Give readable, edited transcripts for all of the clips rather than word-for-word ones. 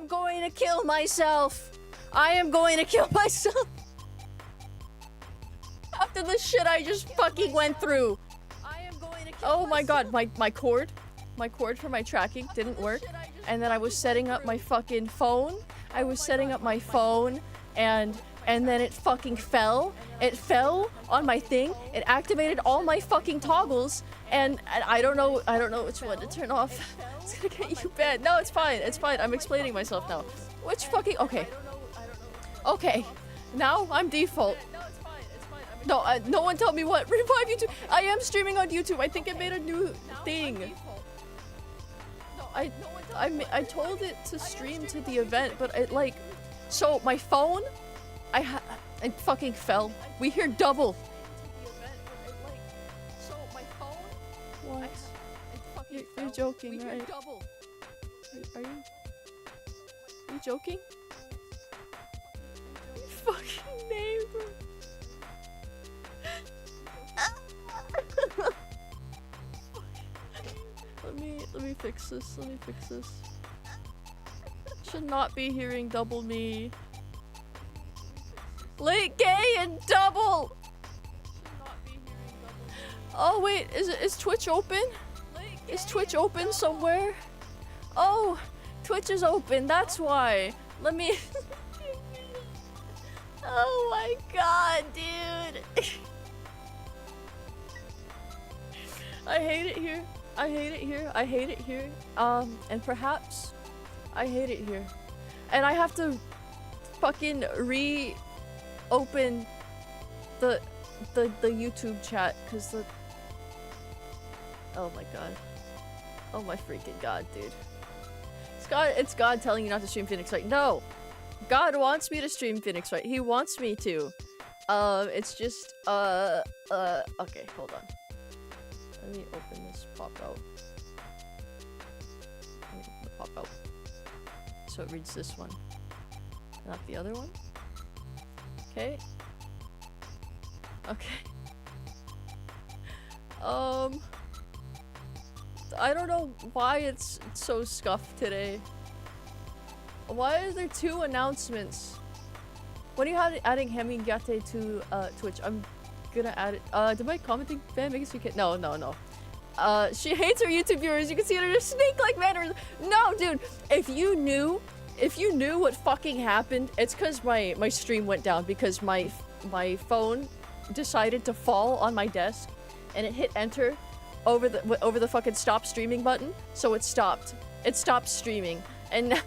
am going to kill myself. I am going to kill myself. After the shit I just fucking went through. I am going to kill myself. Oh my god, my cord for my tracking didn't work. And then I was setting up my fucking phone. I was setting up my phone and then it fucking fell. It fell on my thing. It activated all my fucking toggles and I don't know which one to turn off. It's gonna get you banned. No, it's fine. It's fine. I'm explaining myself now. Which fucking okay. Okay. Now I'm default. No, no one tell me what. Revive YouTube. I am streaming on YouTube. I think I made a new thing. I told it to stream to the event, but it like, so my phone, it fucking fell. We hear double. What? You're joking, right? Are you joking? You fucking neighbor. Let me fix this. Let me fix this. Should not be hearing double me. Late gay and double. Oh wait, is Twitch open? Is Twitch open somewhere? Oh, Twitch is open. That's why. Let me. Oh my god, dude. I hate it here. I hate it here. I hate it here. And perhaps I hate it here. And I have to fucking reopen the YouTube chat because the oh my god. Oh my freaking god, dude. It's God telling you not to stream Phoenix Wright. No! God wants me to stream Phoenix Wright. He wants me to. It's just okay, hold on. Let me open this pop out. Let me open the pop out. So it reads this one. Not the other one. Okay. Okay. I don't know why it's so scuffed today. Why are there two announcements? When are you adding Hamcord to Twitch? I'm gonna add it. Did my commenting fan make us weekend? No. She hates her YouTube viewers. You can see her snake-like manner. No, dude. If you knew what fucking happened, it's because my stream went down because my phone decided to fall on my desk, and it hit enter over the fucking stop streaming button. So it stopped. It stopped streaming, and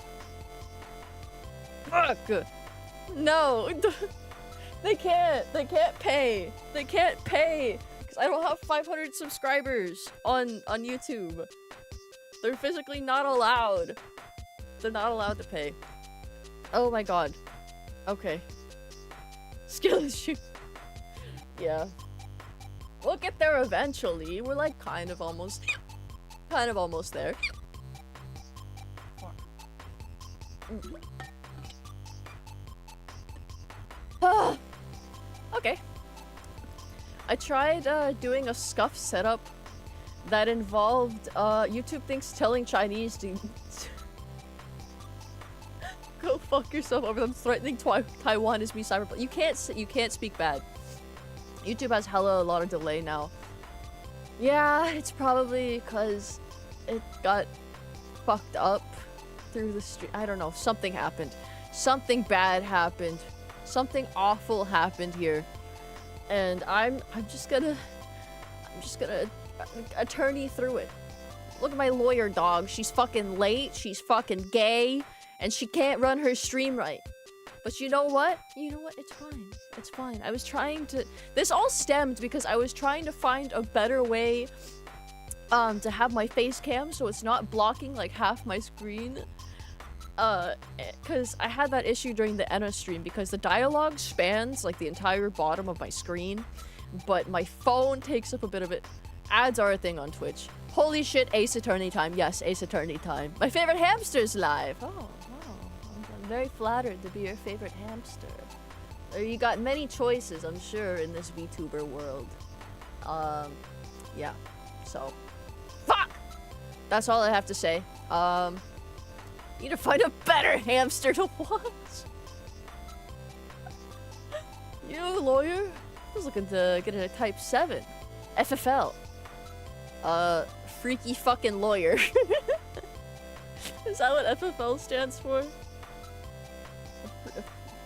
fuck. No. They can't pay. They can't pay because I don't have 500 subscribers on YouTube. They're physically not allowed. They're not allowed to pay. Oh my god. Okay. Skill issue. Yeah. We'll get there eventually. We're like kind of almost there. Okay. I tried doing a scuff setup that involved YouTube thinks telling Chinese to go fuck yourself over them threatening Taiwan is me cyber. You can't speak bad. YouTube has a lot of delay now. Yeah, it's probably because it got fucked up through the stream. I don't know. Something happened. Something bad happened. Something awful happened here. And I'm just gonna attorney through it. Look at my lawyer dog. She's fucking late. She's fucking gay. And she can't run her stream right. But you know what? You know what? It's fine. It's fine. I was trying to... This all stemmed because I was trying to find a better way to have my face cam so it's not blocking like half my screen. Because I had that issue during the Enna stream because the dialogue spans like the entire bottom of my screen, but my phone takes up a bit of it. Ads are a thing on Twitch. Holy shit, Ace Attorney time. Yes, Ace Attorney time. My favorite hamster's live. Oh, wow. I'm very flattered to be your favorite hamster. You got many choices, I'm sure, in this VTuber world. Yeah. So, fuck! That's all I have to say. Need to find a better hamster to watch. You, lawyer? I was looking to get a type 7. FFL. Freaky fucking lawyer. Is that what FFL stands for? A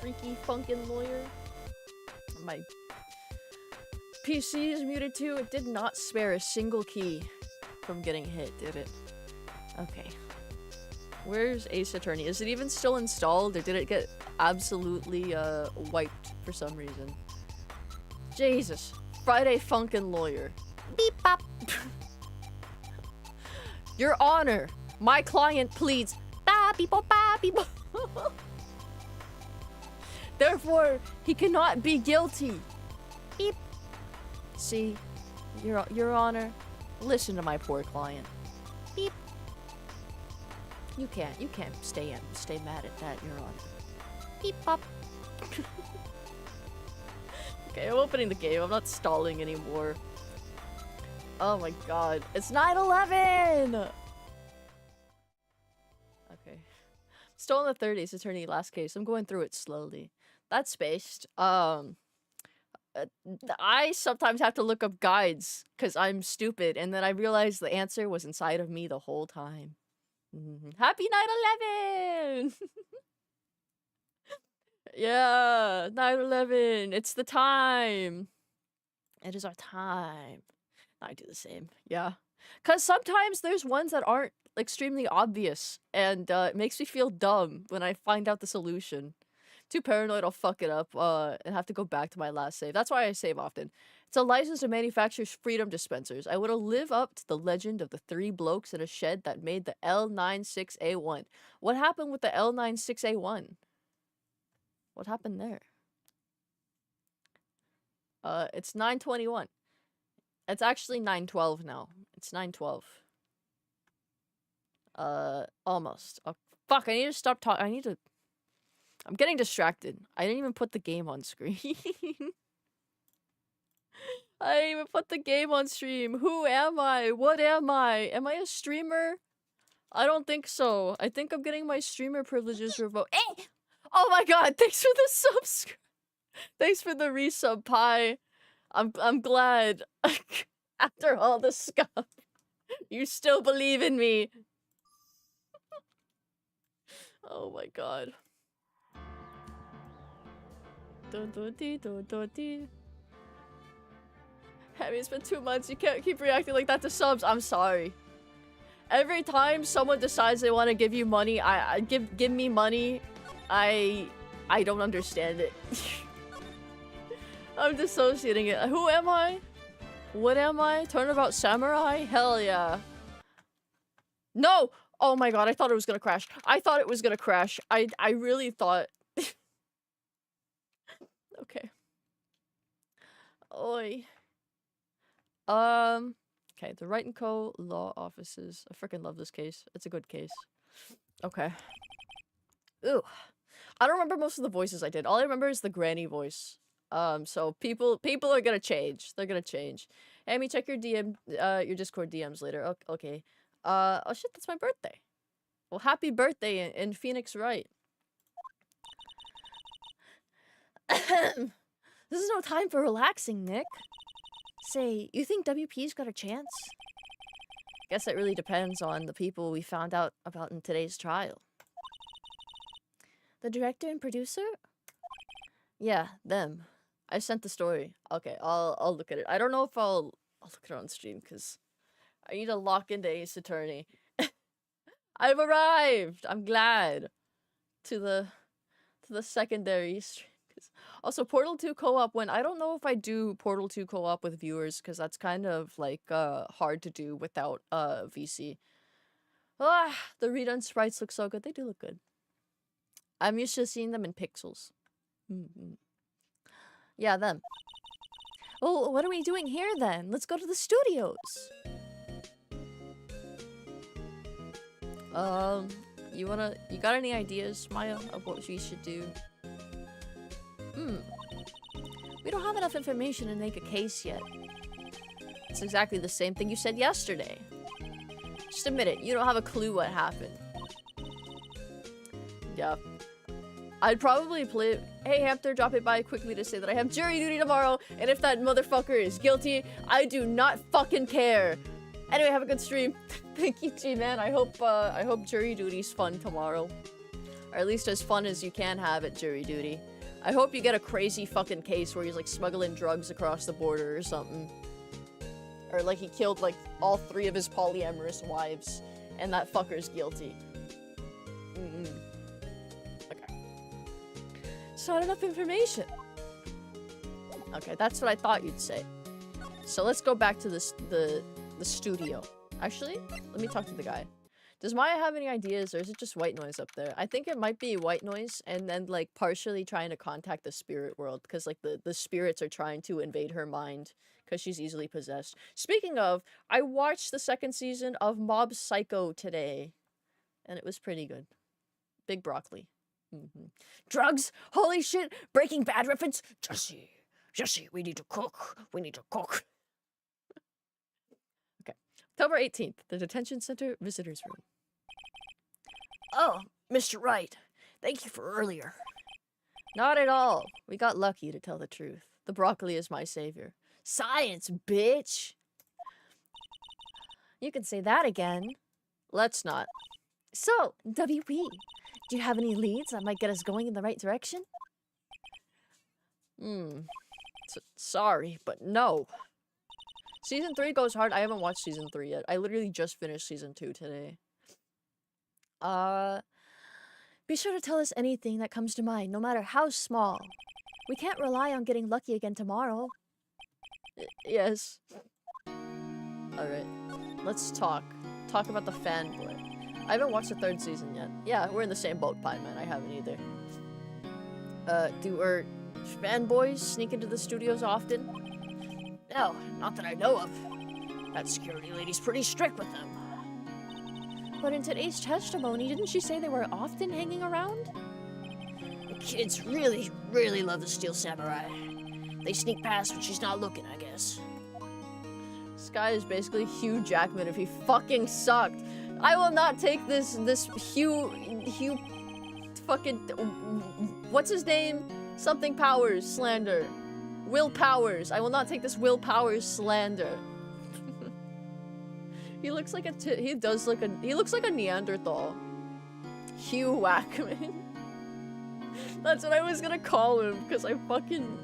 freaky fucking lawyer? My PC is muted too. It did not spare a single key from getting hit, did it? Okay. Where's Ace Attorney? Is it even still installed, or did it get absolutely wiped for some reason? Jesus. Friday Funkin' Lawyer. Beep bop. Your Honor, my client pleads. Ba beep bop ba beep bop. Therefore, he cannot be guilty. Beep. See, Your Honor, listen to my poor client. Beep. You can't stay mad at that, Your Honor. Beep pop. Okay, I'm opening the game. I'm not stalling anymore. Oh my god. It's 9/11! Okay. Still in the 30s, attorney, last case. I'm going through it slowly. That's spaced. I sometimes have to look up guides because I'm stupid, and then I realize the answer was inside of me the whole time. Happy 9/11! Yeah, 9/11. It's the time. It is our time. I do the same. Yeah. Because sometimes there's ones that aren't extremely obvious, and it makes me feel dumb when I find out the solution. Too paranoid, I'll fuck it up and have to go back to my last save. That's why I save often. It's a license to manufacture freedom dispensers. I would live up to the legend of the 3 blokes in a shed that made the L96A1. What happened with the L96A1? What happened there? It's 9:21. It's actually 9:12 now. It's 9:12. Almost. Oh, fuck, I need to stop talking. I'm getting distracted. I didn't even put the game on screen. I didn't even put the game on stream. Who am I? What am I? Am I a streamer? I don't think so. I think I'm getting my streamer privileges revoked. Eh! Oh my god, thanks for the subscribe. Thanks for the resub, Pie. I'm glad. After all the scuff, you still believe in me. Oh my god. Hammy, it's been 2 months. You can't keep reacting like that to subs. I'm sorry. Every time someone decides they want to give you money, give me money, I don't understand it. I'm dissociating it. Who am I? What am I? Turnabout samurai? Hell yeah. No! Oh my god, I thought it was gonna crash. I thought it was gonna crash. I really thought. Okay. Oi. Okay, the Wright & Co. law offices. I freaking love this case. It's a good case. Okay. Ooh. I don't remember most of the voices I did. All I remember is the granny voice. So people are gonna change. They're gonna change. Amy, check your your Discord DMs later. Okay. Oh shit, that's my birthday. Well, happy birthday in Phoenix Wright. This is no time for relaxing, Nick. Say, you think WP's got a chance? Guess that really depends on the people we found out about in today's trial. The director and producer? Yeah, them. I sent the story. Okay, I'll look at it. I don't know if I'll look at it on stream because I need to lock into Ace Attorney. I've arrived. I'm glad to the secondary stream. Also, Portal 2 co-op when I don't know if I do Portal 2 co-op with viewers because that's kind of like hard to do without VC. Ah, the redone sprites look so good. They do look good. I'm used to seeing them in pixels. Yeah, them. Oh, what are we doing here then? Let's go to the studios. You got any ideas, Maya, of what we should do? We don't have enough information to make a case yet. It's exactly the same thing you said yesterday. Just admit it, you don't have a clue what happened. Yeah. I'd probably play. Hey, Hamster, drop it by quickly to say that I have jury duty tomorrow, and if that motherfucker is guilty, I do not fucking care. Anyway, have a good stream. Thank you, G-Man. I hope jury duty's fun tomorrow. Or at least as fun as you can have at jury duty. I hope you get a crazy fucking case where he's like smuggling drugs across the border or something. Or like he killed like all 3 of his polyamorous wives, and that fucker's guilty. Okay. It's not enough information. Okay, that's what I thought you'd say. So let's go back to this the studio. Actually, let me talk to the guy. Does Maya have any ideas, or is it just white noise up there? I think it might be white noise, and then, like, partially trying to contact the spirit world, because, like, the spirits are trying to invade her mind, because she's easily possessed. Speaking of, I watched the 2nd season of Mob Psycho today, and it was pretty good. Big broccoli. Drugs? Holy shit! Breaking Bad reference? Jesse, we need to cook. We need to cook. October 18th, the detention center visitors room. Oh, Mr. Wright, thank you for earlier. Not at all. We got lucky, to tell the truth. The broccoli is my savior. Science, bitch! You can say that again. Let's not. So, WB, do you have any leads that might get us going in the right direction? Sorry, but no. Season 3 goes hard. I haven't watched Season 3 yet. I literally just finished Season 2 today. Be sure to tell us anything that comes to mind, no matter how small. We can't rely on getting lucky again tomorrow. Yes. Alright. Let's talk. Talk about the fanboy. I haven't watched the 3rd season yet. Yeah, we're in the same boat, Pie Man. I haven't either. Do our fanboys sneak into the studios often? No, not that I know of. That security lady's pretty strict with them. But in today's testimony, didn't she say they were often hanging around? The kids really, really love the Steel Samurai. They sneak past when she's not looking, I guess. This guy is basically Hugh Jackman if he fucking sucked. I will not take this Hugh fucking, what's his name? Something Powers slander. Will Powers. I will not take this Will Powers slander. He looks like he looks like a Neanderthal. Hugh Wackman. That's what I was gonna call him, because I fucking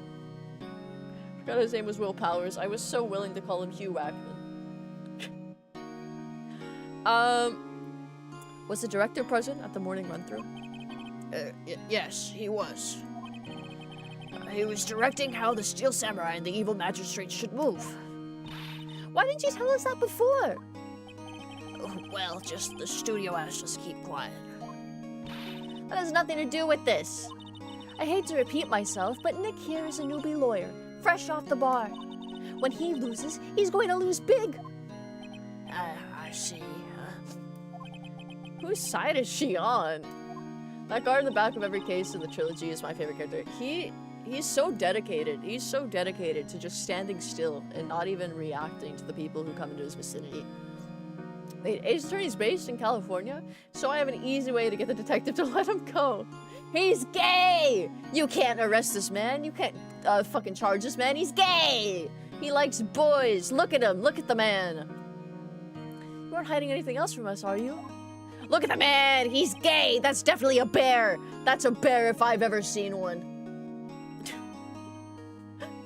forgot his name was Will Powers. I was so willing to call him Hugh Wackman. Was the director present at the morning run-through? Yes, he was. He was directing how the Steel Samurai and the evil magistrate should move. Why didn't you tell us that before? Well, just the studio asked us to keep quiet. That has nothing to do with this. I hate to repeat myself, but Nick here is a newbie lawyer, fresh off the bar. When he loses, he's going to lose big. I see. Whose side is she on? That guard in the back of every case in the trilogy is my favorite character. He's so dedicated. He's so dedicated to just standing still and not even reacting to the people who come into his vicinity. The Ace Attorney's based in California, so I have an easy way to get the detective to let him go. He's gay! You can't arrest this man. You can't fucking charge this man. He's gay! He likes boys. Look at him. Look at the man. You aren't hiding anything else from us, are you? Look at the man! He's gay! That's definitely a bear! That's a bear if I've ever seen one.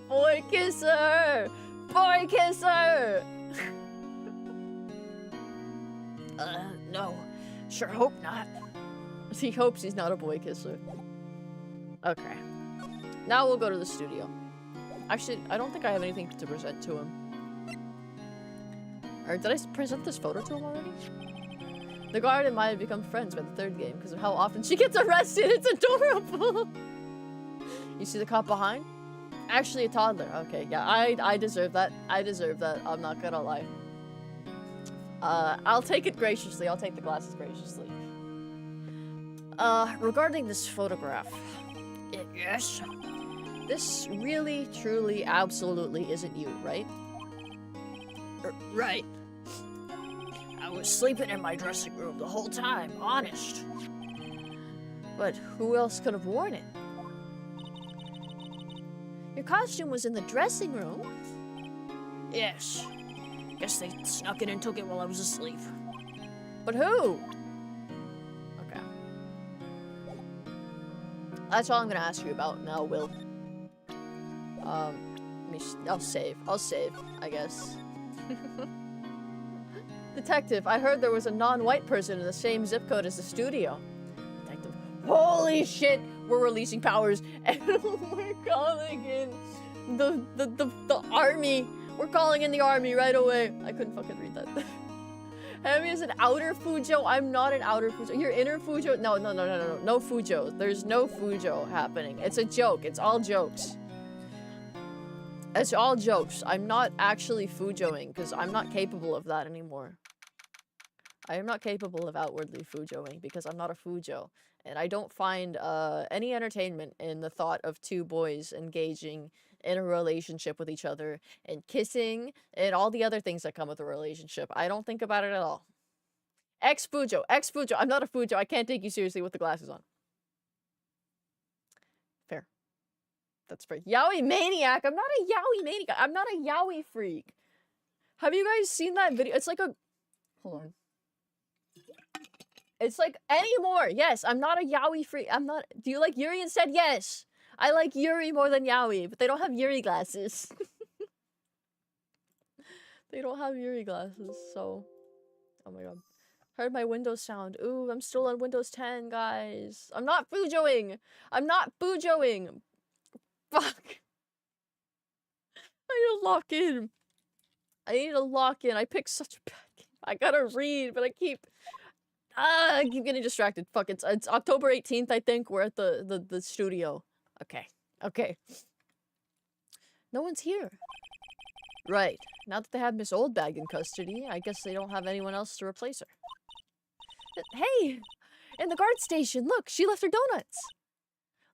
Boy kisser! Boy kisser! No. Sure hope not. He hopes he's not a boy kisser. Okay. Now we'll go to the studio. Actually, I don't think I have anything to present to him. Or did I present this photo to him already? The guard and Maya become friends by the 3rd game because of how often she gets arrested. It's adorable! You see the cop behind? Actually a toddler. Okay, yeah, I deserve that. I deserve that. I'm not gonna lie. I'll take it graciously. I'll take the glasses graciously. Regarding this photograph. Yes? This really, truly, absolutely isn't you, right? Right. I was sleeping in my dressing room the whole time, honest. But who else could have worn it? Your costume was in the dressing room? Yes. Guess they snuck it and took it while I was asleep. But who? Okay. That's all I'm gonna ask you about now, Will. I'll save, I guess. Detective, I heard there was a non-white person in the same zip code as the studio. Detective, holy shit! We're releasing powers and we're calling in the army. We're calling in the army right away. I couldn't fucking read that. Hemi is an outer Fujo. I'm not an outer Fujo. You're inner Fujo? No. No Fujo. There's no Fujo happening. It's a joke. It's all jokes. It's all jokes. I'm not actually Fujoing because I'm not capable of that anymore. I am not capable of outwardly Fujoing because I'm not a Fujo. And I don't find any entertainment in the thought of two boys engaging in a relationship with each other and kissing and all the other things that come with a relationship. I don't think about it at all. Ex-Fujo. Ex-Fujo. I'm not a Fujo. I can't take you seriously with the glasses on. Fair. That's fair. Yaoi maniac. I'm not a yaoi maniac. I'm not a yaoi freak. Have you guys seen that video? It's like a... Hold on. It's like anymore. Yes, I'm not a yaoi freak. I'm not... Do you like Yuri instead? Yes. I like Yuri more than yaoi, but they don't have Yuri glasses. They don't have Yuri glasses, so... Oh my god. Heard my Windows sound. Ooh, I'm still on Windows 10, guys. I'm not Fujoing. I'm not Fujoing. Fuck. I need to lock in. I picked such a bad game. I gotta read, but I keep getting distracted. Fuck, it's October 18th, I think. We're at the studio. Okay. No one's here. Right. Now that they have Miss Oldbag in custody, I guess they don't have anyone else to replace her. Hey! In the guard station, look, she left her donuts.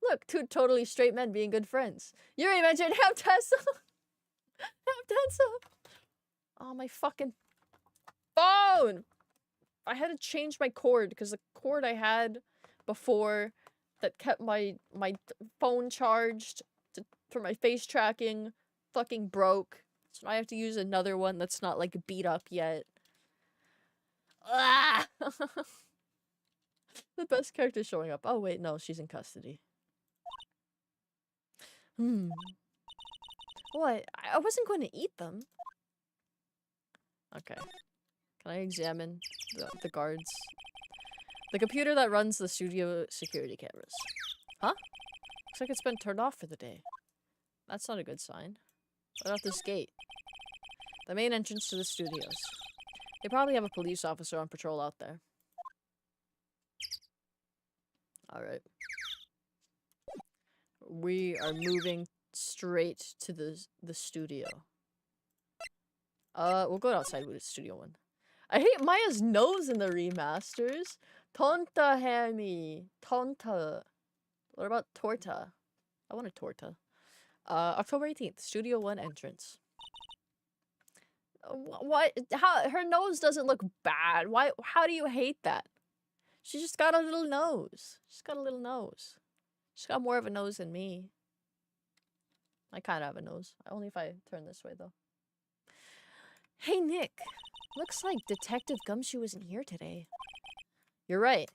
Look, two totally straight men being good friends. Yuri mentioned Hamtessa. Oh, my fucking phone! I had to change my cord because the cord I had before that kept my phone charged for my face tracking fucking broke. So I have to use another one that's not like beat up yet. Ah! The best character showing up. Oh wait, no, she's in custody. What? I wasn't going to eat them. Okay. Can I examine the guards? The computer that runs the studio security cameras. Huh? Looks like it's been turned off for the day. That's not a good sign. What about this gate? The main entrance to the studios. They probably have a police officer on patrol out there. Alright. We are moving straight to the studio. We'll go outside with the studio one. I hate Maya's nose in the remasters. Tonta Hammy. Tonta. What about Torta? I want a Torta. October 18th. Studio 1 entrance. What? How? Her nose doesn't look bad. Why? How do you hate that? She just got a little nose. She's got a little nose. She's got more of a nose than me. I kind of have a nose. Only if I turn this way, though. Hey, Nick. Looks like Detective Gumshoe isn't here today. You're right.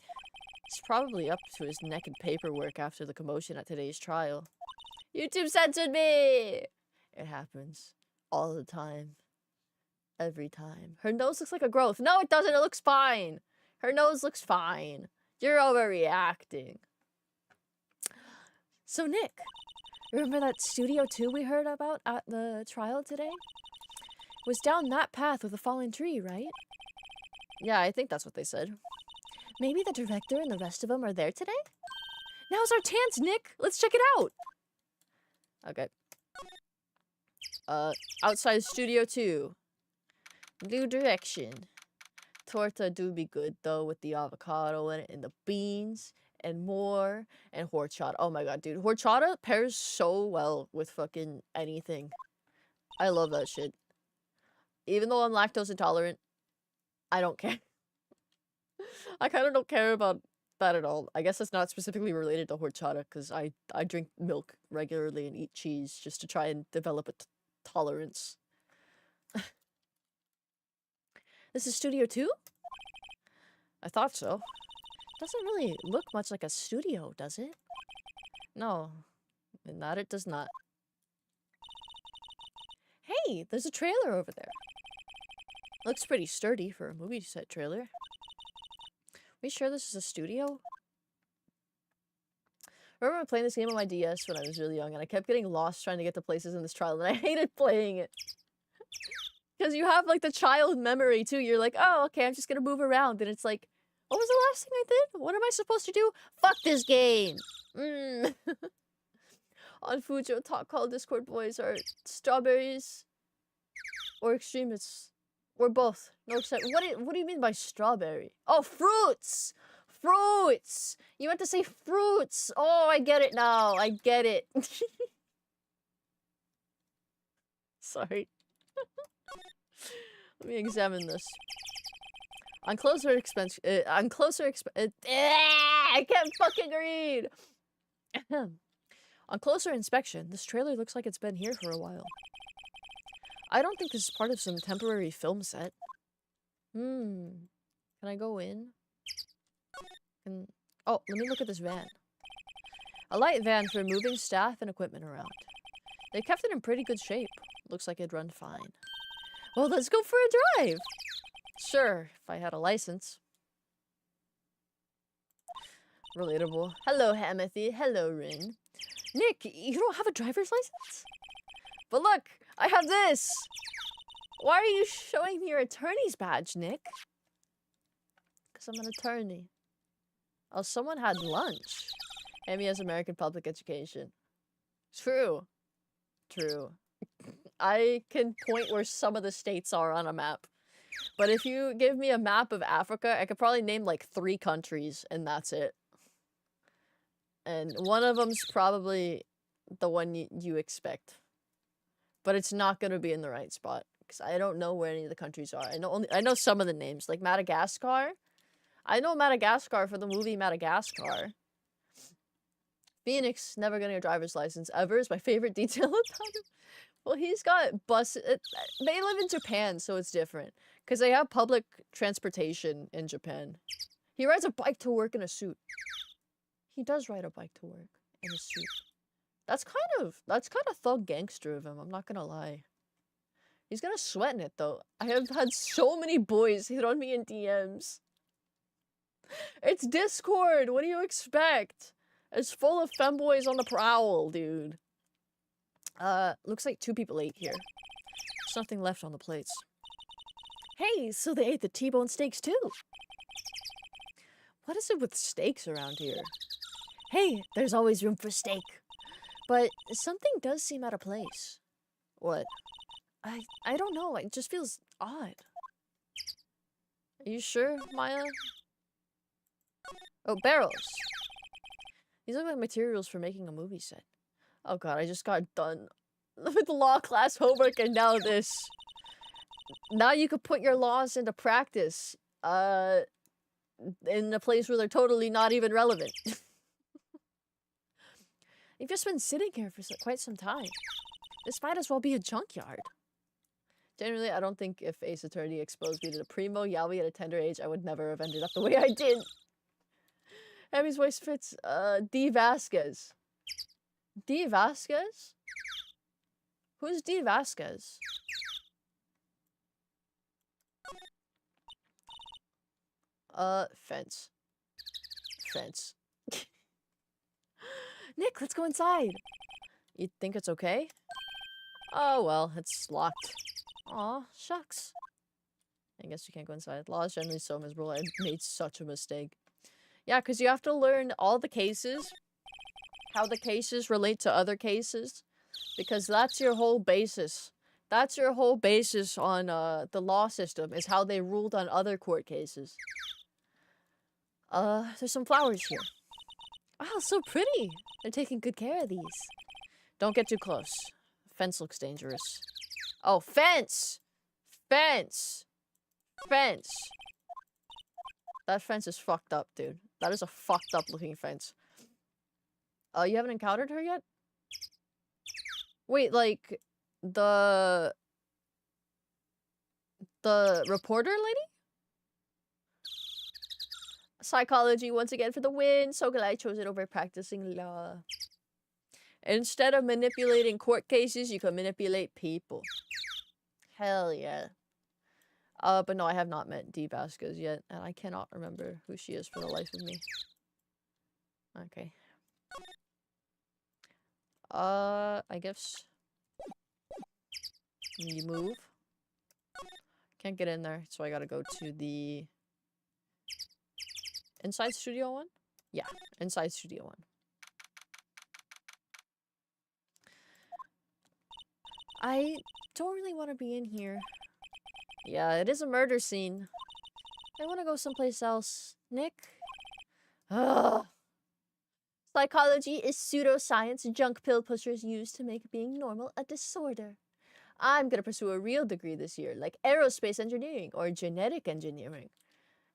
He's probably up to his neck in paperwork after the commotion at today's trial. YouTube censored me! It happens. All the time. Every time. Her nose looks like a growth. No, it doesn't. It looks fine. Her nose looks fine. You're overreacting. So, Nick, remember that Studio 2 we heard about at the trial today? It was down that path with a fallen tree, right? Yeah, I think that's what they said. Maybe the director and the rest of them are there today? Now's our chance, Nick! Let's check it out! Okay. Outside Studio 2. New direction. Torta do be good, though, with the avocado in it, and the beans, and more, and horchata. Oh my god, dude. Horchata pairs so well with fucking anything. I love that shit. Even though I'm lactose intolerant, I don't care. I kind of don't care about that at all. I guess it's not specifically related to horchata, because I drink milk regularly and eat cheese just to try and develop a tolerance. This is Studio 2? I thought so. Doesn't really look much like a studio, does it? No. And that it does not. Hey, there's a trailer over there. Looks pretty sturdy for a movie set trailer. We sure this is a studio? I remember playing this game on my DS when I was really young, and I kept getting lost trying to get to places in this trial, and I hated playing it. Because you have, like, the child memory, too. You're like, oh, okay, I'm just gonna move around, and it's like, what was the last thing I did? What am I supposed to do? Fuck this game! On Fujo, talk call Discord boys are strawberries or extremists. Or both. No except. What do you mean by strawberry? Oh, fruits! Fruits! You meant to say fruits! Oh, I get it now. I get it. Sorry. Let me examine this. On closer I can't fucking read! On closer inspection, this trailer looks like it's been here for a while. I don't think this is part of some temporary film set. Can I go in? Oh, let me look at this van. A light van for moving staff and equipment around. They kept it in pretty good shape. Looks like it'd run fine. Well, let's go for a drive! Sure, if I had a license. Relatable. Hello, Hamothy. Hello, Rin. Nick, you don't have a driver's license? But look, I have this! Why are you showing me your attorney's badge, Nick? Because I'm an attorney. Oh, someone had lunch. Amy has American public education. True. True. I can point where some of the states are on a map. But if you give me a map of Africa, I could probably name like 3 countries, and that's it. And one of them's probably the one you expect. But it's not going to be in the right spot. Because I don't know where any of the countries are. I know some of the names. Like Madagascar. I know Madagascar for the movie Madagascar. Phoenix, never getting a driver's license ever, is my favorite detail about him. Well, he's got buses. They live in Japan, so it's different. Because they have public transportation in Japan. He rides a bike to work in a suit. He does ride a bike to work in a suit. That's kind of thug gangster of him, I'm not gonna lie. He's gonna sweat in it, though. I have had so many boys hit on me in DMs. It's Discord! What do you expect? It's full of femboys on the prowl, dude. Looks like 2 people ate here. There's nothing left on the plates. Hey, so they ate the T-bone steaks too? What is it with steaks around here? Hey, there's always room for steak. But something does seem out of place. What? I don't know, it just feels odd. Are you sure, Maya? Oh, barrels. These look like materials for making a movie set. Oh god, I just got done with law class homework and now this. Now you could put your laws into practice. In a place where they're totally not even relevant. You've just been sitting here for quite some time. This might as well be a junkyard. Generally, I don't think if Ace Attorney exposed me to the primo yaoi at a tender age, I would never have ended up the way I did. Emmy's voice fits, D. Vasquez. D. Vasquez? Who's D. Vasquez? Fence. Fence. Nick, let's go inside. You think it's okay? Oh, well, it's locked. Aw, shucks. I guess you can't go inside. Law is generally so miserable. I made such a mistake. Yeah, because you have to learn all the cases. How the cases relate to other cases. Because that's your whole basis. That's your whole basis on the law system, is how they ruled on other court cases. There's some flowers here. Wow, so pretty. They're taking good care of these. Don't get too close. Fence looks dangerous. Oh, fence! Fence! Fence! That fence is fucked up, dude. That is a fucked up looking fence. You haven't encountered her yet? Wait, like, the reporter lady? Psychology once again for the win. So glad I chose it over practicing law. Instead of manipulating court cases, you can manipulate people. Hell yeah. But no, I have not met Dee Vasquez yet, and I cannot remember who she is for the life of me. Okay. I guess you move. Can't get in there, so I gotta go to the inside studio one? Yeah, inside studio one. I don't really want to be in here. Yeah, it is a murder scene. I want to go someplace else. Nick? Ugh. Psychology is pseudoscience junk pill pushers use to make being normal a disorder. I'm gonna pursue a real degree this year, like aerospace engineering or genetic engineering.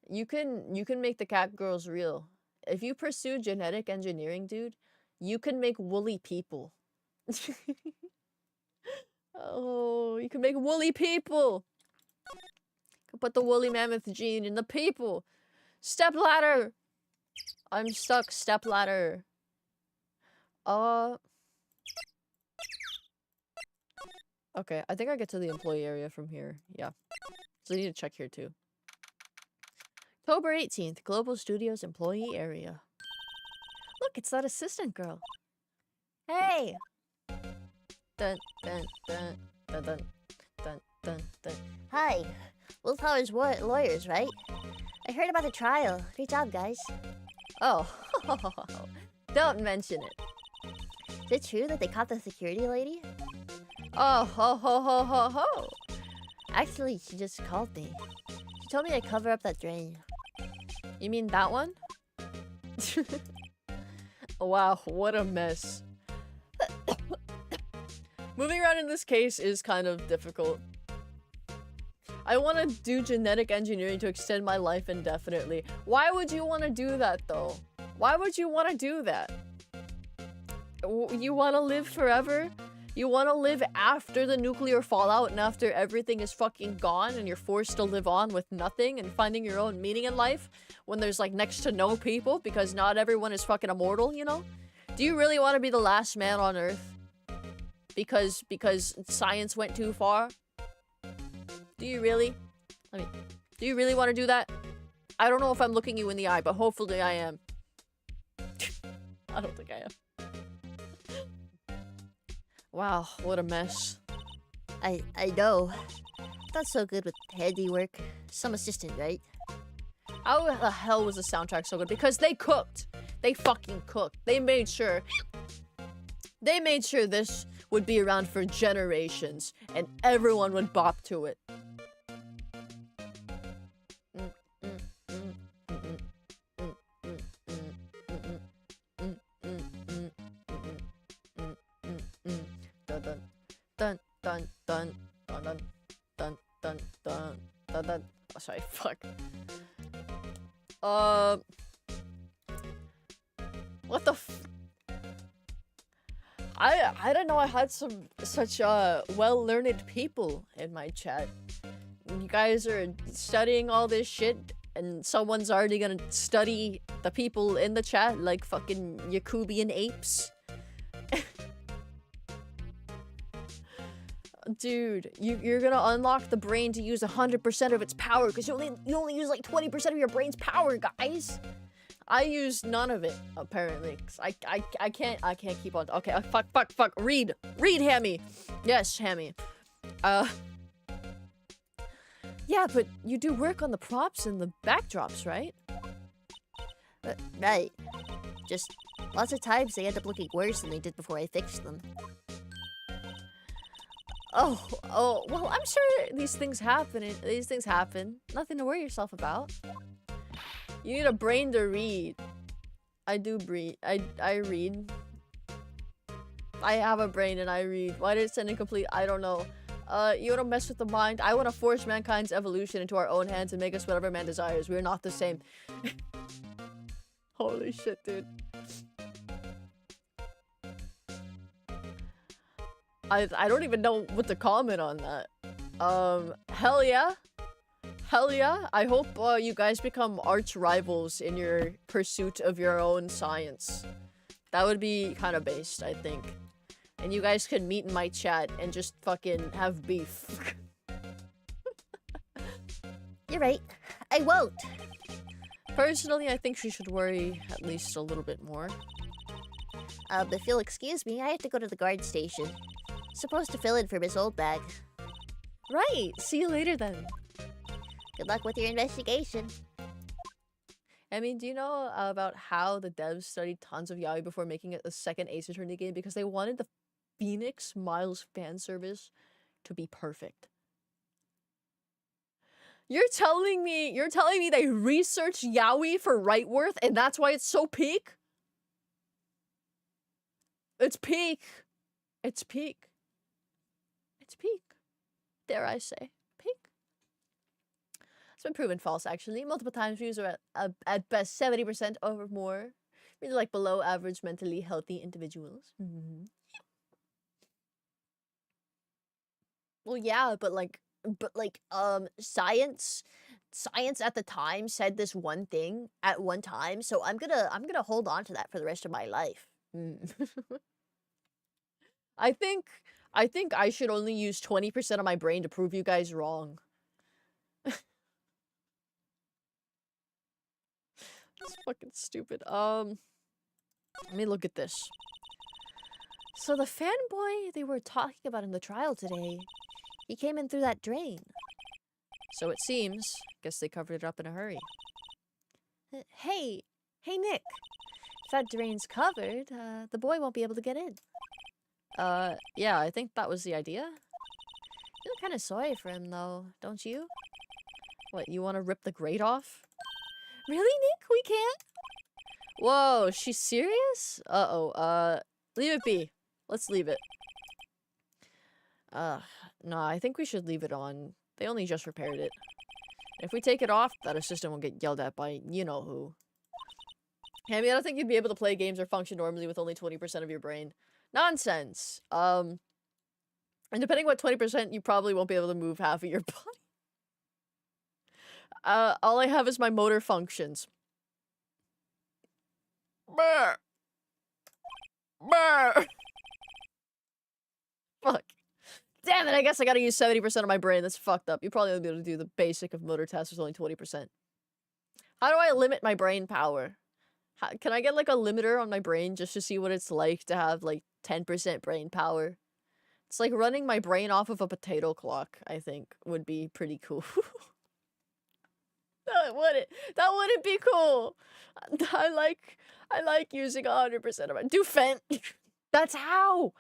You can make the cat girls real. If you pursue genetic engineering, dude, you can make woolly people. Oh, you can make woolly people. You can put the woolly mammoth gene in the people. Step ladder. I'm stuck. Step ladder. Okay, I think I get to the employee area from here. Yeah. So I need to check here too. October 18th, Global Studios employee area. Look, it's that assistant girl. Hey! Dun, dun, dun, dun, dun, dun, dun, dun. Hi. Willpower's lawyers, right? I heard about the trial. Great job, guys. Oh, don't mention it. Is it true that they caught the security lady? Oh, ho, ho, ho, ho, ho. Actually, she just called me. She told me to cover up that drain. You mean that one? Wow, what a mess. Moving around in this case is kind of difficult. I want to do genetic engineering to extend my life indefinitely. Why would you want to do that, though? Why would you want to do that? You want to live forever? You want to live after the nuclear fallout and after everything is fucking gone and you're forced to live on with nothing and finding your own meaning in life when there's like next to no people because not everyone is fucking immortal, you know? Do you really want to be the last man on Earth? Because science went too far? Do you really? I mean, do you really want to do that? I don't know if I'm looking you in the eye, but hopefully I am. I don't think I am. Wow, what a mess. I know. Not so good with handiwork. Some assistant, right? How the hell was the soundtrack so good? Because they cooked. They fucking cooked. They made sure this would be around for generations and everyone would bop to it. Dun dun dun dun dun dun dun dun dun dun. Oh, sorry, fuck. What the f- I didn't know I had such well-learned people in my chat. You guys are studying all this shit and someone's already gonna study the people in the chat like fucking Yakubian apes. Dude, you're gonna unlock the brain to use 100% of its power because you only use like 20% of your brain's power, guys. I use none of it apparently. 'Cause I can't keep on. Okay, fuck. Read, Hammy. Yes, Hammy. Yeah, but you do work on the props and the backdrops, right? Right. Just lots of times they end up looking worse than they did before I fixed them. Oh, well, I'm sure these things happen. Nothing to worry yourself about. You need a brain to read. I do read. I read. I have a brain and I read. Why did it send incomplete? I don't know. You wanna mess with the mind? I wanna force mankind's evolution into our own hands and make us whatever man desires. We're not the same. Holy shit, dude. I don't even know what to comment on that. Hell yeah. Hell yeah. I hope you guys become arch rivals in your pursuit of your own science. That would be kind of based, I think. And you guys could meet in my chat and just fucking have beef. You're right. I won't. Personally, I think she should worry at least a little bit more. If you'll excuse me, I have to go to the guard station. Supposed to fill in for Miss Oldbag. Right. See you later then. Good luck with your investigation. I mean, do you know about how the devs studied tons of yaoi before making it a second Ace Attorney game? Because they wanted the Phoenix Miles fan service to be perfect. You're telling me they researched yaoi for Rightworth and that's why it's so peak? It's peak. It's peak. It's peak. Dare I say. Peak. It's been proven false, actually. Multiple times views are at best 70% or more. Really like below average mentally healthy individuals. Mm-hmm. Well, yeah, but science at the time said this one thing at one time, so I'm gonna hold on to that for the rest of my life. I think I should only use 20% of my brain to prove you guys wrong. It's fucking stupid. Let me look at this. So the fanboy they were talking about in the trial today, he came in through that drain. So it seems. Guess they covered it up in a hurry. Hey Nick. If that drain's covered, the boy won't be able to get in. Yeah, I think that was the idea. I feel kind of sorry for him, though, don't you? What, you want to rip the grate off? Really, Nick? We can't? Whoa, she's serious? Uh-oh, leave it be. Let's leave it. No, I think we should leave it on. They only just repaired it. If we take it off, that assistant will get yelled at by you-know-who. I mean, I don't think you'd be able to play games or function normally with only 20% of your brain. Nonsense. And depending what 20%, you probably won't be able to move half of your body. All I have is my motor functions. Brr. Brr. Fuck. Damn it, I guess I gotta use 70% of my brain. That's fucked up. You probably won't be able to do the basic of motor tests with only 20%. How do I limit my brain power? Can I get, like, a limiter on my brain just to see what it's like to have, like, 10% brain power? It's like running my brain off of a potato clock, I think, would be pretty cool. That wouldn't be cool. I like using 100% of my... Do Fent! That's how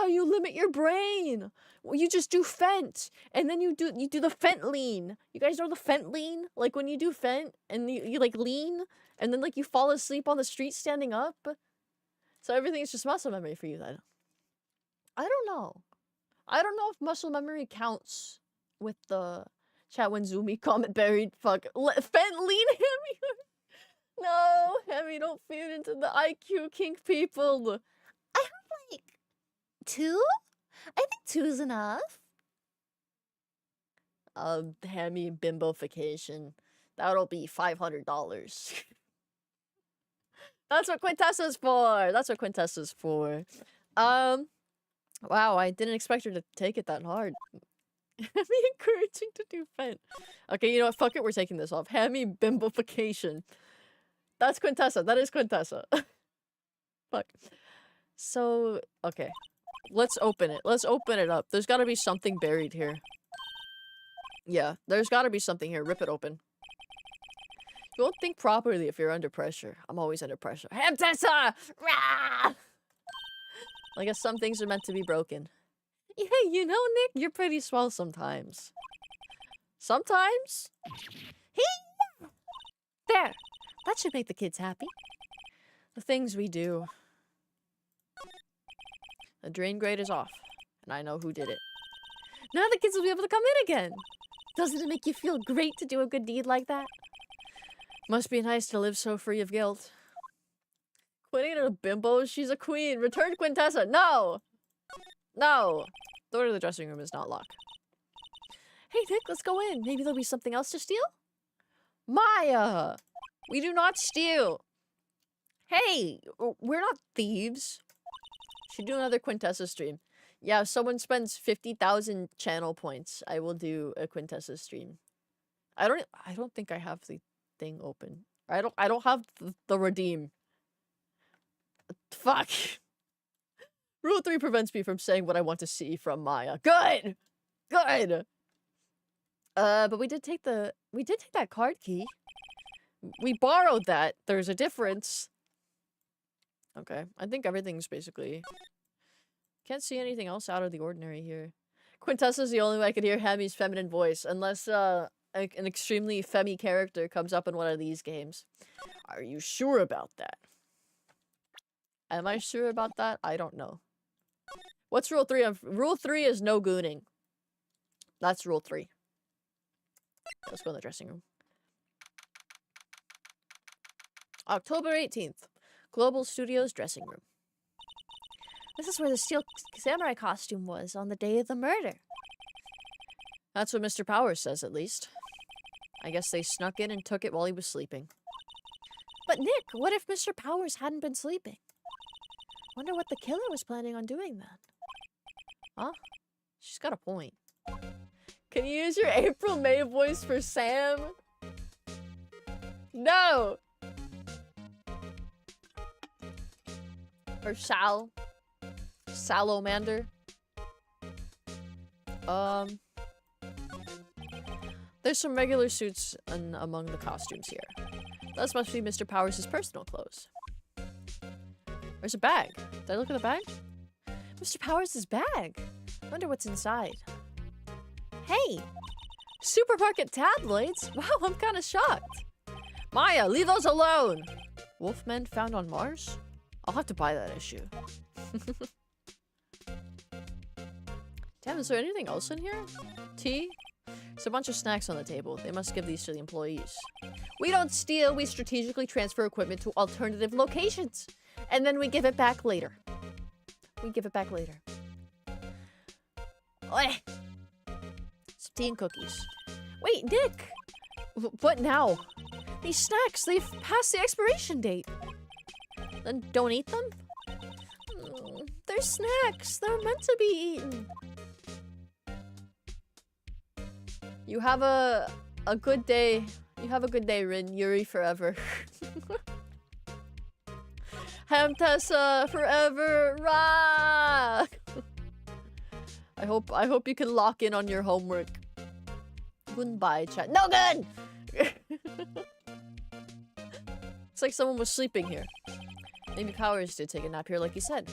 you limit your brain! Well, you just do Fent, and then you do the Fent lean. You guys know the Fent lean? Like, when you do Fent, and you like, lean... And then, like, you fall asleep on the street standing up. So everything's just muscle memory for you, then. I don't know. I don't know if muscle memory counts with the chat when Zoomy comment buried. Fuck. Fent lean Hemi. No, Hemi, don't feed into the IQ kink people. I have, like, 2? I think 2 is enough. Hemi bimbofication. That'll be $500. That's what Quintessa's for. That's what Quintessa's for. Wow, I didn't expect her to take it that hard. Hemi encouraging to do Fent. Okay, you know what? Fuck it, we're taking this off. Hemi bimbofication. That's Quintessa. That is Quintessa. Fuck. So, okay. Let's open it. Let's open it up. There's gotta be something buried here. Yeah, there's gotta be something here. Rip it open. You won't think properly if you're under pressure. I'm always under pressure. Hamtessa! Rah! I guess some things are meant to be broken. Yeah, you know, Nick, you're pretty swell sometimes. Sometimes? Hey! There! That should make the kids happy. The things we do. The drain grate is off, and I know who did it. Now the kids will be able to come in again! Doesn't it make you feel great to do a good deed like that? Must be nice to live so free of guilt. Quitting a bimbo? She's a queen. Return Quintessa. No! No! The door to the dressing room is not locked. Hey, Nick, let's go in. Maybe there'll be something else to steal? Maya! We do not steal. Hey, we're not thieves. Should do another Quintessa stream. Yeah, if someone spends 50,000 channel points, I will do a Quintessa stream. I don't think I have the thing open. I don't have the redeem. Fuck. Rule 3 prevents me from saying what I want to see from Maya. Good! Good! But we did take that card key. We borrowed that. There's a difference. Okay. I think everything's basically... Can't see anything else out of the ordinary here. Quintessa's the only way I could hear Hammy's feminine voice, unless, an extremely femmy character comes up in one of these games. Are you sure about that? Am I sure about that? I don't know. What's rule 3? Rule 3 is no gooning. That's rule 3. Let's go in the dressing room. October 18th. Global Studios dressing room. This is where the steel samurai costume was on the day of the murder. That's what Mr. Powers says, at least. I guess they snuck in and took it while he was sleeping. But Nick, what if Mr. Powers hadn't been sleeping? Wonder what the killer was planning on doing then. Huh? She's got a point. Can you use your April May voice for Sam? No! Or Sal. Salamander. There's some regular suits among the costumes here. Those must be Mr. Powers' personal clothes. There's a bag. Did I look at the bag? Mr. Powers' bag. Wonder what's inside. Hey! Supermarket tabloids? Wow, I'm kind of shocked. Maya, leave those alone! Wolfmen found on Mars? I'll have to buy that issue. Damn, is there anything else in here? Tea? There's a bunch of snacks on the table. They must give these to the employees. We don't steal, we strategically transfer equipment to alternative locations. And then we give it back later. We give it back later. Oi! Some tea and cookies. Wait, Nick! What now? These snacks, they've passed the expiration date. Then don't eat them? They're snacks. They're meant to be eaten. You have a good day. You have a good day, Rin. Yuri forever. Hamtessa forever. Rock! I hope you can lock in on your homework. Goodbye, chat. No good! It's like someone was sleeping here. Maybe Powers did take a nap here like he said.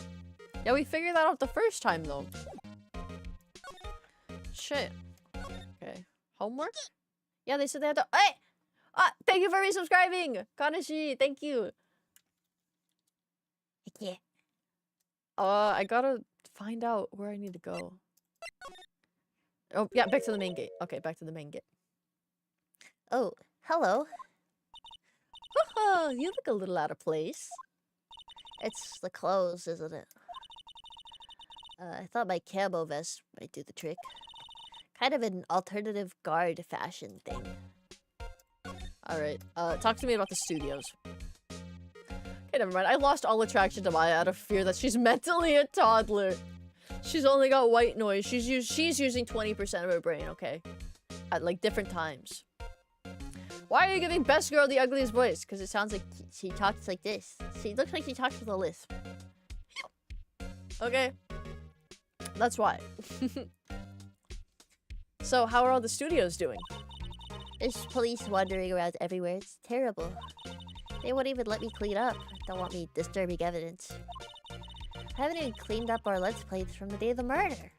Yeah, we figured that out the first time though. Shit. Okay. Homework? Yeah, they said they had to- Hey! Thank you for resubscribing! Kanashi, thank you! Yeah. I gotta find out where I need to go. Oh, yeah, back to the main gate. Okay, back to the main gate. Oh, hello. Haha, you look a little out of place. It's the clothes, isn't it? I thought my camo vest might do the trick. Kind of an alternative guard fashion thing. Alright, talk to me about the studios. Okay, never mind. I lost all attraction to Maya out of fear that she's mentally a toddler. She's only got white noise. She's using 20% of her brain, okay? At, like, different times. Why are you giving Best Girl the ugliest voice? Because it sounds like She talks like this. She looks like she talks with a lisp. okay. That's why. So, how are all the studios doing? There's police wandering around everywhere. It's terrible. They won't even let me clean up. Don't want me disturbing evidence. I haven't even cleaned up our lunch plates from the day of the murder.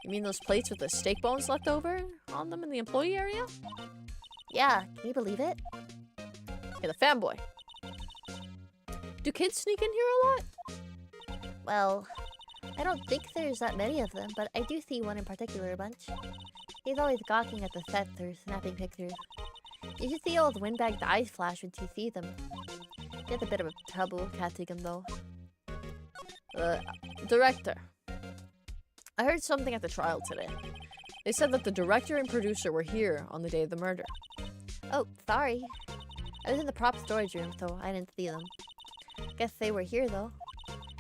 You mean those plates with the steak bones left over on them in the employee area? Yeah, can you believe it? Okay, the fanboy. Do kids sneak in here a lot? Well, I don't think there's that many of them, but I do see one in particular a bunch. He's always gawking at the sets or snapping pictures. You should see old windbag eyes flash when you see them. Get a bit of trouble catching him though. Director. I heard something at the trial today. They said that the director and producer were here on the day of the murder. Oh, sorry. I was in the prop storage room, so I didn't see them. Guess they were here though.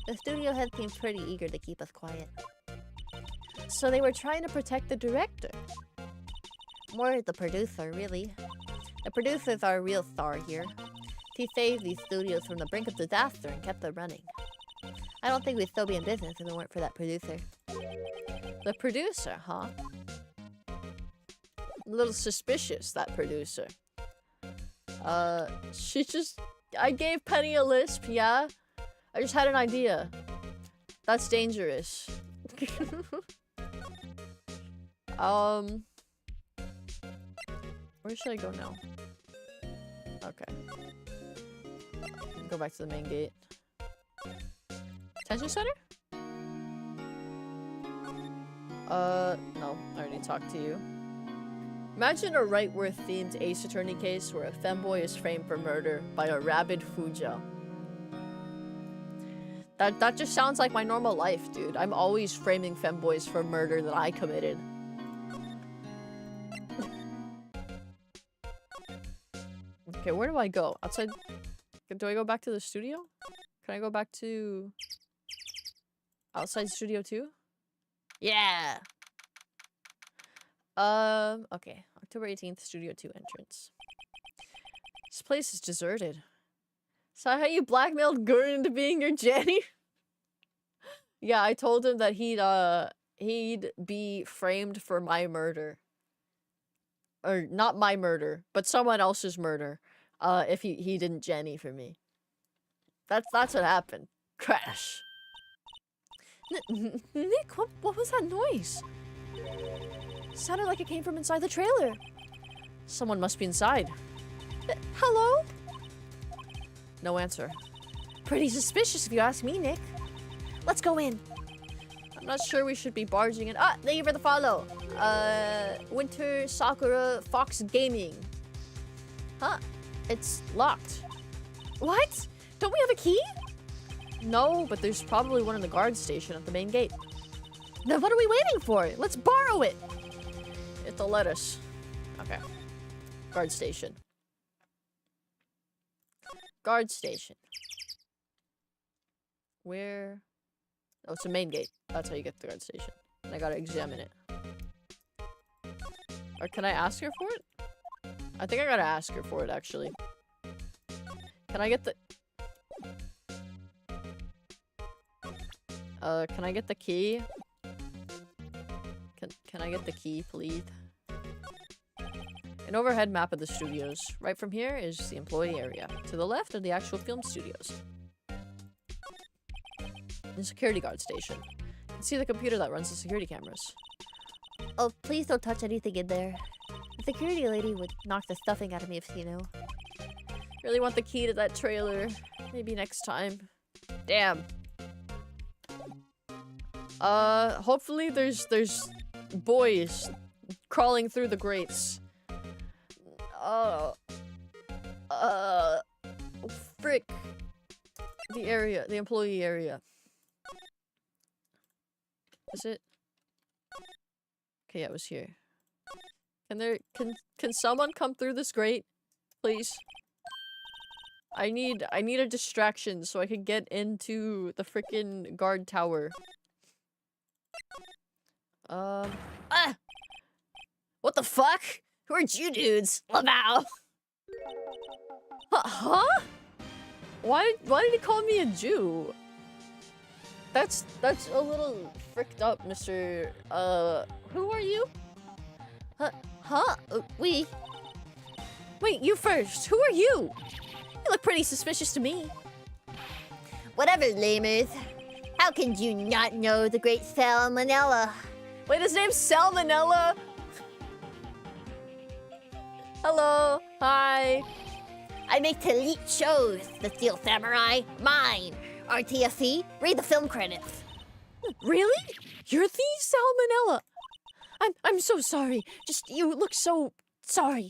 The studio head seemed pretty eager to keep us quiet. So they were trying to protect the director? More the producer, really. The producer's our real star here. He saved these studios from the brink of disaster and kept them running. I don't think we'd still be in business if it weren't for that producer. The producer, huh? A little suspicious, that producer. I gave Penny a lisp, yeah? I just had an idea. That's dangerous. Where should I go now? Okay. Go back to the main gate. Detention center? No. I already talked to you. Imagine a rightworth themed Ace Attorney case where a femboy is framed for murder by a rabid Fuja. That just sounds like my normal life, dude. I'm always framing femboys for murder that I committed. Okay, where do I go? Outside? Do I go back to the studio? Can I go back to... outside studio 2? Yeah! Okay. October 18th, studio 2 entrance. This place is deserted. Is that how you blackmailed Gurren into being your Jenny? Yeah, I told him that he'd be framed for my murder. Or not my murder, but someone else's murder. If he didn't Jenny for me. That's what happened. Crash. Nick, what was that noise? Sounded like it came from inside the trailer. Someone must be inside. Hello? No answer. Pretty suspicious if you ask me, Nick. Let's go in. I'm not sure we should be barging in. Ah, thank you for the follow. Winter Sakura Fox Gaming. Huh? It's locked. What? Don't we have a key? No, but there's probably one in the guard station at the main gate. Then what are we waiting for? Let's borrow it. It'll let us. Okay. Guard station. Guard station. Where? Oh, it's the main gate. That's how you get to the guard station. And I gotta examine it. Or can I ask her for it? I think I gotta ask her for it, actually. Can I get the... can I get the key? Can I get the key, please? An overhead map of the studios. Right from here is the employee area. To the left are the actual film studios. The security guard station. You can see the computer that runs the security cameras. Oh, please don't touch anything in there. The security lady would knock the stuffing out of me if she knew. Really want the key to that trailer. Maybe next time. Damn. Hopefully there's boys crawling through the grates. Frick. The area, the employee area. Is it? Okay, yeah, it was here. Can someone come through this grate? Please? I need a distraction so I can get into the frickin' guard tower. What the fuck? Who are you dudes? Lamau! Huh? Why did he call me a Jew? That's a little fricked up, Mr. Who are you? Huh? Wait, you first. Who are you? You look pretty suspicious to me. Whatever, lamers. How can you not know the great Salmonella? Wait, his name's Salmonella? Hello. Hi. I make elite shows, The Steel Samurai, mine. RTFE, read the film credits. Really? You're the Salmonella? I'm so sorry. Just, you look so sorry.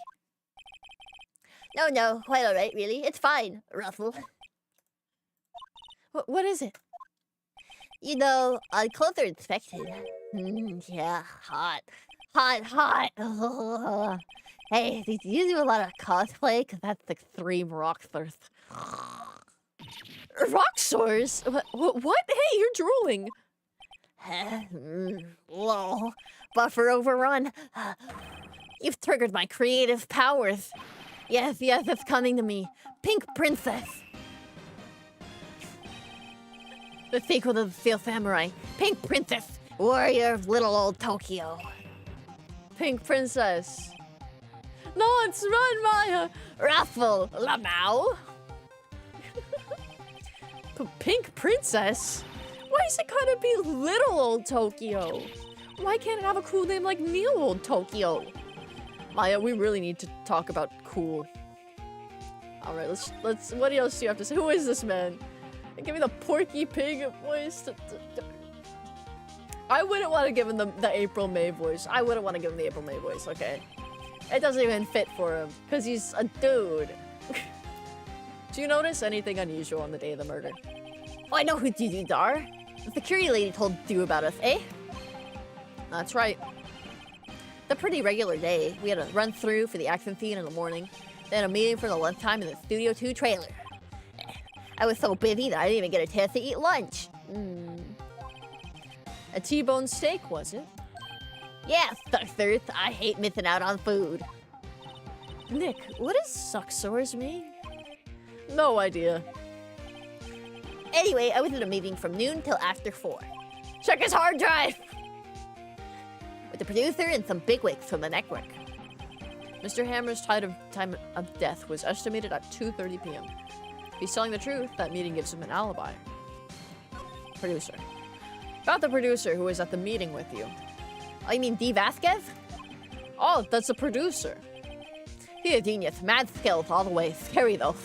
No, quite alright, really. It's fine, Russell. What is it? You know, clothes are inspected. Yeah, hot. Hot. Hey, do you do a lot of cosplay? Cause that's extreme rock thirst. Rock sores? What? Hey, you're drooling. Lol. Buffer overrun. You've triggered my creative powers. Yes, it's coming to me. Pink Princess. The sequel to the Steel Samurai. Pink Princess. Warrior of little old Tokyo. Pink Princess. Lance, run, Maya! Raffle Lamau. Pink Princess? Why is it gotta be little old Tokyo? Why can't it have a cool name like Neil Old Tokyo? Maya, we really need to talk about cool. Alright, let's what else do you have to say? Who is this man? Give me the Porky Pig voice. I wouldn't want to give him the April May voice. I wouldn't want to give him the April May voice, okay? It doesn't even fit for him, because he's a dude. Do you notice anything unusual on the day of the murder? Oh, I know who DDs are. The security lady told you about us, eh? That's right. It's a pretty regular day. We had a run through for the action scene in the morning, then a meeting for the lunchtime in the Studio 2 trailer. I was so busy that I didn't even get a chance to eat lunch. A T-bone steak, was it? Yeah, suckers. I hate missing out on food. Nick, what does sucksores mean? No idea. Anyway, I was in a meeting from noon till after 4. Check his hard drive! With the producer and some bigwigs from the network. Mr. Hammer's time of death was estimated at 2:30 p.m. If he's telling the truth, that meeting gives him an alibi. Producer. About the producer who was at the meeting with you. Oh, you mean D. Vasquez? Oh, that's the producer. He's a genius. Mad skills all the way. Scary, though.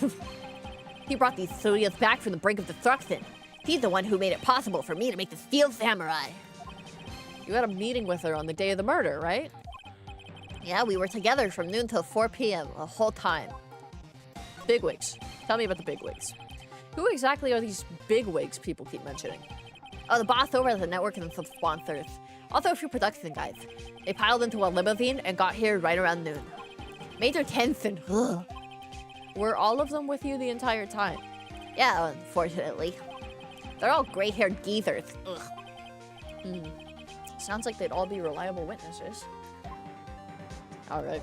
He brought these studios back from the brink of destruction. He's the one who made it possible for me to make the Steel Samurai. You had a meeting with her on the day of the murder, right? Yeah, we were together from noon till 4 p.m. the whole time. Bigwigs. Tell me about the bigwigs. Who exactly are these bigwigs people keep mentioning? Oh, the boss over at the network and some sponsors. Also a few production guys. They piled into a limousine and got here right around noon. Major Tenson. Ugh. Were all of them with you the entire time? Yeah, unfortunately. They're all gray-haired geezers. Ugh. Sounds like they'd all be reliable witnesses. Alright.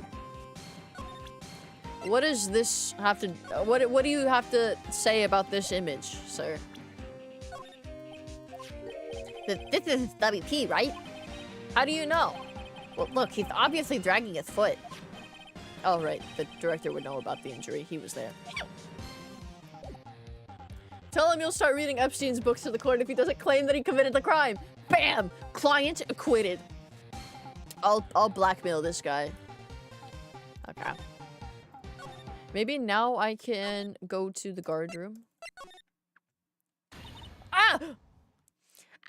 What does this have to... What do you have to say about this image, sir? This is WP, right? How do you know? Well, look, he's obviously dragging his foot. Oh, right. The director would know about the injury. He was there. Tell him you'll start reading Epstein's books to the court if he doesn't claim that he committed the crime. Bam! Client acquitted. I'll blackmail this guy. Okay. Maybe now I can go to the guard room. Ah!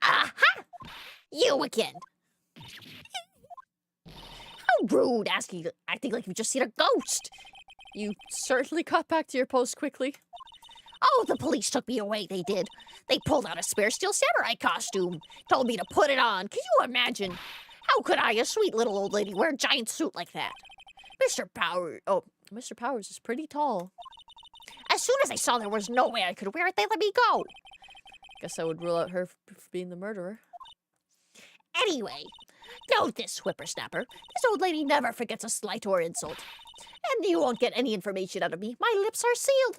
Aha! You again! How rude, acting like you just seen a ghost! You certainly got back to your post quickly. Oh, the police took me away, they did. They pulled out a spare Steel Samurai costume, told me to put it on. Can you imagine? How could I, a sweet little old lady, wear a giant suit like that? Mr. Powers is pretty tall. As soon as I saw there was no way I could wear it, they let me go. Guess I would rule out her for being the murderer. Anyway, know this, whippersnapper. This old lady never forgets a slight or insult. And you won't get any information out of me. My lips are sealed.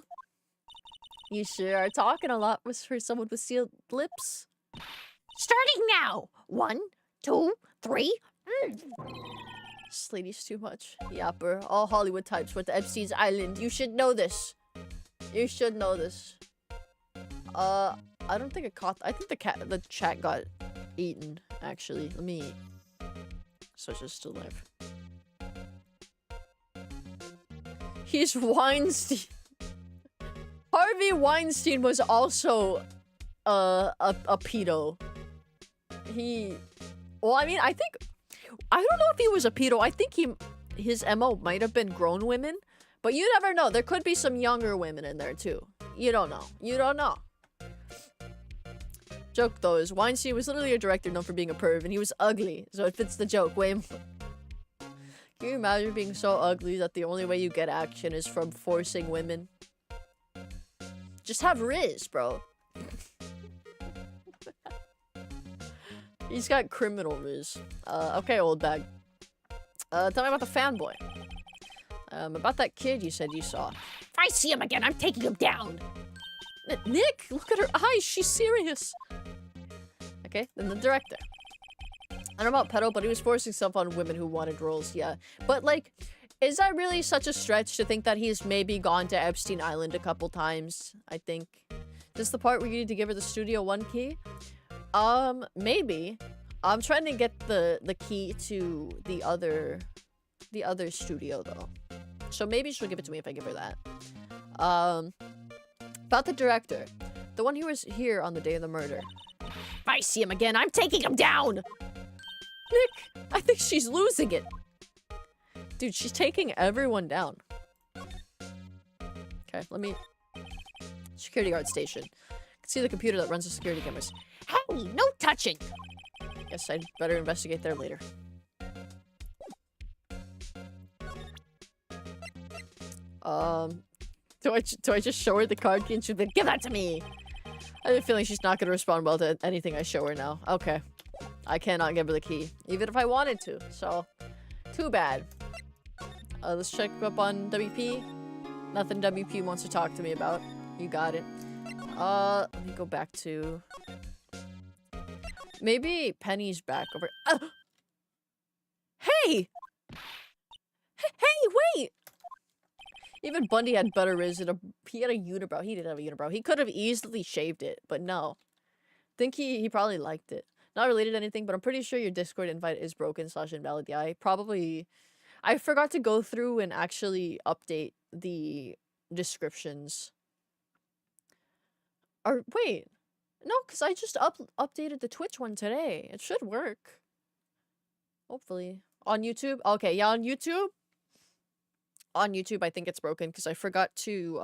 You sure are talking a lot for someone with sealed lips. Starting now. 1, 2, 3. This lady's too much. Yapper. All Hollywood types went to Epstein's Island. You should know this. You should know this. I don't think it caught. I think the chat got eaten. Actually, let me switch this to live. He's Weinstein. Harvey Weinstein was also a pedo. Well, I mean, I don't know if he was a pedo. I think his MO might have been grown women, but you never know. There could be some younger women in there too. You don't know. You don't know. Joke though is Weinstein was literally a director known for being a perv, and he was ugly, so it fits the joke way more. Can you imagine being so ugly that the only way you get action is from forcing women? Just have Riz, bro. He's got criminal Riz. Okay, old bag. Tell me about the fanboy. About that kid you said you saw. If I see him again, I'm taking him down. Nick, look at her eyes. She's serious. Okay, then the director. I don't know about pedo, but he was forcing stuff on women who wanted roles. Yeah, but like, is that really such a stretch to think that he's maybe gone to Epstein Island a couple times? I think. This the part where you need to give her the studio 1 key? Maybe. I'm trying to get the key to the other studio though. So maybe she'll give it to me if I give her that. About the director. The one who was here on the day of the murder. If I see him again, I'm taking him down. Nick, I think she's losing it. Dude, she's taking everyone down. Okay, let me... Security guard station. I can see the computer that runs the security cameras. Hey, no touching. Guess I'd better investigate there later. Do I just show her the card key and she'll be like, give that to me? I have a feeling she's not going to respond well to anything I show her now. Okay. I cannot give her the key, even if I wanted to, so too bad. Let's check up on WP. Nothing WP wants to talk to me about. You got it. Let me go back to... Maybe Penny's back over... Hey! Hey, wait! Even Bundy had better riz and he had a unibrow. He didn't have a unibrow. He could have easily shaved it, but no. Think he probably liked it. Not related to anything, but I'm pretty sure your Discord invite is broken / invalid. Yeah, I forgot to go through and actually update the descriptions. Or wait. No, because I just updated the Twitch one today. It should work. Hopefully. On YouTube? Okay, yeah, on YouTube. On YouTube, I think it's broken because I forgot to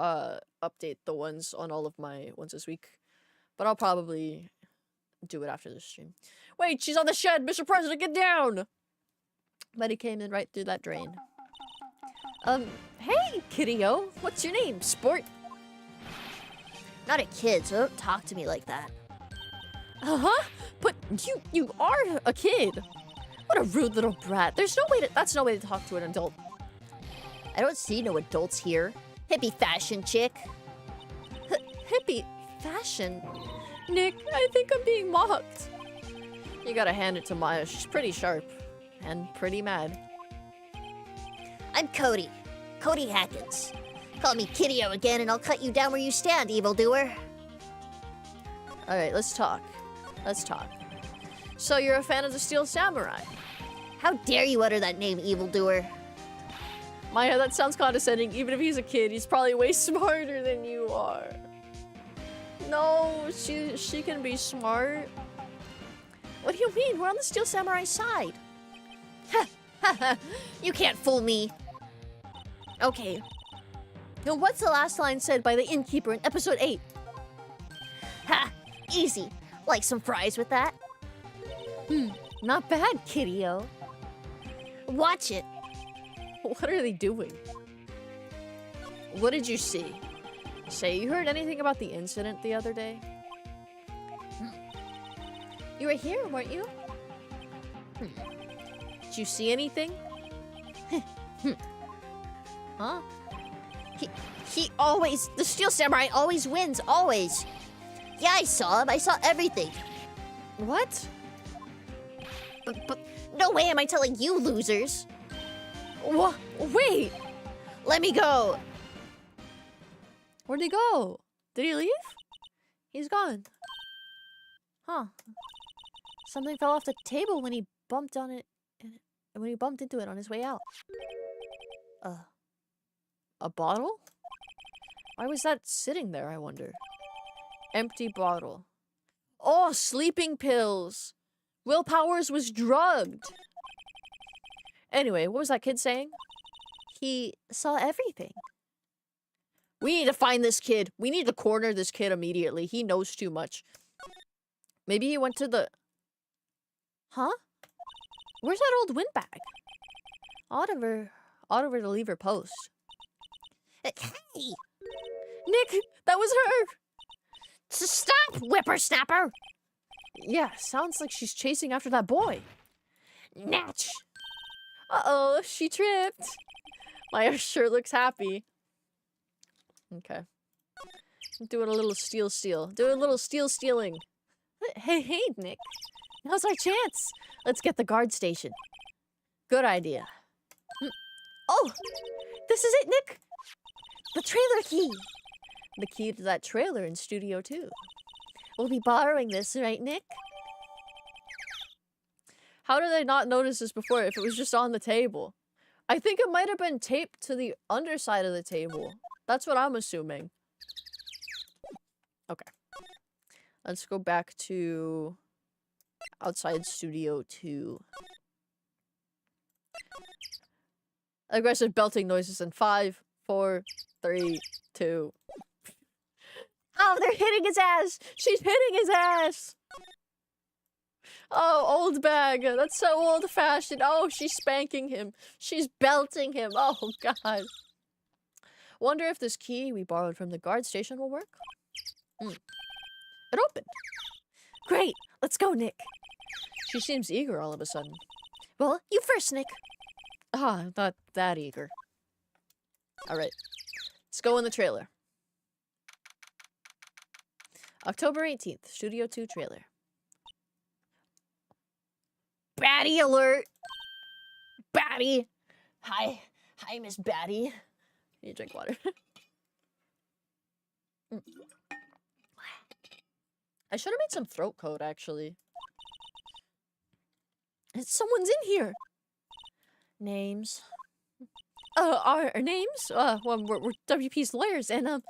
update the ones on all of my ones this week. But I'll probably do it after this stream. Wait, she's on the shed! Mr. President, get down! But he came in right through that drain. Hey, kiddo. What's your name, sport? Not a kid, so don't talk to me like that. Uh-huh. But you are a kid. What a rude little brat. That's no way to talk to an adult. I don't see no adults here. Hippie fashion chick. Hippie fashion? Nick, I think I'm being mocked. You gotta hand it to Maya. She's pretty sharp. And pretty mad. I'm Cody. Cody Hackins. Call me Kiddo again and I'll cut you down where you stand, evildoer. Alright, let's talk. So you're a fan of the Steel Samurai? How dare you utter that name, evildoer? Maya, that sounds condescending. Even if he's a kid, he's probably way smarter than you are. No, she can be smart. What do you mean? We're on the Steel Samurai side. Ha! You can't fool me. Okay. Now, what's the last line said by the innkeeper in episode 8? Ha! Easy. Like some fries with that? Not bad, kiddo. Watch it. What are they doing? What did you see? Say, you heard anything about the incident the other day? You were here, weren't you? Did you see anything? Huh? The Steel Samurai always wins, always. Yeah, I saw him. I saw everything. What? But no way am I telling you losers. What? Wait! Let me go. Where'd he go? Did he leave? He's gone. Huh. Something fell off the table when he bumped on it. When he bumped into it on his way out. A bottle? Why was that sitting there, I wonder? Empty bottle. Oh, sleeping pills! Will Powers was drugged! Anyway, what was that kid saying? He saw everything. We need to find this kid. We need to corner this kid immediately. He knows too much. Maybe he went to the... Huh? Where's that old windbag? Oliver to leave her post. Hey! Nick, that was her! Stop, whippersnapper! Yeah, sounds like she's chasing after that boy. Natch! Uh-oh, she tripped. Maya sure looks happy. Okay. Doing a little steal. Doing a little stealing. Hey, Nick. Now's our chance. Let's get the guard station. Good idea. Oh! This is it, Nick! The trailer key! The key to that trailer in Studio 2. We'll be borrowing this, right, Nick? How did I not notice this before if it was just on the table? I think it might have been taped to the underside of the table. That's what I'm assuming. Okay. Let's go back to outside Studio 2. Aggressive belting noises in 5, 4, 3, 2. Oh, they're hitting his ass! She's hitting his ass! Oh, old bag. That's so old-fashioned. Oh, she's spanking him. She's belting him. Oh, God. Wonder if this key we borrowed from the guard station will work? It opened. Great. Let's go, Nick. She seems eager all of a sudden. Well, you first, Nick. Ah, not that eager. All right. Let's go in the trailer. October 18th, Studio 2 trailer. Batty alert! Batty! Hi, Miss Batty. You drink water. I should have made some throat coat, actually. Someone's in here! Names. Our names? Well, we're WP's lawyers, and,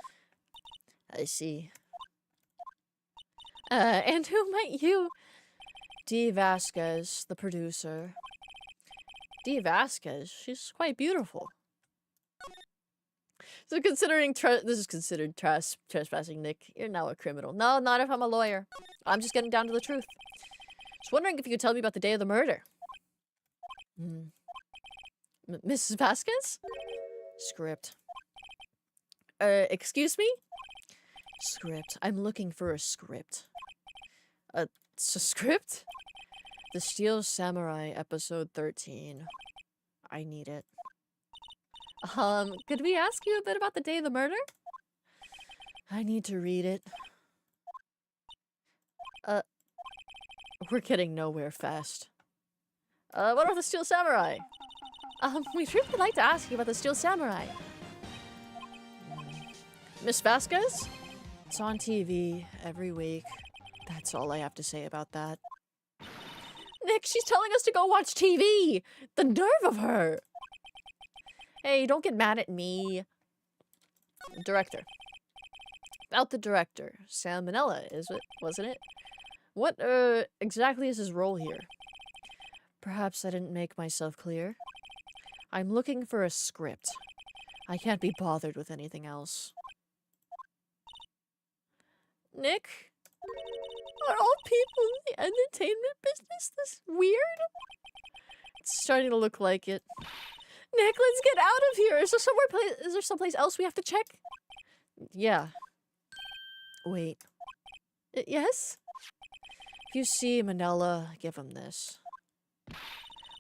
I see. And who might you... Dee Vasquez, the producer. Dee Vasquez? She's quite beautiful. So considering this is considered trespassing, Nick. You're now a criminal. No, not if I'm a lawyer. I'm just getting down to the truth. Just wondering if you could tell me about the day of the murder. Mrs. Vasquez? Script. Excuse me? Script. I'm looking for a script. It's a script? The Steel Samurai, episode 13. I need it. Could we ask you a bit about the day of the murder? I need to read it. We're getting nowhere fast. What about the Steel Samurai? We'd really like to ask you about the Steel Samurai. Miss Vasquez? It's on TV every week. That's all I have to say about that. Nick, she's telling us to go watch TV! The nerve of her! Hey, don't get mad at me. Director. About the director. Sam Minella, wasn't it? What, exactly is his role here? Perhaps I didn't make myself clear. I'm looking for a script. I can't be bothered with anything else. Nick? Are all people in the entertainment business this weird? It's starting to look like it. Nick, let's get out of here! Is there someplace else we have to check? Yeah. Wait. Yes? If you see Manella, give him this.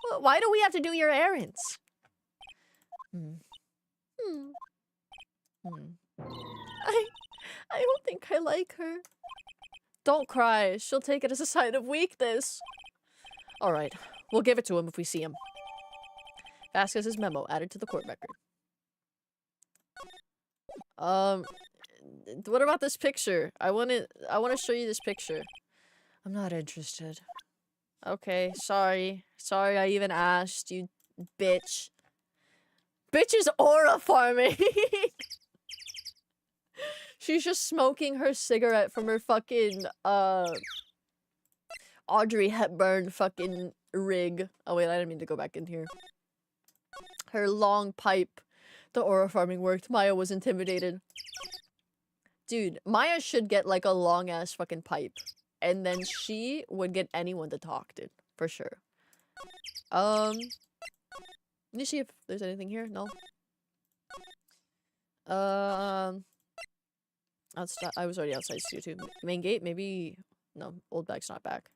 Well, why do we have to do your errands? I don't think I like her. Don't cry. She'll take it as a sign of weakness. Alright. We'll give it to him if we see him. Vasquez's memo added to the court record. What about this picture? I want to show you this picture. I'm not interested. Okay, sorry. Sorry I even asked, you bitch. Bitch is aura farming! She's just smoking her cigarette from her fucking, Audrey Hepburn fucking rig. Oh wait, I didn't mean to go back in here. Her long pipe. The aura farming worked. Maya was intimidated. Dude, Maya should get like a long ass fucking pipe. and then she would get anyone to talk to, for sure. Let me see if there's anything here. No. I was already outside studio too. Main gate, maybe. No, old bag's not back.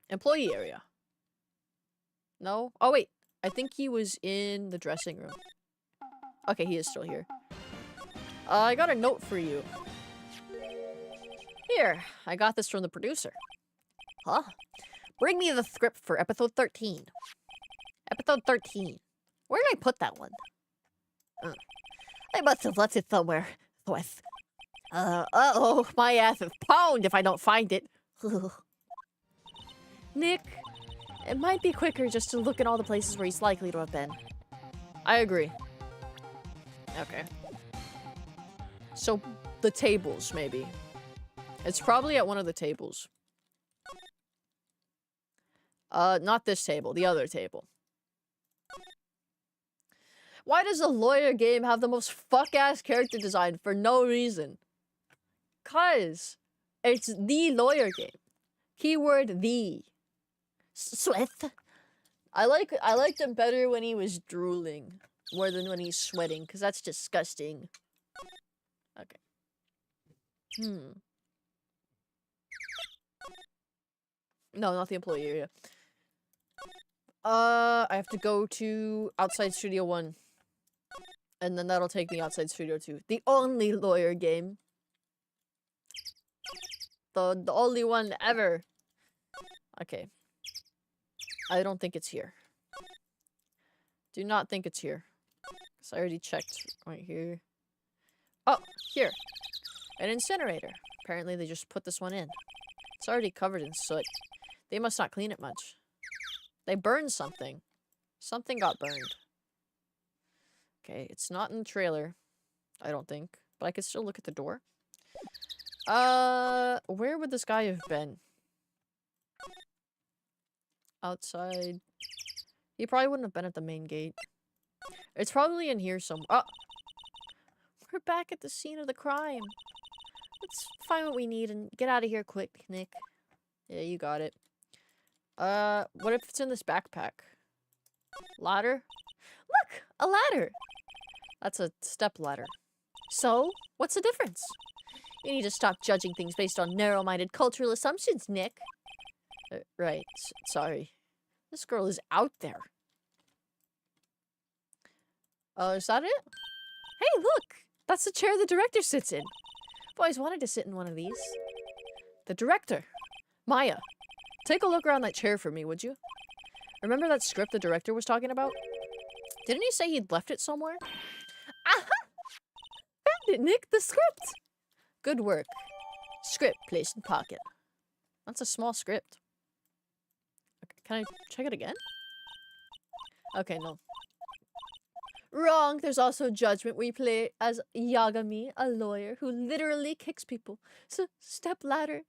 Employee area. No. Oh wait, I think he was in the dressing room. Okay, he is still here. I got a note for you. Here, I got this from the producer. Huh? Bring me the script for episode 13. Episode 13. Where did I put that one? I must have left it somewhere. With. Uh-oh, my ass is pwned if I don't find it. Nick, it might be quicker just to look at all the places where he's likely to have been. I agree. Okay. So, the tables, maybe. It's probably at one of the tables. Not this table, the other table. Why does the lawyer game have the most fuck-ass character design for no reason? 'Cause it's the lawyer game. Keyword the. Sweat. I liked him better when he was drooling more than when he's sweating, because that's disgusting. Okay. No, not the employee area. I have to go to outside studio 1. And then that'll take me outside studio 2. The only lawyer game. The only one ever. Okay. I don't think it's here. Do not think it's here. Because I already checked right here. Oh, here. An incinerator. Apparently they just put this one in. It's already covered in soot. They must not clean it much. They burned something. Something got burned. Okay, it's not in the trailer. I don't think. But I could still look at the door. Where would this guy have been? Outside. He probably wouldn't have been at the main gate. It's probably in here somewhere. Oh! We're back at the scene of the crime. Let's find what we need and get out of here quick, Nick. Yeah, you got it. What if it's in this backpack? Ladder? Look! A ladder! That's a step ladder. So, what's the difference? You need to stop judging things based on narrow-minded cultural assumptions, Nick. Right. Sorry. This girl is out there. Is that it? Hey, look! That's the chair the director sits in. I've always wanted to sit in one of these. The director. Maya, take a look around that chair for me, would you? Remember that script the director was talking about? Didn't he say he'd left it somewhere? Aha! Found it, Nick! The script! Good work. Script placed in pocket. That's a small script. Okay, can I check it again? Okay, no. Wrong! There's also Judgment, where you play as Yagami, a lawyer who literally kicks people. So, step ladder.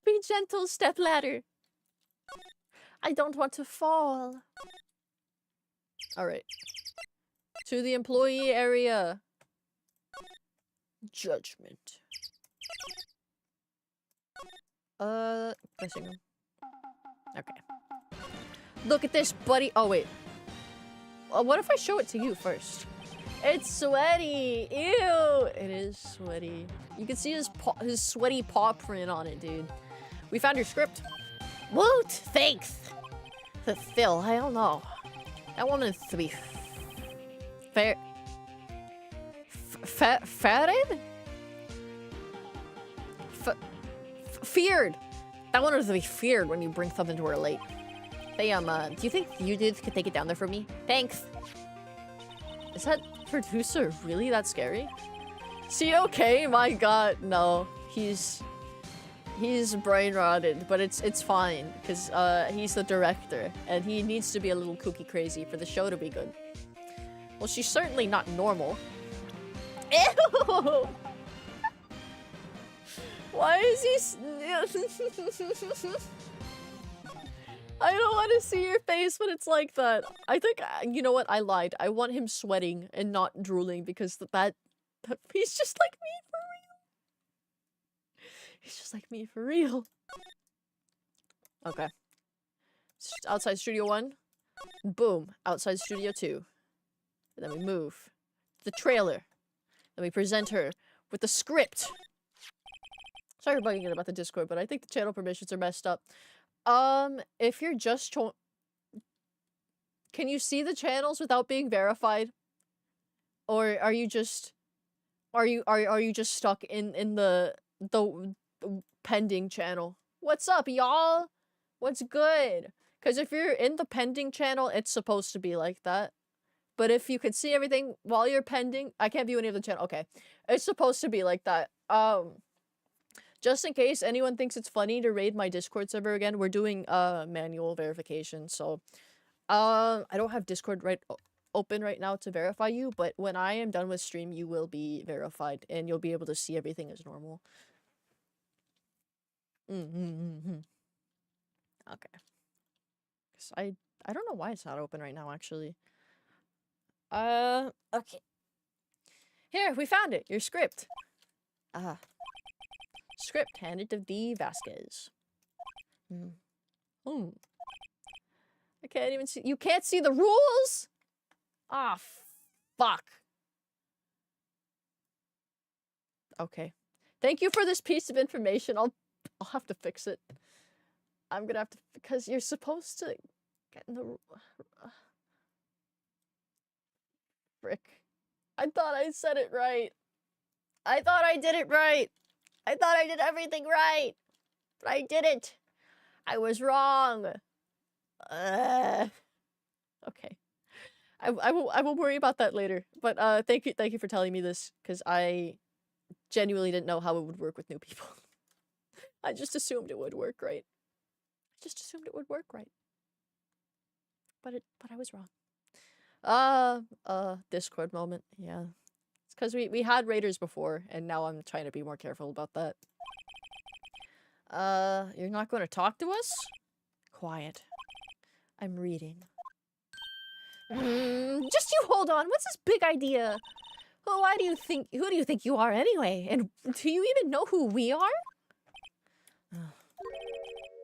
Be gentle, step ladder. I don't want to fall. Alright. To the employee area. Judgment. Dressing room. Okay. Look at this, buddy. Oh, wait. What if I show it to you first? It's sweaty. Ew. It is sweaty. You can see his sweaty paw print on it, dude. We found your script. Woot! Thanks! The Phil, I don't know. That woman is to be fair. Feared? Feared. That one was to be feared when you bring something to her late. Hey, do you think you dudes could take it down there for me? Thanks. Is that producer really that scary? Is he okay? My god, no. He's brain rotted, but it's fine because he's the director and he needs to be a little kooky crazy for the show to be good. Well, she's certainly not normal. Ew! Why is he? I don't want to see your face when it's like that. I think, you know what? I lied. I want him sweating and not drooling because that he's just like me for real. He's just like me for real. Okay. Outside Studio 1. Boom. Outside Studio 2. And then we move. The trailer. Then we present her with the script. Sorry for bugging it about the Discord, but I think the channel permissions are messed up. If you're just can you see the channels without being verified? Or are you just are you just stuck in the pending channel? What's up, y'all? What's good? Because if you're in the pending channel, it's supposed to be like that. But if you can see everything while you're pending, I can't view any of the channel. Okay. It's supposed to be like that. Just in case anyone thinks it's funny to raid my Discord server again, we're doing manual verification. So I don't have Discord open right now to verify you, but when I am done with stream, you will be verified and you'll be able to see everything as normal. Okay. I don't know why it's not open right now, actually. Okay. Here, we found it. Your script. Script handed to V. Vasquez. I can't even see. You can't see the rules? Ah, fuck. Okay. Thank you for this piece of information. I'll have to fix it. I'm gonna have to, because you're supposed to get in the frick. I thought I said it right. I thought I did it right. I thought I did everything right. But I didn't. I was wrong. Okay. I will worry about that later. But thank you for telling me this, because I genuinely didn't know how it would work with new people. I just assumed it would work right. But I was wrong. Discord moment. Yeah. It's because we had raiders before, and now I'm trying to be more careful about that. You're not going to talk to us? Quiet. I'm reading. Just you hold on. What's this big idea? Well, who do you think you are anyway? And do you even know who we are?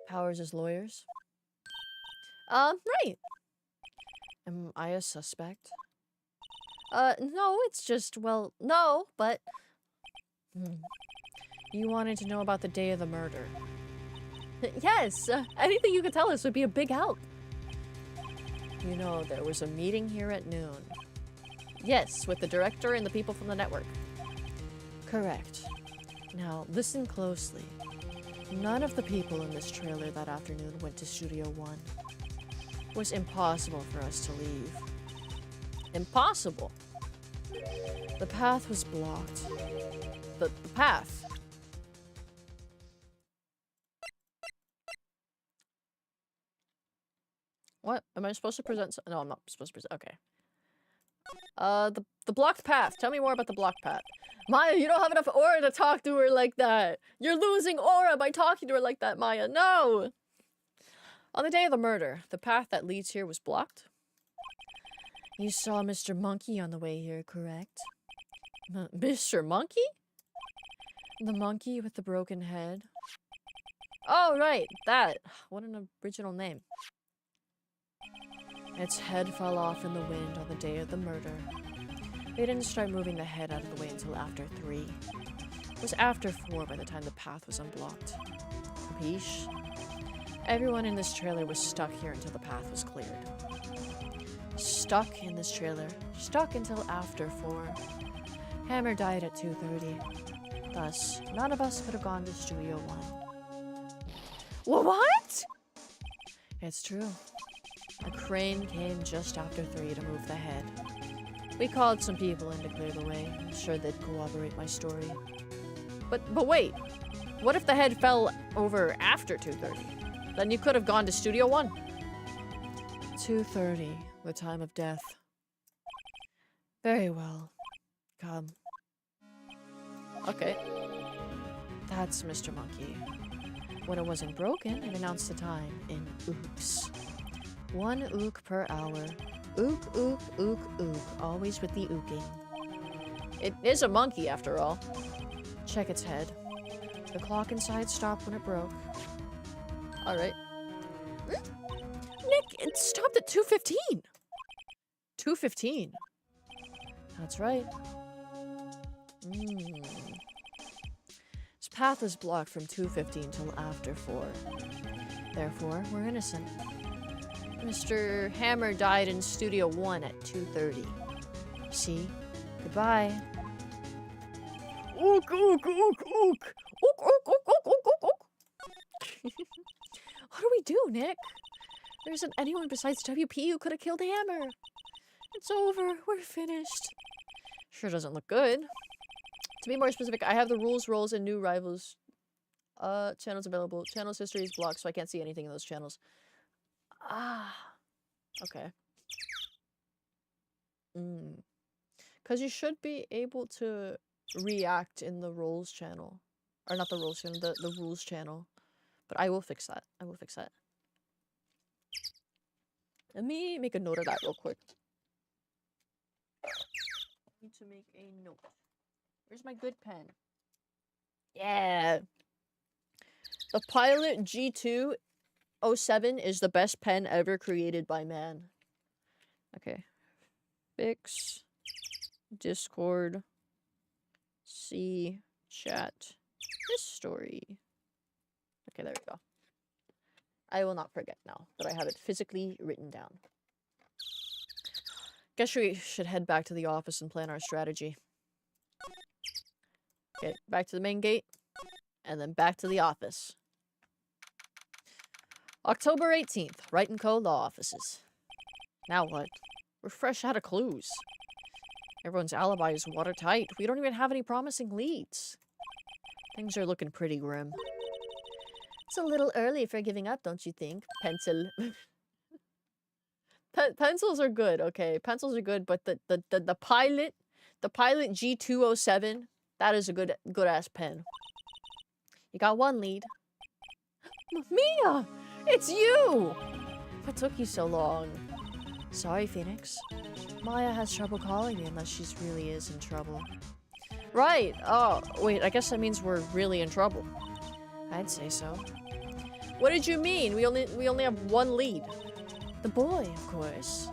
Powers as lawyers? Right. Am I a suspect? No, it's just, well, no, but... You wanted to know about the day of the murder. Yes, anything you could tell us would be a big help. You know, there was a meeting here at noon. Yes, with the director and the people from the network. Correct. Now, listen closely. None of the people in this trailer that afternoon went to Studio 1. It was impossible for us to leave. Impossible? The path was blocked. The path? What? Am I supposed to present? No, I'm not supposed to present. Okay. The blocked path. Tell me more about the blocked path. Maya, you don't have enough aura to talk to her like that. You're losing aura by talking to her like that, Maya. No! On the day of the murder, the path that leads here was blocked. You saw Mr. Monkey on the way here, correct? Mr. Monkey? The monkey with the broken head? Oh, right. That. What an original name. Its head fell off in the wind on the day of the murder. They didn't start moving the head out of the way until after 3. It was after 4 by the time the path was unblocked. Capiche? Everyone in this trailer was stuck here until the path was cleared. Stuck in this trailer. Stuck until after 4. Hammer died at 2:30. Thus, none of us could have gone to Studio 1. What? It's true. A crane came just after 3 to move the head. We called some people in to clear the way, sure they'd corroborate my story. But wait, what if the head fell over after 2:30? Then you could have gone to Studio 1. 2:30, the time of death. Very well. Come. Okay. That's Mr. Monkey. When it wasn't broken, it announced the time in ooks. 1 ook per hour. Ook, ook, ook, ook. Always with the ooking. It is a monkey, after all. Check its head. The clock inside stopped when it broke. Alright. Nick, it stopped at 2:15! 2:15. That's right. This path is blocked from 2:15 till after 4. Therefore, we're innocent. Mr. Hammer died in Studio 1 at 2:30. See? Goodbye. Ook, ook, ook, ook. Ook, ook, ook, ook, ook, ook, ook. What do we do, Nick? There isn't anyone besides WP who could have killed Hammer. It's over. We're finished. Sure doesn't look good. To be more specific, I have the rules, roles, and new rivals channels available. Channels history is blocked, so I can't see anything in those channels. Ah. Okay. Because you should be able to react in the roles channel. Or not the roles channel, the rules channel. But I will fix that. I will fix that. Let me make a note of that real quick. I need to make a note. Where's my good pen? Yeah. The Pilot G207 is the best pen ever created by man. Okay. Fix. Discord. See. Chat. History. Okay, there we go. I will not forget now that I have it physically written down. Guess we should head back to the office and plan our strategy. Okay, back to the main gate. And then back to the office. October 18th, Wright & Co. Law Offices. Now what? We're fresh out of clues. Everyone's alibi is watertight. We don't even have any promising leads. Things are looking pretty grim. It's a little early for giving up, don't you think? Pencil. Pencils are good, okay. Pencils are good, but the Pilot G207, that is a good ass pen. You got one lead. Mia! It's you! What took you so long? Sorry, Phoenix. Maya has trouble calling me unless she really is in trouble. Right. Oh, wait, I guess that means we're really in trouble. I'd say so. What did you mean? We only have one lead. The boy, of course.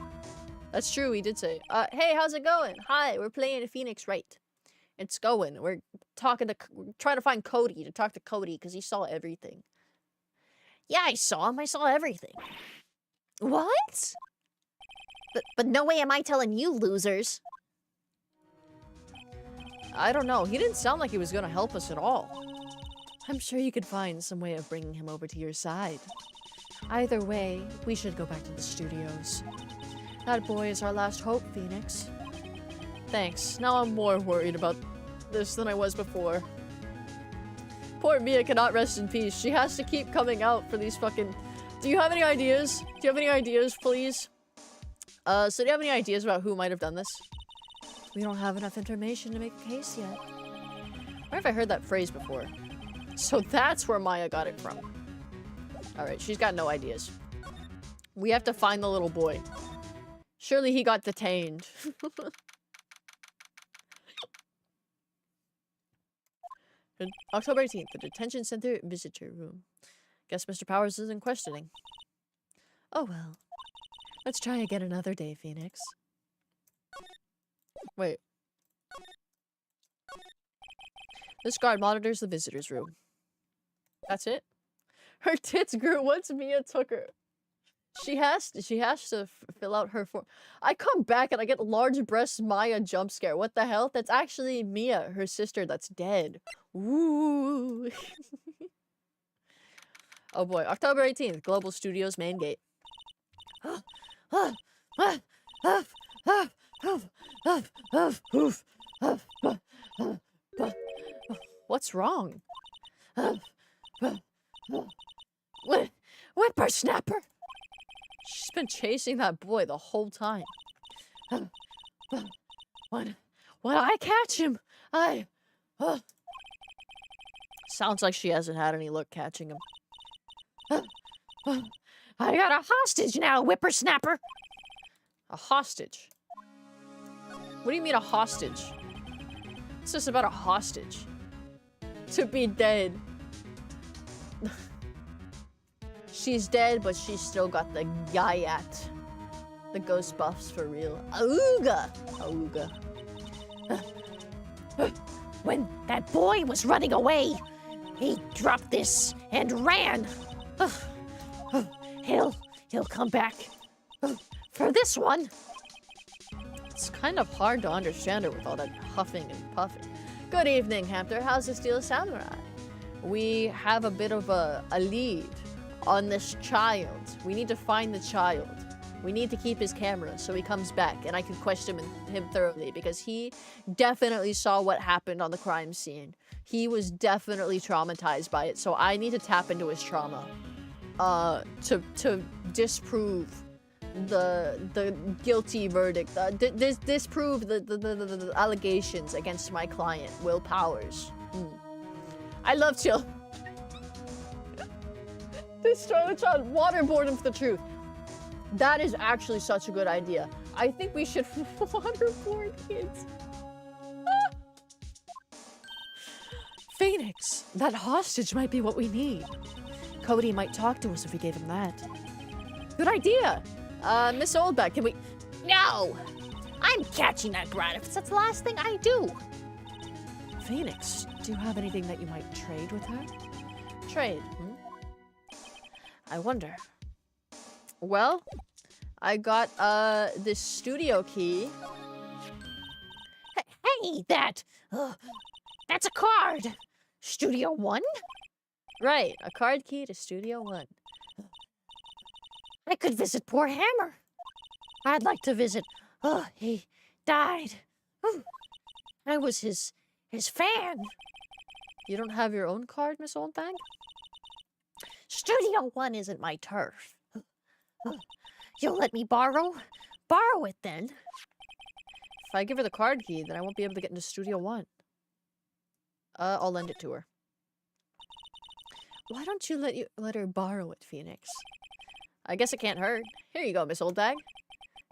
That's true, he did say. Hey, how's it going? Hi, we're playing Phoenix Wright. It's going. We're trying to find Cody, to talk to Cody, because he saw everything. Yeah, I saw him. I saw everything. What? But no way am I telling you, losers. I don't know. He didn't sound like he was going to help us at all. I'm sure you could find some way of bringing him over to your side. Either way, we should go back to the studios. That boy is our last hope, Phoenix. Thanks. Now I'm more worried about this than I was before. Poor Mia cannot rest in peace. She has to keep coming out for these fucking... Do you have any ideas? Do you have any ideas, please? So do you have any ideas about who might have done this? We don't have enough information to make a case yet. Where have I heard that phrase before? So that's where Maya got it from. Alright, she's got no ideas. We have to find the little boy. Surely he got detained. October 18th, the detention center visitor room. Guess Mr. Powers isn't questioning. Oh well. Let's try again another day, Phoenix. Wait. This guard monitors the visitor's room. That's it? Her tits grew once Mia took her. She has to fill out her form. I come back and I get large breasts Maya jump scare. What the hell? That's actually Mia, her sister that's dead. Woo! Oh boy, October 18th, Global Studios main gate. What's wrong? Whippersnapper! She's been chasing that boy the whole time. When I catch him, Sounds like she hasn't had any luck catching him. I got a hostage now, whippersnapper! A hostage? What do you mean a hostage? What's this about a hostage? To be dead. She's dead, but she's still got the Gaiat. The ghost buffs for real. Auga! Auga. When that boy was running away, he dropped this and ran. He'll come back for this one. It's kind of hard to understand her with all that huffing and puffing. Good evening, Hampton. How's the Steel Samurai? We have a bit of a lead on this child. We need to find the child. We need to keep his camera so he comes back and I can question him thoroughly because he definitely saw what happened on the crime scene. He was definitely traumatized by it, so I need to tap into his trauma to disprove the guilty verdict, disprove the allegations against my client, Will Powers. I love chill. Destroy the child, waterboard him for the truth. That is actually such a good idea. I think we should waterboard kids. Phoenix, that hostage might be what we need. Cody might talk to us if we gave him that. Good idea. Miss Oldback, can we... No! I'm catching that brat if that's the last thing I do. Phoenix, do you have anything that you might trade with her? Trade, I wonder. Well, I got, this studio key. Hey, that's a card. Studio One? Right, a card key to Studio One. I could visit poor Hammer. I'd like to visit. Oh, he died. I was his fan. You don't have your own card, Miss Oldbag? Studio One isn't my turf. You'll let me borrow it then. If I give her the card key, then I won't be able to get into Studio One. I'll lend it to her. Why don't you let her borrow it, Phoenix? I guess it can't hurt. Here you go, Miss Oldbag.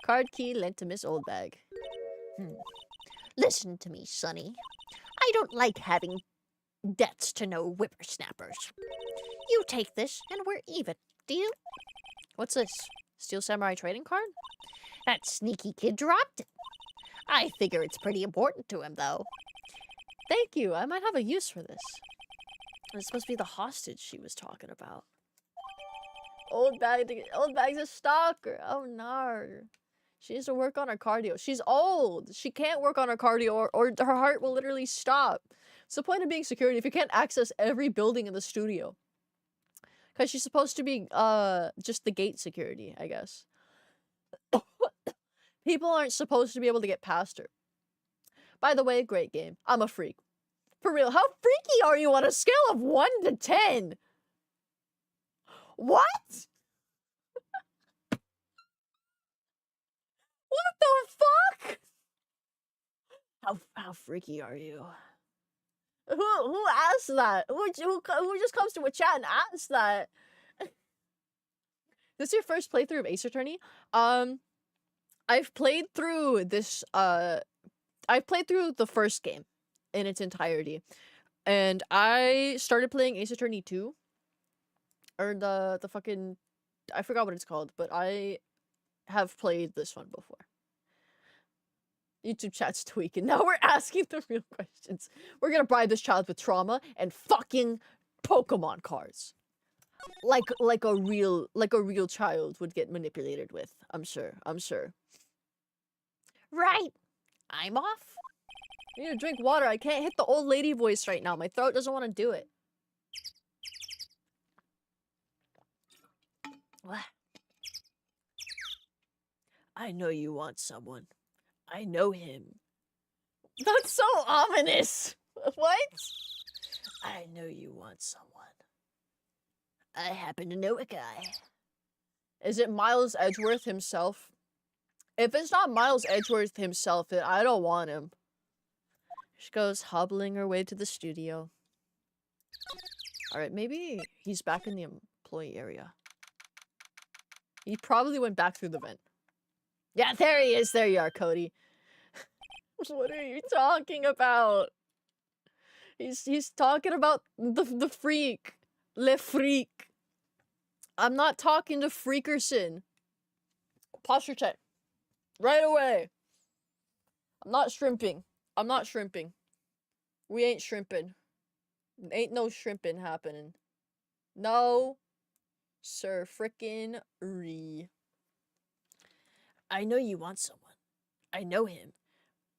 Card key lent to Miss Oldbag. Listen to me, Sonny. I don't like having debts to no whippersnappers. You take this and we're even. Deal? What's this? Steel Samurai trading card? That sneaky kid dropped it. I figure it's pretty important to him, though. Thank you. I might have a use for this. It's supposed to be the hostage she was talking about. Oldbag's a stalker. Oh no. She needs to work on her cardio. She's old. She can't work on her cardio or her heart will literally stop. What's the point of being security if you can't access every building in the studio? Because she's supposed to be just the gate security, I guess. People aren't supposed to be able to get past her. By the way, great game. I'm a freak. For real, how freaky are you on a scale of 1 to 10? What? What the fuck? How freaky are you? Who asked that? Who just comes to a chat and asks that? This is your first playthrough of Ace Attorney? I've played through this, I've played through the first game in its entirety. And I started playing Ace Attorney 2. Or the fucking... I forgot what it's called, but I have played this one before. YouTube chat's tweaking. Now we're asking the real questions. We're gonna bribe this child with trauma and fucking Pokemon cards. Like a real child would get manipulated with. I'm sure. Right. I'm off. I need to drink water. I can't hit the old lady voice right now. My throat doesn't want to do it. I know you want someone. I know him. That's so ominous. What? I know you want someone. I happen to know a guy. Is it Miles Edgeworth himself? If it's not Miles Edgeworth himself, then I don't want him. She goes hobbling her way to the studio. Alright, maybe he's back in the employee area. He probably went back through the vent. Yeah, there he is. There you are, Cody. What are you talking about? He's talking about the freak. Le freak. I'm not talking to Freakerson. Posture check. Right away. I'm not shrimping. I'm not shrimping. We ain't shrimping. Ain't no shrimping happening. No. Sir frickin' Ree. I know you want someone. I know him.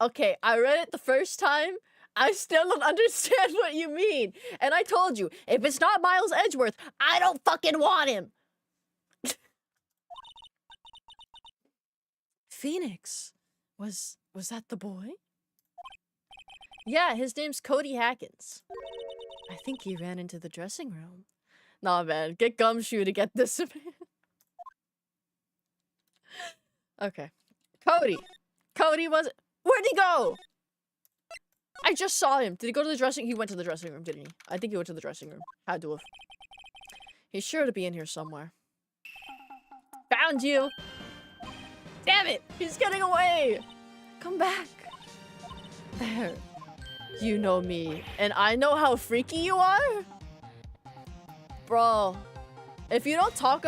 Okay, I read it the first time. I still don't understand what you mean. And I told you, if it's not Miles Edgeworth, I don't fucking want him. Phoenix. Was that the boy? Yeah, his name's Cody Hackins. I think he ran into the dressing room. Nah, man. Get Gumshoe to get this. Okay. Cody. Cody was... Where'd he go? I just saw him. Did he go to the dressing... He went to the dressing room, didn't he? I think he went to the dressing room. Had to have. He's sure to be in here somewhere. Found you! Damn it! He's getting away! Come back. There. You know me, and I know how freaky you are? Bro. If you don't talk...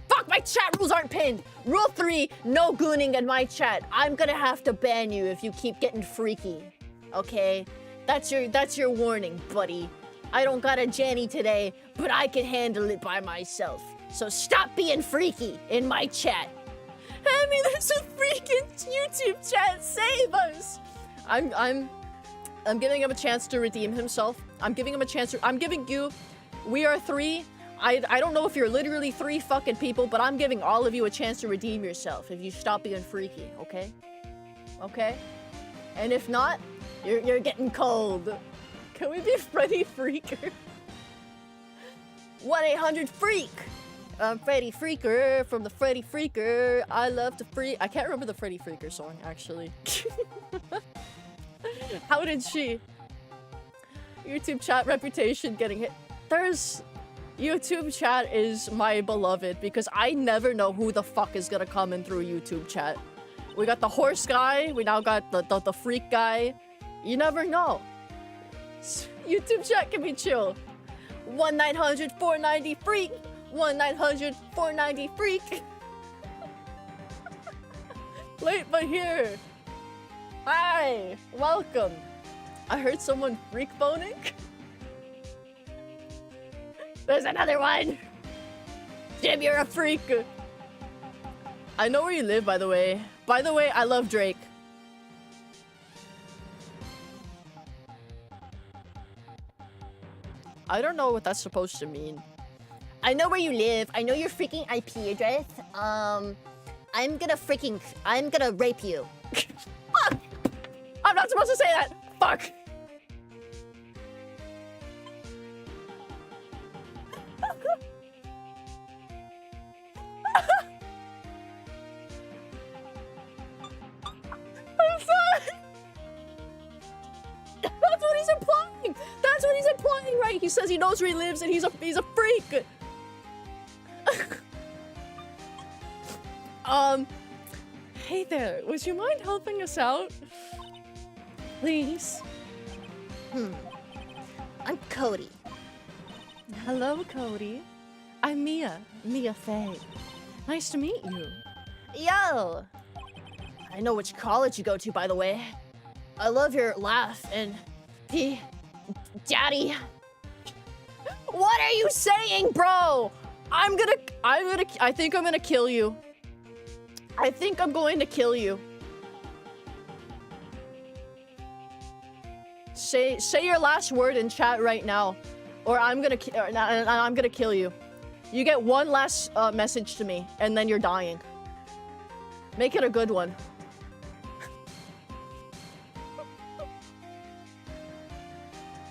Fuck, my chat rules aren't pinned! Rule 3, no gooning in my chat. I'm gonna have to ban you if you keep getting freaky. Okay? That's your warning, buddy. I don't got a Jenny today, but I can handle it by myself. So stop being freaky in my chat. Hammy, there's a freaking YouTube chat. Save us. I'm giving him a chance to redeem himself. I'm giving him a chance to... I'm giving you... We are 3. I don't know if you're literally 3 fucking people, but I'm giving all of you a chance to redeem yourself if you stop being freaky, okay? Okay? And if not, you're getting cold. Can we be Freddy Freaker? 1-800-FREAK! I'm Freddy Freaker from the Freddy Freaker. I love to freak. I can't remember the Freddy Freaker song, actually. How did she? YouTube chat reputation getting hit. YouTube chat is my beloved because I never know who the fuck is gonna come in through YouTube chat. We got the horse guy. We now got the freak guy. You never know. YouTube chat can be chill. 1-900-490-FREAK. 1-900-490-FREAK. Late but here. Hi, welcome. I heard someone freak boning. There's another one. Jim, you're a freak. I know where you live, by the way. By the way, I love Drake. I don't know what that's supposed to mean. I know where you live. I know your freaking IP address. I'm gonna rape you. Fuck! I'm not supposed to say that. Fuck! I'm sorry! That's what he's implying! That's what he's implying, right? He says he knows where he lives and he's a freak! Hey there, would you mind helping us out? Please? I'm Cody. Hello, Cody. I'm Mia. Mia Faye. Nice to meet you. Yo! I know which college you go to, by the way. I love your laugh and... Daddy! What are you saying, bro? I think I'm gonna kill you. I think I'm going to kill you. Say your last word in chat right now, or I'm gonna kill you. You get one last message to me, and then you're dying. Make it a good one.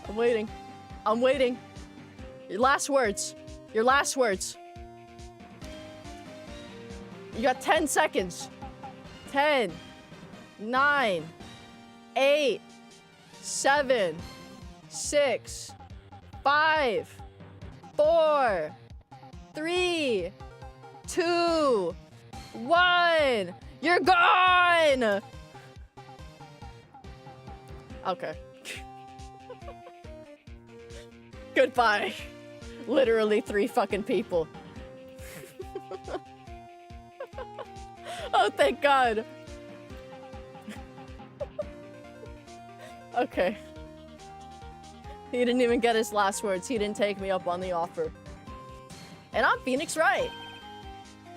I'm waiting. I'm waiting. Your last words. Your last words. You got 10 seconds. 10, 9, 8, 7, 6, 5, 4, 3, 2, 1. You're gone! Okay. Goodbye. Literally 3 fucking people. Oh, thank God. Okay. He didn't even get his last words. He didn't take me up on the offer. And I'm Phoenix Wright.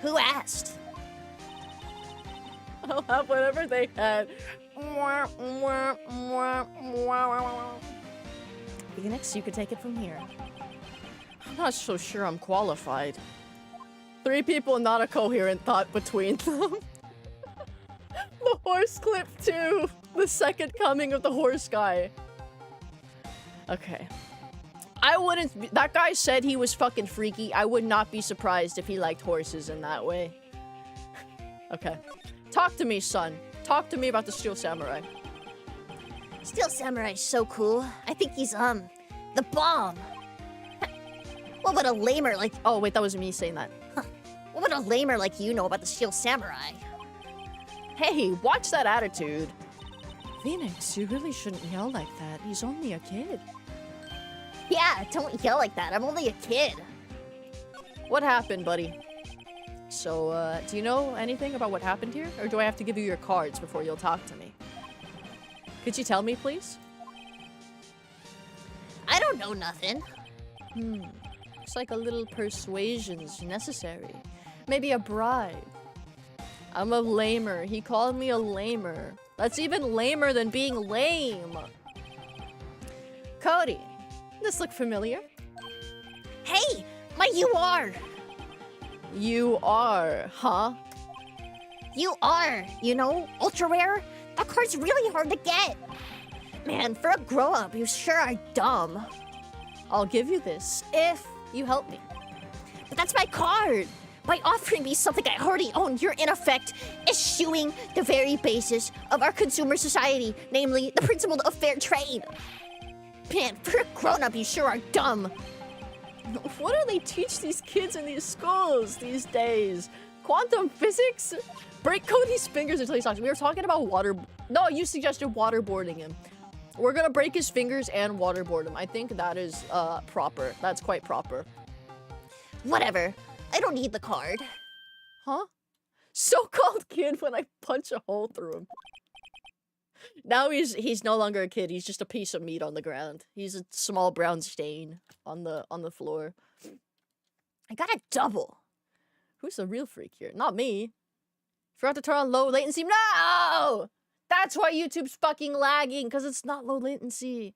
Who asked? I'll have whatever they had. Phoenix, you could take it from here. I'm not so sure I'm qualified. 3 people, not a coherent thought between them. The horse clip too. The second coming of the horse guy. Okay. I wouldn't be, that guy said he was fucking freaky. I would not be surprised if he liked horses in that way. Okay. Talk to me, son. Talk to me about the Steel Samurai. Steel Samurai's so cool. I think he's, the bomb. What would a lamer like... Oh, wait, that was me saying that. What would a lamer like you know about the Steel Samurai? Hey, watch that attitude. Phoenix, you really shouldn't yell like that. He's only a kid. Yeah, don't yell like that. I'm only a kid. What happened, buddy? So, do you know anything about what happened here? Or do I have to give you your cards before you'll talk to me? Could you tell me, please? I don't know nothing. Looks like a little persuasion's necessary. Maybe a bribe. I'm a lamer. He called me a lamer. That's even lamer than being lame. Cody, this look familiar? Hey, my UR. You are, huh? You are, you know, ultra rare. That card's really hard to get. Man, for a grown-up, you sure are dumb. I'll give you this if you help me. But that's my card. By offering me something I already own, you're in effect eschewing the very basis of our consumer society, namely the principle of fair trade. Man, for a grown-up, you sure are dumb. What do they teach these kids in these schools these days? Quantum physics? Break Cody's fingers until he stops. We were talking about water... No, you suggested waterboarding him. We're gonna break his fingers and waterboard him. I think that is, proper. That's quite proper. Whatever. I don't need the card. Huh? So-called kid when I punch a hole through him. Now he's no longer a kid. He's just a piece of meat on the ground. He's a small brown stain on the floor. I got a double. Who's the real freak here? Not me. Forgot to turn on low latency. No! That's why YouTube's fucking lagging, because it's not low latency.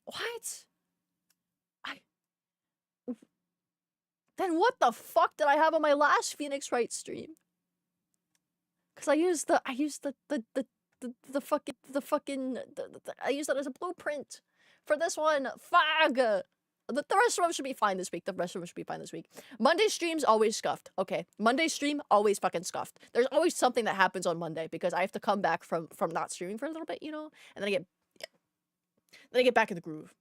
What? Then what the fuck did I have on my last Phoenix Wright stream? Because I used that as a blueprint for this one. Fag! The rest of them should be fine this week. Monday stream's always scuffed. Okay, Monday stream always fucking scuffed. There's always something that happens on Monday because I have to come back from not streaming for a little bit, you know, and then I get back in the groove.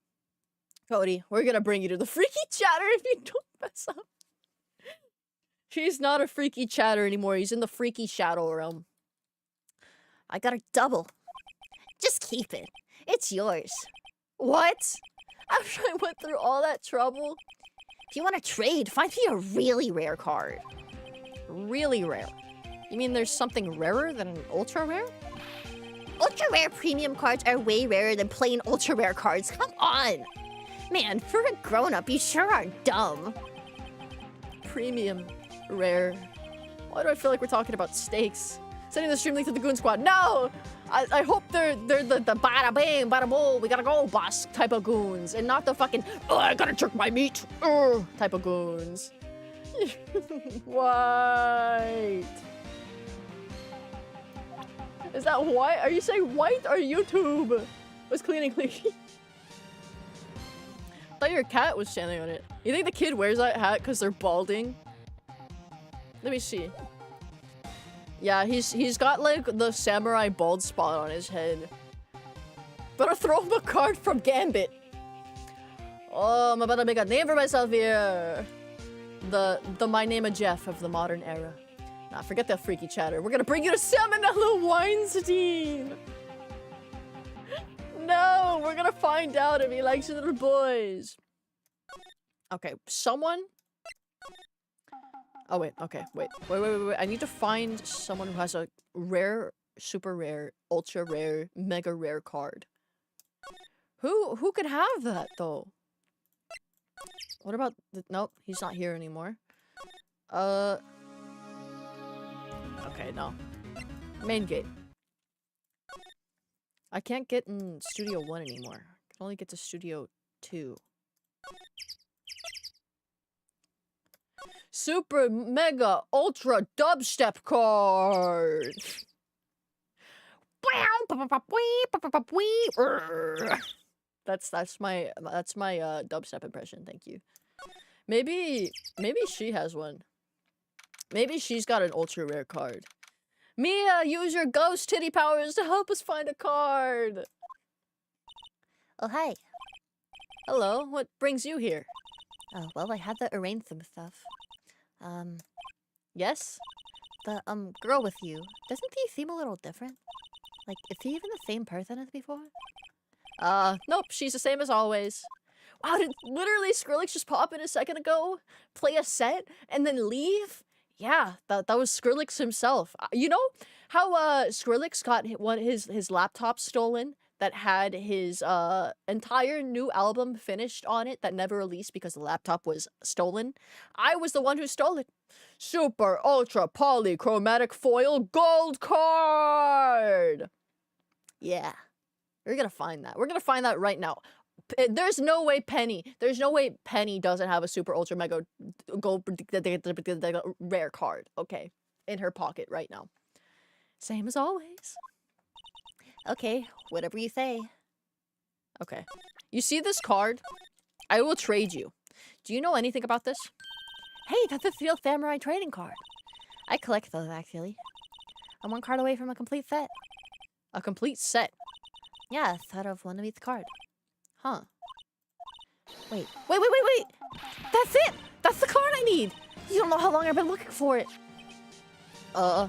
Cody, we're gonna bring you to the freaky chatter if you don't mess up. He's not a freaky chatter anymore. He's in the freaky shadow realm. I got a double. Just keep it. It's yours. What? After I went through all that trouble? If you want to trade, find me a really rare card. Really rare? You mean there's something rarer than an ultra rare? Ultra rare premium cards are way rarer than plain ultra rare cards. Come on. Man, for a grown-up, you sure are dumb. Premium rare. Why do I feel like we're talking about steaks? Sending the stream link to the Goon Squad. No! I hope they're the bada bing, bada boom, we gotta go, boss type of goons. And not the fucking, oh, I gotta jerk my meat type of goons. White. Is that white? Are you saying white or YouTube? Was cleaning. I thought your cat was standing on it. You think the kid wears that hat because they're balding? Let me see. Yeah, he's got like the samurai bald spot on his head. Better throw him a card from Gambit. Oh, I'm about to make a name for myself here. The my name of Jeff of the modern era. Nah, forget that freaky chatter. We're gonna bring you to Salmonella Weinstein. No, we're gonna find out if he likes little boys. Okay, someone... Oh, wait, okay, wait. Wait. I need to find someone who has a rare, super rare, ultra rare, mega rare card. Who could have that, though? What about... Nope, he's not here anymore. Okay, no. Main gate. I can't get in Studio 1 anymore. I can only get to Studio 2. Super Mega Ultra Dubstep card! That's my dubstep impression, thank you. Maybe she has one. Maybe she's got an ultra rare card. Mia, use your ghost titty powers to help us find a card! Oh, hi. Hello, what brings you here? Oh, well, I had to arrange some stuff. Yes? The, girl with you, doesn't he seem a little different? Like, is he even the same person as before? Nope, she's the same as always. Wow, did literally Skrillex just pop in a second ago, play a set, and then leave? Yeah, that was Skrillex himself. You know how, Skrillex got his laptop stolen that had his, entire new album finished on it that never released because the laptop was stolen? I was the one who stole it. Super Ultra Polychromatic Foil Gold Card! Yeah. We're gonna find that. We're gonna find that right now. There's no way Penny doesn't have a Super Ultra Mega Gold rare card, okay? In her pocket right now. Same as always. Okay, whatever you say. Okay. You see this card? I will trade you. Do you know anything about this? Hey, that's a Steel Samurai trading card. I collect those, actually. I'm one card away from a complete set. A complete set? Yeah, a set of one of each card. Huh. Wait. That's it! That's the card I need! You don't know how long I've been looking for it. I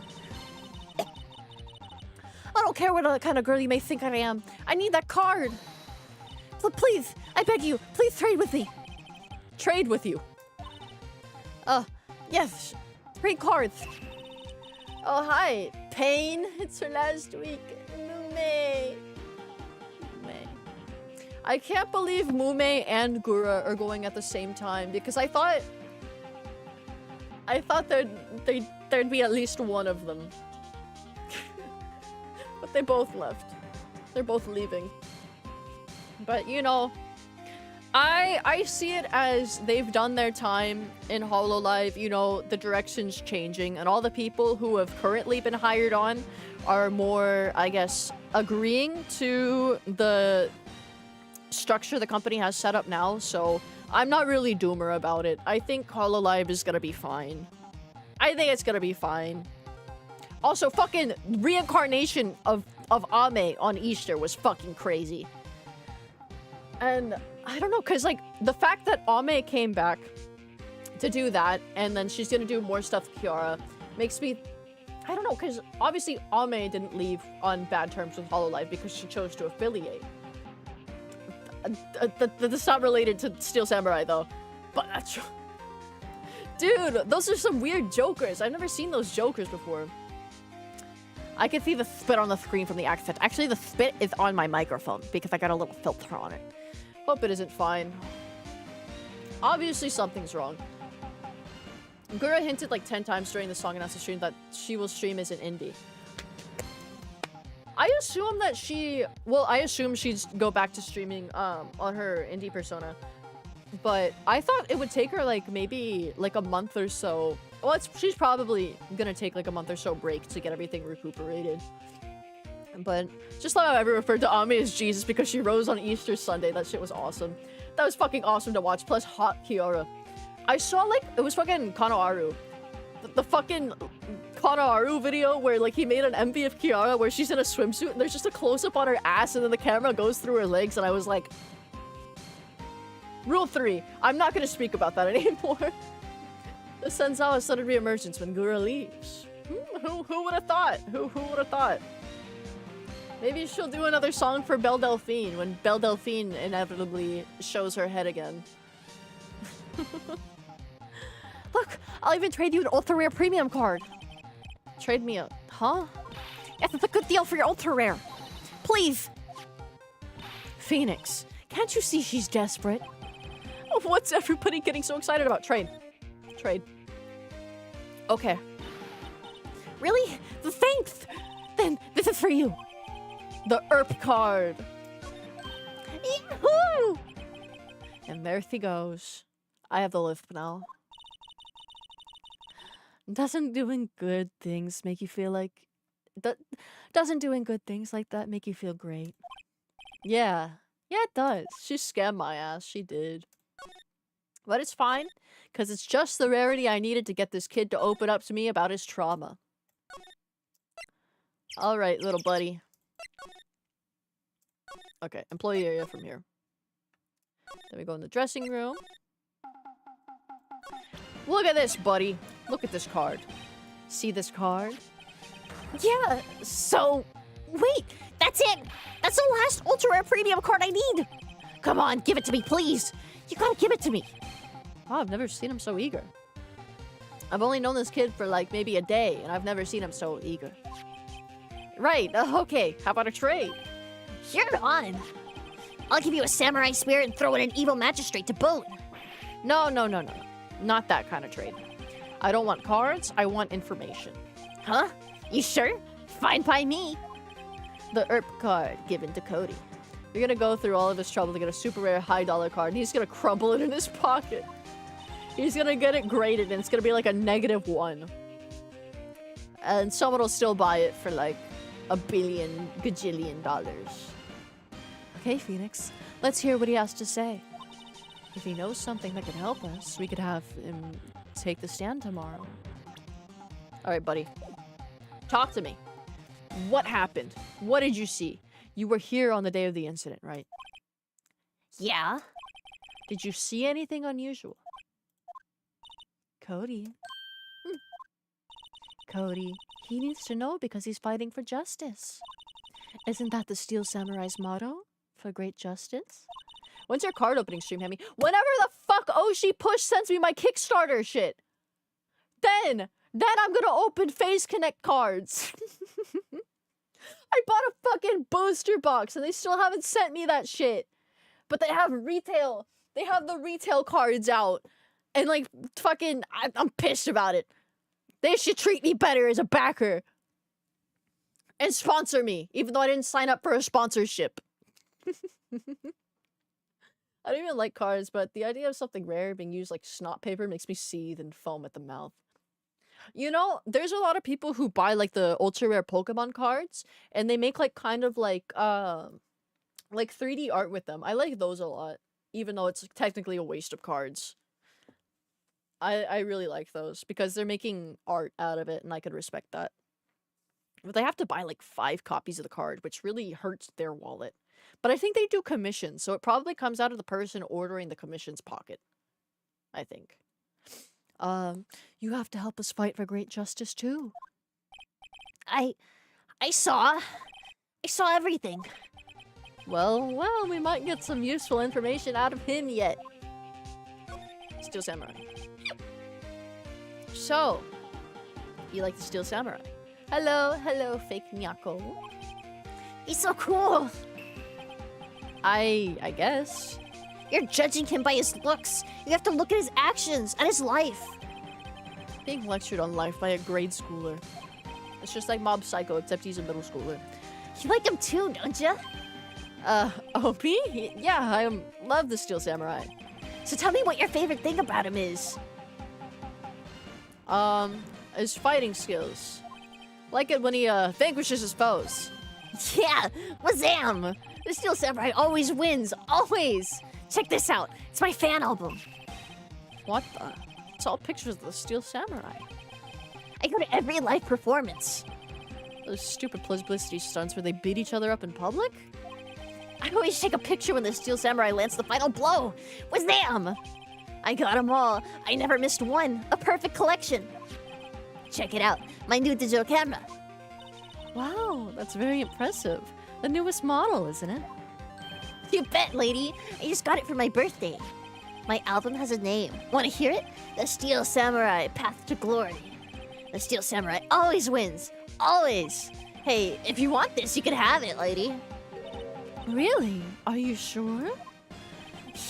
don't care what other kind of girl you may think I am. I need that card! Please, I beg you, please trade with me. Trade with you? Yes. Trade cards. Oh, hi. Pain. It's her last week. Mume. I can't believe Mume and Gura are going at the same time because I thought there'd be at least one of them. But they both left. They're both leaving. But you know, I see it as they've done their time in Hololive, you know, the direction's changing and all the people who have currently been hired on are more, I guess, agreeing to the structure the company has set up now, so I'm not really doomer about it. I think Hololive is gonna be fine. I think it's gonna be fine. Also, fucking reincarnation of Ame on Easter was fucking crazy. And I don't know, cause like the fact that Ame came back to do that and then she's gonna do more stuff with Kiara makes me, I don't know, cause obviously Ame didn't leave on bad terms with Hololive because she chose to affiliate. That's not related to Steel Samurai though, but that's dude, those are some weird jokers. I've never seen those jokers before. I can see the spit on the screen from the accent. Actually, the spit is on my microphone because I got a little filter on it. Hope it isn't fine. Obviously, something's wrong. Gura hinted like 10 times during the song announcer stream that she will stream as an indie. I assume that I assume she'd go back to streaming on her indie persona. But I thought it would take her like maybe like a month or so. Well, she's probably gonna take like a month or so break to get everything recuperated. But just like how I referred to Ami as Jesus because she rose on Easter Sunday. That shit was awesome. That was fucking awesome to watch. Plus hot Kiara. I saw like, it was fucking Kanoaru. The fucking Kanoaru video where like he made an MV of Kiara where she's in a swimsuit and there's just a close-up on her ass and then the camera goes through her legs and I was like, Rule 3, I'm not gonna speak about that anymore. The Senzawa sudden reemergence when Gura leaves. Who would have thought? Who would have thought? Maybe she'll do another song for Belle Delphine when Belle Delphine inevitably shows her head again. Look, I'll even trade you an ultra rare premium card. Trade me a, huh? Yes, it's a good deal for your ultra rare. Please. Phoenix, can't you see she's desperate? What's everybody getting so excited about? Trade. Trade. Okay. Really? Thanks. Then this is for you. The ERP card. Yee-hoo! And there she goes. I have the lisp now. Doesn't doing good things make you feel like... Doesn't doing good things like that make you feel great? Yeah. Yeah, it does. She scammed my ass. She did. But it's fine, because it's just the rarity I needed to get this kid to open up to me about his trauma. Alright, little buddy. Okay, employee area from here. Then we go in the dressing room. Look at this, buddy. Look at this card. See this card? Yeah, so... Wait, that's it! That's the last ultra rare premium card I need! Come on, give it to me, please! You gotta give it to me! Oh, I've never seen him so eager. I've only known this kid for like maybe a day, and I've never seen him so eager. Right, okay, how about a trade? Sure on! I'll give you a samurai spear and throw in an evil magistrate to boot! No. Not that kind of trade. I don't want cards, I want information. Huh? You sure? Fine by me! The ERP card given to Cody. You're gonna go through all of this trouble to get a super rare high dollar card, and he's gonna crumble it in his pocket. He's gonna get it graded, and it's gonna be like a -1. And someone will still buy it for like $1 billion gajillion. Okay, Phoenix, let's hear what he has to say. If he knows something that could help us, we could have him take the stand tomorrow. Alright, buddy. Talk to me. What happened? What did you see? You were here on the day of the incident, right? Yeah? Did you see anything unusual? Cody. Cody, he needs to know because he's fighting for justice. Isn't that the Steel Samurai's motto? For great justice? When's your card opening stream, Hemi? Whenever the fuck Oshi Push sends me my Kickstarter shit! Then I'm gonna open Phase Connect cards. I bought a fucking booster box and they still haven't sent me that shit. But they have retail. They have the retail cards out. And like, fucking, I'm pissed about it. They should treat me better as a backer. And sponsor me, even though I didn't sign up for a sponsorship. I don't even like cards, but the idea of something rare being used like snot paper makes me seethe and foam at the mouth. You know, there's a lot of people who buy like the ultra rare Pokemon cards, and they make like kind of like 3D art with them. I like those a lot, even though it's technically a waste of cards. I really like those because they're making art out of it, and I could respect that. But they have to buy like 5 copies of the card, which really hurts their wallet. But I think they do commissions, so it probably comes out of the person ordering the commission's pocket. I think. You have to help us fight for great justice too. I saw everything. Well, we might get some useful information out of him yet. Steel Samurai. So, you like the Steel Samurai? Hello, fake Nyako. He's so cool. I guess. You're judging him by his looks. You have to look at his actions and his life. Being lectured on life by a grade schooler. It's just like Mob Psycho, except he's a middle schooler. You like him too, don't you? OP? Yeah, I love the Steel Samurai. So tell me what your favorite thing about him is. His fighting skills. Like it when he, vanquishes his foes. Yeah, wazam! The Steel Samurai always wins, always! Check this out, it's my fan album. What the? It's all pictures of the Steel Samurai. I go to every live performance. Those stupid publicity stunts where they beat each other up in public? I always take a picture when the Steel Samurai lands the final blow. Wazam! I got them all. I never missed one. A perfect collection. Check it out, my new digital camera. Wow, that's very impressive. The newest model, isn't it? You bet, lady. I just got it for my birthday. My album has a name. Want to hear it? The Steel Samurai Path to Glory. The Steel Samurai always wins. Always. Hey, if you want this, you can have it, lady. Really? Are you sure?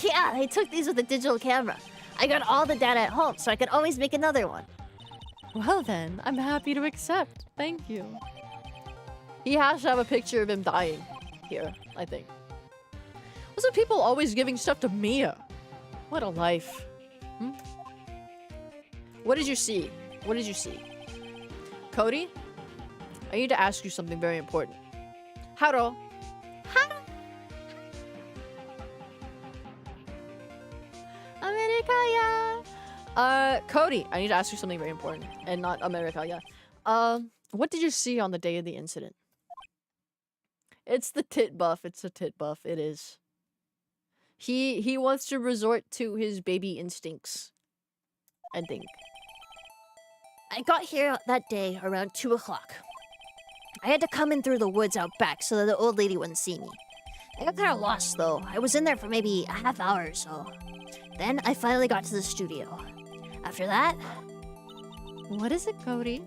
Yeah, I took these with a digital camera. I got all the data at home, so I could always make another one. Well then, I'm happy to accept. Thank you. He has to have a picture of him dying here, I think. Wasn't people always giving stuff to Mia? What a life. Hmm? What did you see? What did you see? Cody? I need to ask you something very important. Haro. America, yeah. Cody, I need to ask you something very important. And not America, yeah. What did you see on the day of the incident? It's the tit buff. It's a tit buff. It is. He wants to resort to his baby instincts. I think. I got here that day around 2 o'clock. I had to come in through the woods out back so that the old lady wouldn't see me. I got kind of lost though. I was in there for maybe a half hour or so. Then I finally got to the studio. After that... What is it, Cody?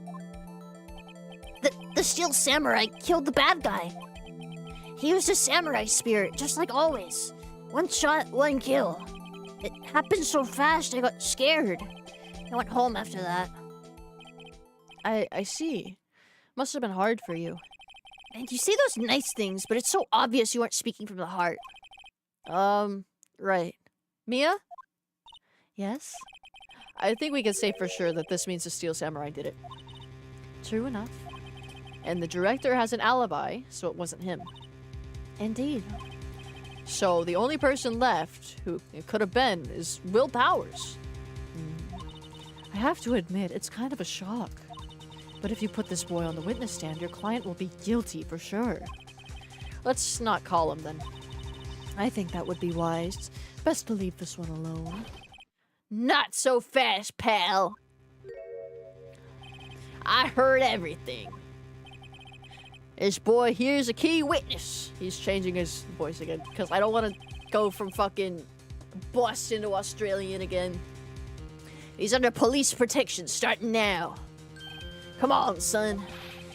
The Steel Samurai killed the bad guy. He used a samurai spirit, just like always. One shot, one kill. It happened so fast, I got scared. I went home after that. I see. Must have been hard for you. And you say those nice things, but it's so obvious you aren't speaking from the heart. Right. Mia? Yes? I think we can say for sure that this means the Steel Samurai did it. True enough. And the director has an alibi, so it wasn't him. Indeed. So the only person left who it could have been is Will Powers. I have to admit, it's kind of a shock. But if you put this boy on the witness stand, your client will be guilty for sure. Let's not call him then. I think that would be wise. Best to leave this one alone. Not so fast, pal. I heard everything. This boy here's a key witness. He's changing his voice again because I don't want to go from fucking Boston to Australian again. He's under police protection starting now. Come on, son.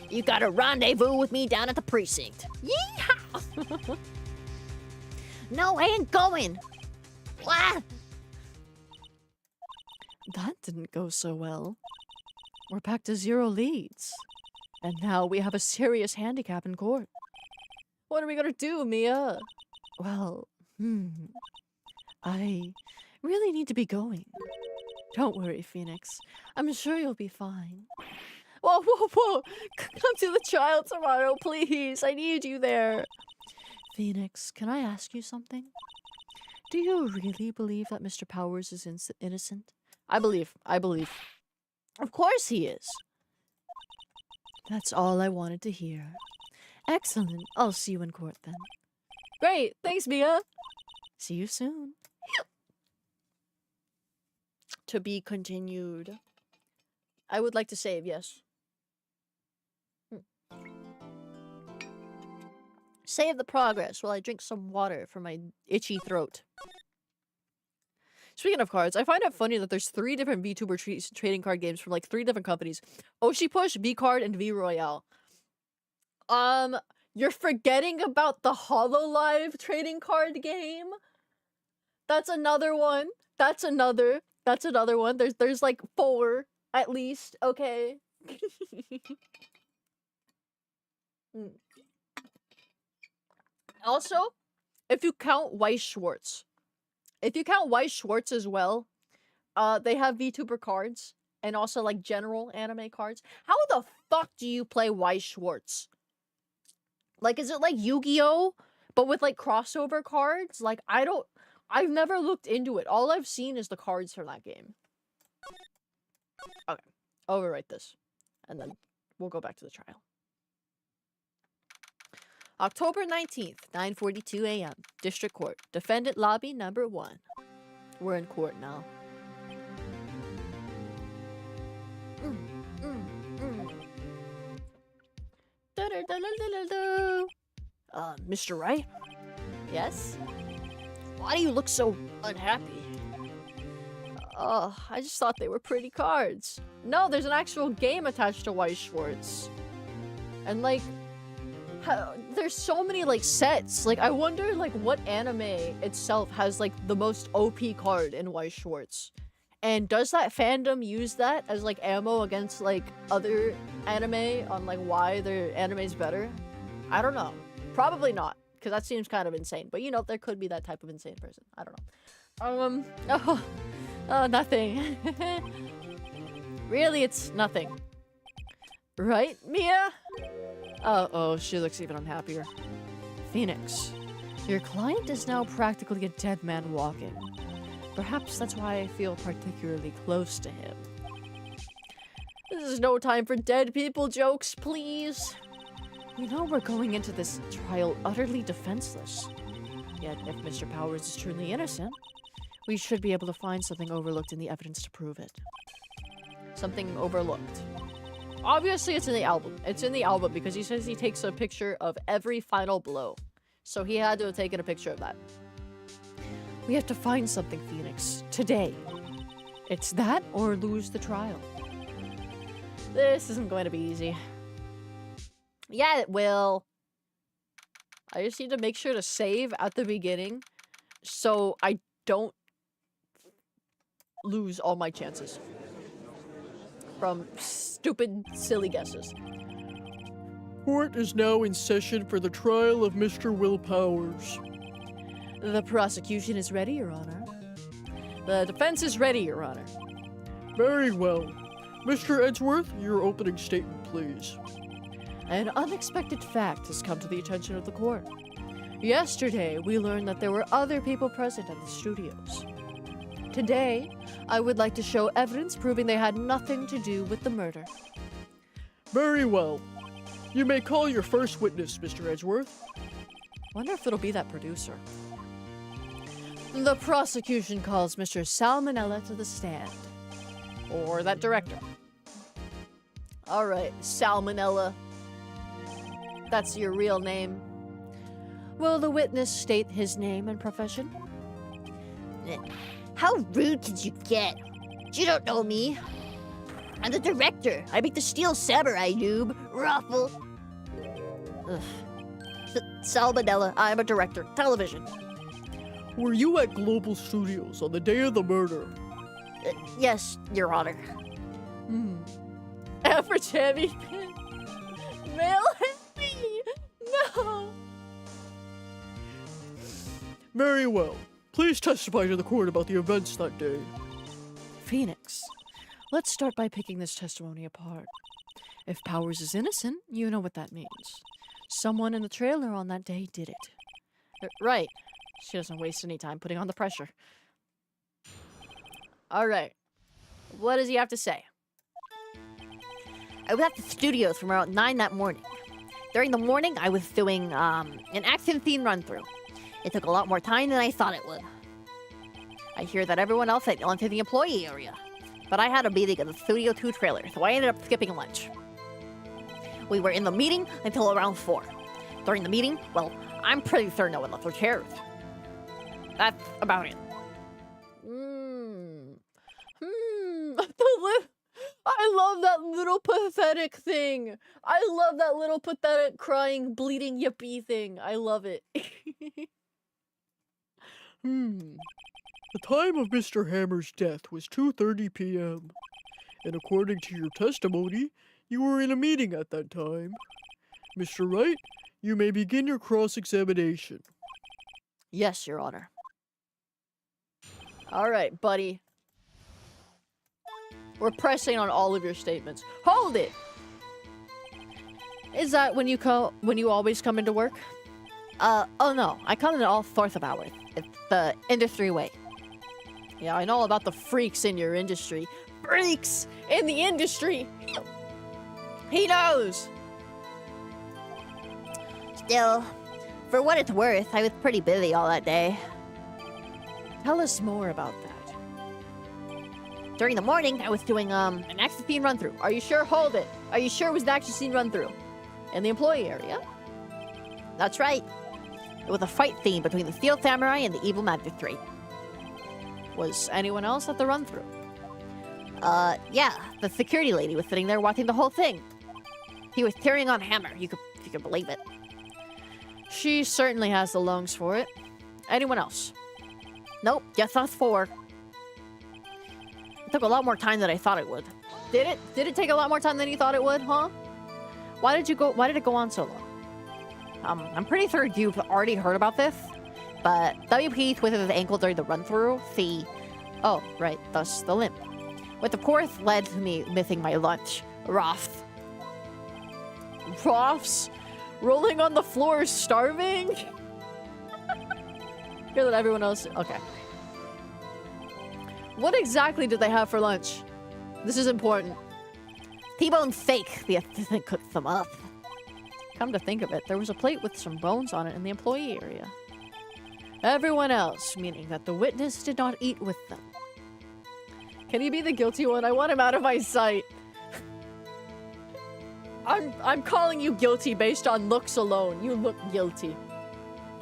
You got a rendezvous with me down at the precinct. Yeehaw! No, I ain't going. What? That didn't go so well. We're back to 0 leads. And now we have a serious handicap in court. What are we gonna do, Mia? Well, I really need to be going. Don't worry, Phoenix. I'm sure you'll be fine. Whoa, whoa, whoa! Come to the trial tomorrow, please. I need you there. Phoenix, can I ask you something? Do you really believe that Mr. Powers is innocent? I believe. Of course he is. That's all I wanted to hear. Excellent. I'll see you in court then. Great. Thanks, Mia. See you soon. To be continued. I would like to save, yes. Save the progress while I drink some water for my itchy throat. Speaking of cards, I find it funny that there's 3 different VTuber trading card games from like 3 different companies. Oshi Push, V-Card, and V-Royale. You're forgetting about the HoloLive trading card game? That's another one. That's another one. There's like 4 at least, okay? Also, if you count Weiss Schwartz. If you count Weiss Schwartz as well, they have VTuber cards and also like general anime cards. How the fuck do you play Weiss Schwartz? Like, is it like Yu-Gi-Oh, but with like crossover cards? Like, I've never looked into it. All I've seen is the cards from that game. Okay, overwrite this, and then we'll go back to the trial. October 19th, 9:42 a.m. District Court. Defendant Lobby number 1. We're in court now. Mr. Wright? Yes? Why do you look so unhappy? Oh, I just thought they were pretty cards. No, there's an actual game attached to Weiss Schwarz. And like, there's so many like sets. Like, I wonder like what anime itself has like the most OP card in Weiss Schwarz. And does that fandom use that as like ammo against like other anime on like why their anime's better? I don't know. Probably not, because that seems kind of insane. But you know, there could be that type of insane person. I don't know. Oh, nothing. Really, it's nothing. Right, Mia? Oh, she looks even unhappier. Phoenix, your client is now practically a dead man walking. Perhaps that's why I feel particularly close to him. This is no time for dead people jokes, please. We know we're going into this trial utterly defenseless. Yet, if Mr. Powers is truly innocent, we should be able to find something overlooked in the evidence to prove it. Something overlooked. Obviously, it's in the album. It's in the album because he says he takes a picture of every final blow. So he had to have taken a picture of that. We have to find something, Phoenix. Today. It's that or lose the trial. This isn't going to be easy. Yeah, it will. I just need to make sure to save at the beginning so I don't lose all my chances from stupid, silly guesses. Court is now in session for the trial of Mr. Will Powers. The prosecution is ready, Your Honor. The defense is ready, Your Honor. Very well. Mr. Edgeworth, your opening statement, please. An unexpected fact has come to the attention of the court. Yesterday, we learned that there were other people present at the studios. Today, I would like to show evidence proving they had nothing to do with the murder. Very well. You may call your first witness, Mr. Edgeworth. Wonder if it'll be that producer. The prosecution calls Mr. Salmonella to the stand. Or that director. Alright, Salmonella. That's your real name. Will the witness state his name and profession? How rude could you get? You don't know me. I'm the director. I make the Steel Samurai, noob. Ruffle. Salmonella. I'm a director. Television. Were you at Global Studios on the day of the murder? Yes, Your Honor. Average heavy. Male heavy. No. Very well. Please testify to the court about the events that day. Phoenix, let's start by picking this testimony apart. If Powers is innocent, you know what that means. Someone in the trailer on that day did it. Right. She doesn't waste any time putting on the pressure. Alright. What does he have to say? I was at the studios from around 9 that morning. During the morning, I was doing an action scene run-through. It took a lot more time than I thought it would. I hear that everyone else had gone to the employee area, but I had a meeting at the Studio 2 trailer, so I ended up skipping lunch. We were in the meeting until around 4. During the meeting, well, I'm pretty certain no one left their chairs. That's about it. I love that little pathetic thing. I love that little pathetic crying, bleeding yippee thing. I love it. The time of Mr. Hammer's death was 2:30 p.m. And according to your testimony, you were in a meeting at that time. Mr. Wright, you may begin your cross-examination. Yes, Your Honor. All right, buddy. We're pressing on all of your statements. Hold it! Is that when you always come into work? Oh no, I come in all sorts of hours. It's the industry way. Yeah, I know about the freaks in your industry. Freaks in the industry! He knows! Still, for what it's worth, I was pretty busy all that day. Tell us more about that. During the morning, I was doing an action scene run-through. Are you sure? Hold it. Are you sure it was an action scene run-through? In the employee area? That's right. It was a fight scene between the Steel Samurai and the evil magistrate. Was anyone else at the run-through? Yeah, the security lady was sitting there watching the whole thing. He was carrying on Hammer, if you could believe it. She certainly has the lungs for it. Anyone else? Nope, just us four. It took a lot more time than I thought it would. Did it? Did it take a lot more time than you thought it would, huh? Why did it go on so long? I'm pretty sure you've already heard about this, but WP twisted his ankle during the run-through. See, Oh, right, thus the limp. which of course led to me missing my lunch. Roth. Profs? Rolling on the floor, starving? Hear that everyone else... Okay. What exactly did they have for lunch? This is important. T-bone steak. The assistant cooked them up. Come to think of it, there was a plate with some bones on it in the employee area. Everyone else, meaning that the witness did not eat with them. Can he be the guilty one? I want him out of my sight. I'm calling you guilty based on looks alone. You look guilty.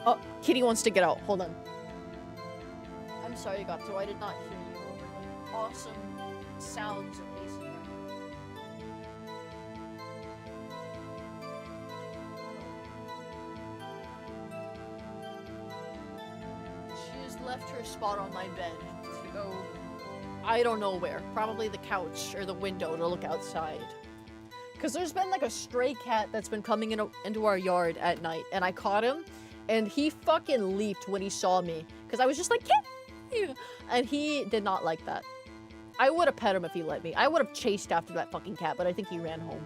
Oh, Kitty wants to get out. Hold on. I'm sorry, Gato. I did not hear you over the awesome sounds of ASMR. She has left her spot on my bed to go, I don't know where. Probably the couch or the window to look outside. Because there's been like a stray cat that's been coming into our yard at night, and I caught him, and he fucking leaped when he saw me. Because I was just like, "Cat!" And he did not like that. I would have pet him if he let me. I would have chased after that fucking cat, but I think he ran home.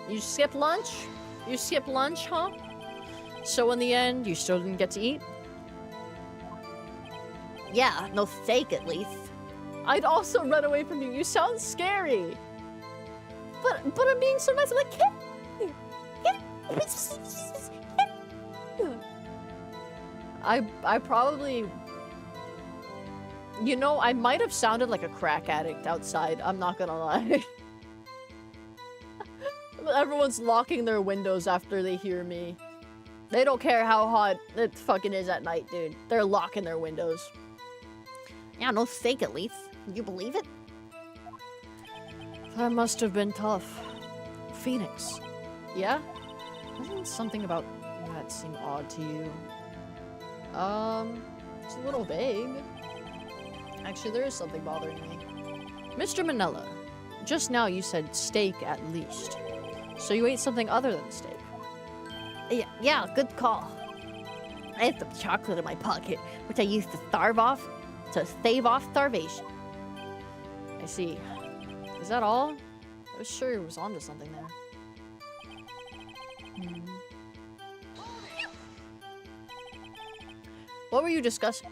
You skipped lunch? You skipped lunch, huh? So in the end, you still didn't get to eat? Yeah, no steak at least. I'd also run away from you. You sound scary. But I'm being so nice. I'm like, "Cat!" I probably... You know, I might have sounded like a crack addict outside. I'm not gonna lie. Everyone's locking their windows after they hear me. They don't care how hot it fucking is at night, dude. They're locking their windows. Yeah, no steak at least. Can you believe it? That must have been tough. Phoenix. Yeah? Doesn't something about that seem odd to you? It's a little vague. Actually, there is something bothering me. Mr. Manila, just now you said steak at least. So you ate something other than steak? Yeah, good call. I had some chocolate in my pocket, which I used to stave off starvation. I see. Is that all? I was sure it was onto something there. What were you discussing?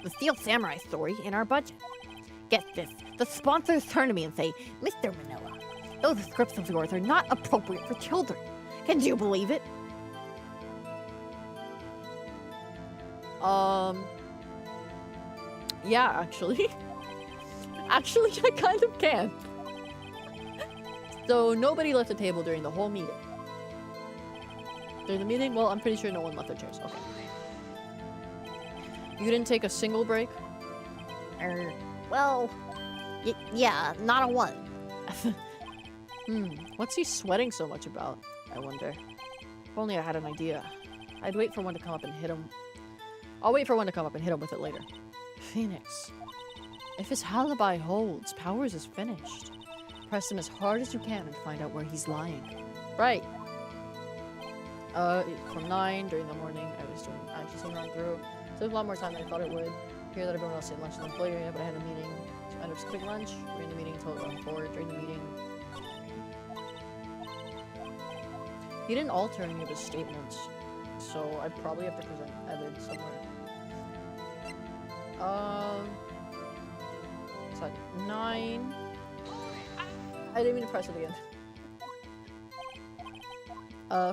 The Steel Samurai story in our budget. Get this, the sponsors turn to me and say, Mr. Manila, those scripts of yours are not appropriate for children. Can you believe it? Yeah, actually. Actually, I kind of can. So, nobody left the table during the whole meeting. During the meeting? Well, I'm pretty sure no one left their chairs. Okay. You didn't take a single break? Well, yeah, not a one. What's he sweating so much about? I wonder. If only I had an idea. I'd wait for one to come up and hit him. I'll wait for one to come up and hit him with it later. Phoenix. If his alibi holds, Powers is finished. Press him as hard as you can and find out where he's lying. Right. From 9 during the morning, I was doing actually run through. Took a lot more time than I thought it would. Hear that everyone else ate lunch in the employee area, but I had a meeting. So I ended up skipping lunch during the meeting until around 4 during the meeting. He didn't alter any of his statements, so I probably have to present evidence somewhere. It's like 9. I didn't mean to press it again.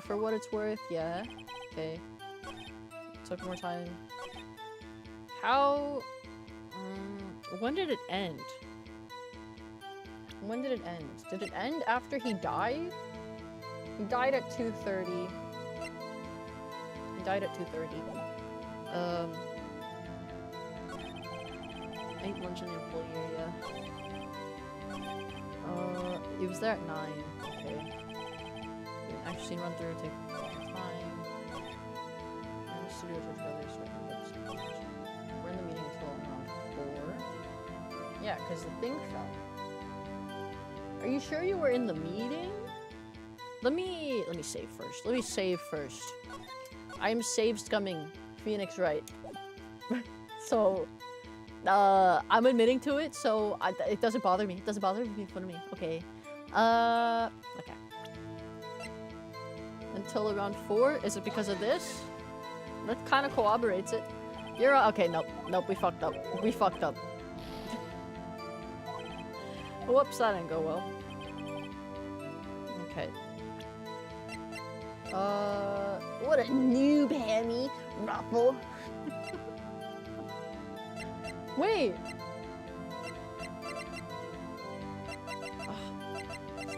For what it's worth, yeah. Okay. Took more time. How... when did it end? When did it end? Did it end after he died? He died at 2:30. He died at 2:30. Ate lunch in the employee area. It was there at 9. Okay. Actually seen run through, take time. And the studio took together, so we're in the meeting until around 4. Yeah, because the thing fell. Are you sure you were in the meeting? Let me save first. Let me save first. I'm save scumming Phoenix Wright. So I'm admitting to it, so it doesn't bother me. It doesn't bother me in front of me. Okay. Okay. Until around 4? Is it because of this? That kind of corroborates it. You're okay. Nope. Nope. We fucked up. We fucked up. Whoops, that didn't go well. Okay. What a noob, Hammy. Ruffle. Wait.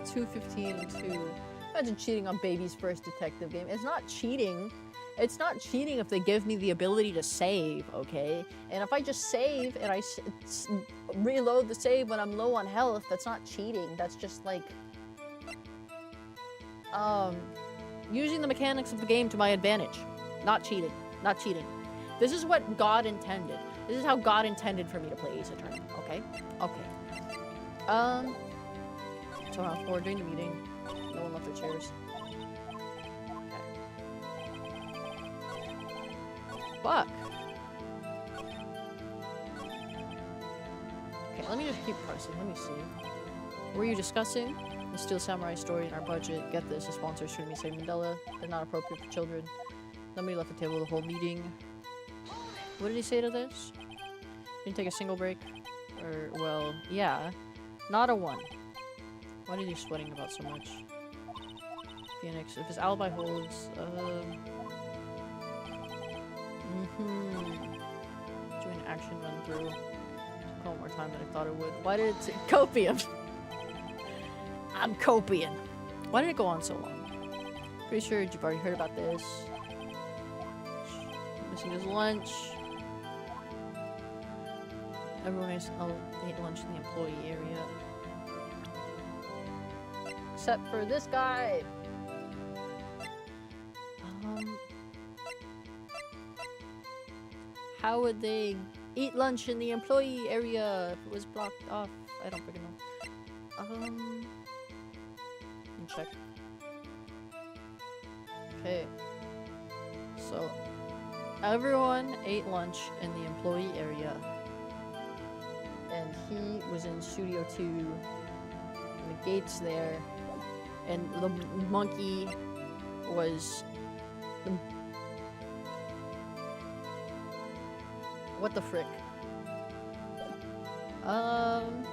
2:15 and 2. Imagine cheating on baby's first detective game. It's not cheating. It's not cheating if they give me the ability to save, okay? And if I just save and I reload the save when I'm low on health, that's not cheating. That's just like using the mechanics of the game to my advantage. Not cheating. Not cheating. This is what God intended. This is how God intended for me to play Ace Attorney, okay? Okay. So around 4 during the meeting. No one left their chairs. Okay. Fuck. Okay, let me just keep pressing. Let me see. Were you discussing the Steel Samurai story in our budget? Get this, the sponsors shouldn't be saving Mandela. They're not appropriate for children. Nobody left the table the whole meeting. What did he say to this? Didn't take a single break? Or, well, yeah. Not a 1. Why are you sweating about so much? Phoenix, if his alibi holds, Doing an action run through. Took all more time than I thought it would. Why did it say copium? I'm copium. Why did it go on so long? Pretty sure you've already heard about this. Missing his lunch. Everyone ate lunch in the employee area. Except for this guy. How would they eat lunch in the employee area if it was blocked off? I don't freaking know. Let me check. Okay. So, everyone ate lunch in the employee area. And he was in Studio 2. And the gate's there. And the monkey was... What the frick? I'm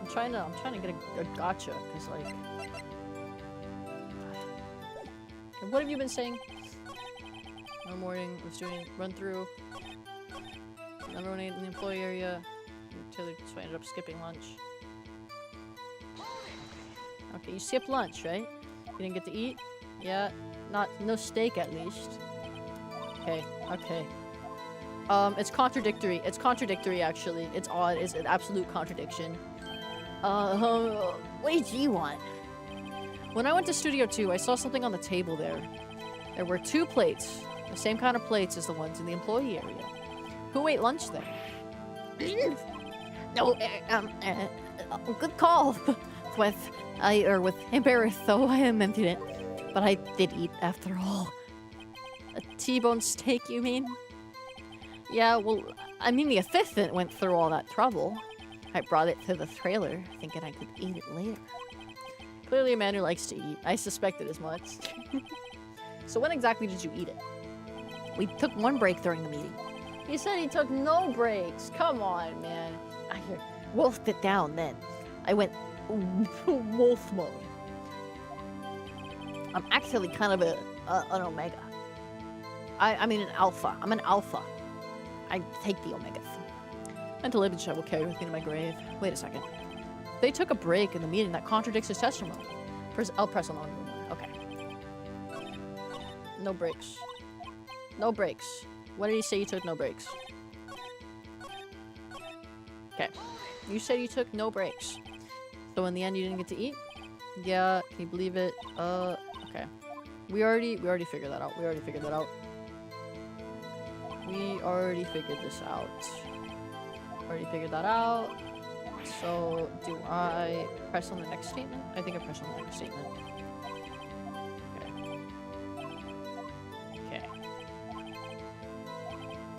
trying to get a gotcha, cause like... Okay, what have you been saying? No morning, was doing run through. Everyone ate in the employee area. Taylor just ended up skipping lunch. Okay, you skipped lunch, right? You didn't get to eat? Yeah, no steak at least. Okay, okay. It's contradictory. It's contradictory, actually. It's odd. It's an absolute contradiction. What did you want? When I went to Studio 2, I saw something on the table there. There were 2 plates. The same kind of plates as the ones in the employee area. Who ate lunch there? No, good call. with embarrassed, though I am impudent. But I did eat after all. A T-bone steak, you mean? Yeah, well, I mean, the assistant went through all that trouble. I brought it to the trailer, thinking I could eat it later. Clearly a man who likes to eat. I suspected as much. So when exactly did you eat it? We took 1 break during the meeting. He said he took no breaks. Come on, man. I wolfed it down then. I went wolf mode. I'm actually kind of an omega. I mean an alpha. I'm an alpha. I take the omegas. Mental image I will carry with me to my grave. Wait a second. They took a break in the meeting that contradicts his testimony. I'll press along. Okay. No breaks. No breaks. When did he say you took no breaks? Okay. You said you took no breaks. So in the end you didn't get to eat? Yeah, can you believe it? Okay. We already figured that out. We already figured this out. Already figured that out. So, do I press on the next statement? I think I press on the next statement. Okay.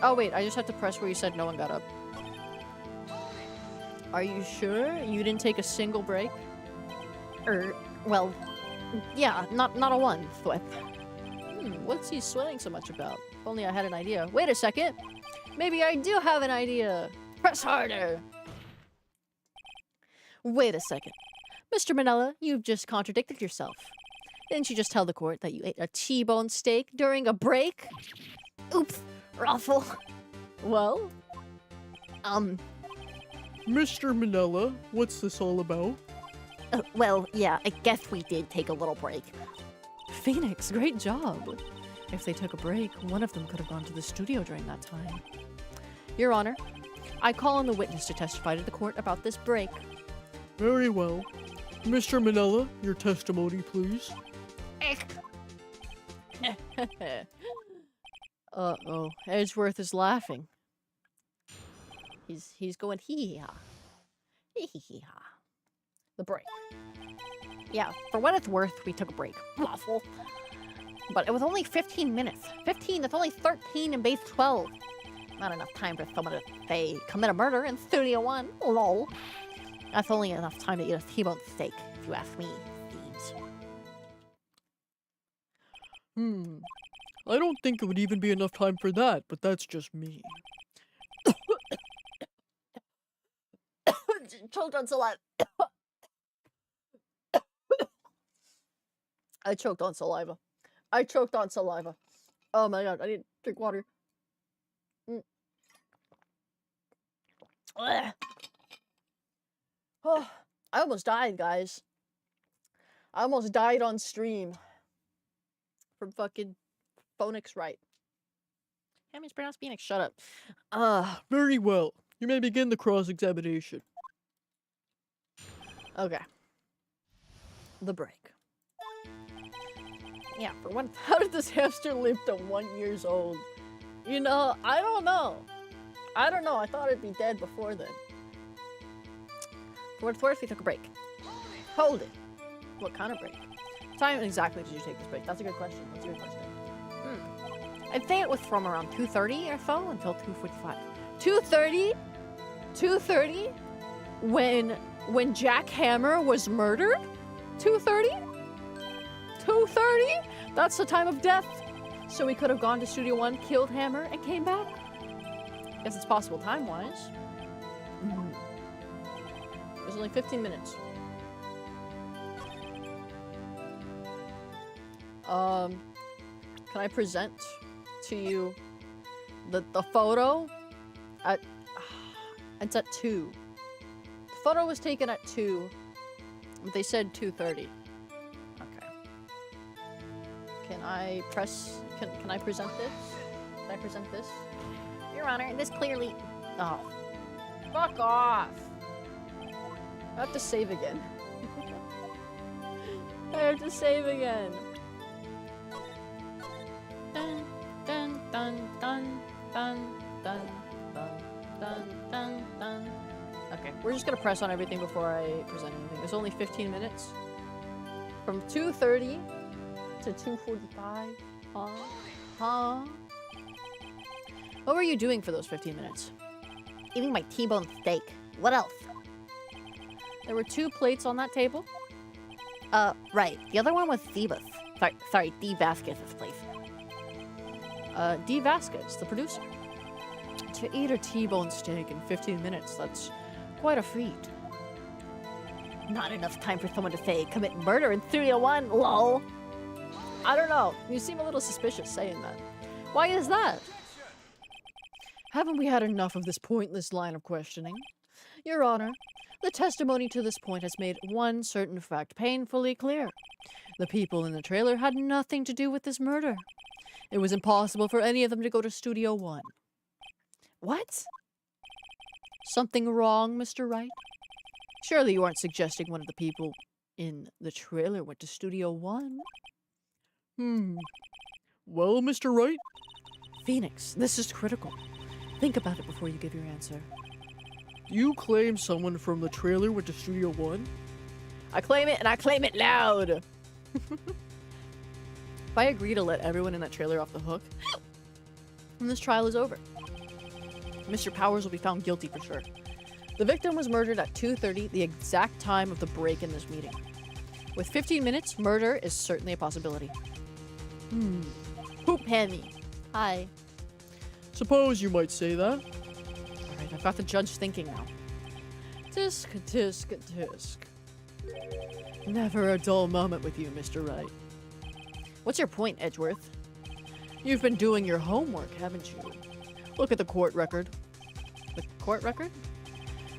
Oh wait, I just have to press where you said no one got up. Are you sure you didn't take a single break? Well, Yeah, not a one, Thwip. What's he sweating so much about? If only I had an idea. Wait a second! Maybe I do have an idea! Press harder! Wait a second. Mr. Manella, you've just contradicted yourself. Didn't you just tell the court that you ate a T-bone steak during a break? oops, Raffle. Well? Mr. Manella, what's this all about? Well, yeah, I guess we did take a little break. Phoenix, great job. If they took a break, one of them could have gone to the studio during that time. Your Honor, I call on the witness to testify to the court about this break. Very well. Mr. Manella, your testimony, please. Uh-oh, Edgeworth is laughing. He's going hee-hee-ha. Hee-hee-hee-ha. The break. Yeah, for what it's worth, we took a break. Waffle. But it was only 15 minutes. 15, that's only 13 in base 12. Not enough time for someone to, say, commit a murder in Studio 1. Lol. That's only enough time to eat a T-bone steak, if you ask me, thieves. I don't think it would even be enough time for that, but that's just me. Choked on saliva. I choked on saliva. I choked on saliva. Oh my god, I need to drink water. Oh, I almost died, guys. I almost died on stream. From fucking Phonix Right. How means pronounced Phoenix? Shut up. Very well. You may begin the cross-examination. Okay. The break. Yeah, for one, how did this hamster live to 1 year old? You know, I don't know. I don't know. I thought it'd be dead before then. For what it's worth, we took a break. Hold it. What kind of break? What time exactly did you take this break? That's a good question. That's a good question. I'd say it was from around 2:30 or so until 2:45. 2:30? 2:30? When Jack Hammer was murdered? 2:30? 2:30? That's the time of death. So we could have gone to Studio 1, killed Hammer, and came back? Guess it's possible time-wise. It was only 15 minutes. Can I present to you the photo at it's at 2. The photo was taken at 2. But they said 2:30. Okay. Can I press can I present this? Can I present this? Your Honor, this clearly... Oh. Fuck off. I have to save again. I have to save again. Dun dun dun dun dun dun dun dun dun dun. Okay, we're just gonna press on everything before I present anything. It's only 15 minutes. From 2:30 to 2:45. Huh? What were you doing for those 15 minutes? Eating my T-bone steak. What else? There were 2 plates on that table. Right. The other one was Diva's. Sorry, D. Vasquez's place. D. Vasquez, the producer. To eat a T-bone steak in 15 minutes, that's quite a feat. Not enough time for someone to say commit murder in Studio 1, lol. I don't know. You seem a little suspicious saying that. Why is that? Haven't we had enough of this pointless line of questioning? Your Honor, the testimony to this point has made one certain fact painfully clear. The people in the trailer had nothing to do with this murder. It was impossible for any of them to go to Studio 1. What? Something wrong, Mr. Wright? Surely you aren't suggesting one of the people in the trailer went to Studio 1? Well, Mr. Wright, Phoenix, this is critical. Think about it before you give your answer. you claim someone from the trailer went to Studio 1? I claim it, and I claim it loud! If I agree to let everyone in that trailer off the hook, then this trial is over. Mr. Powers will be found guilty for sure. The victim was murdered at 2:30, the exact time of the break in this meeting. With 15 minutes, murder is certainly a possibility. Poop Penny. Hi. Suppose you might say that. Alright, I've got the judge thinking now. Tisk, tisk, tisk. Never a dull moment with you, Mr. Wright. What's your point, Edgeworth? You've been doing your homework, haven't you? Look at the court record. The court record?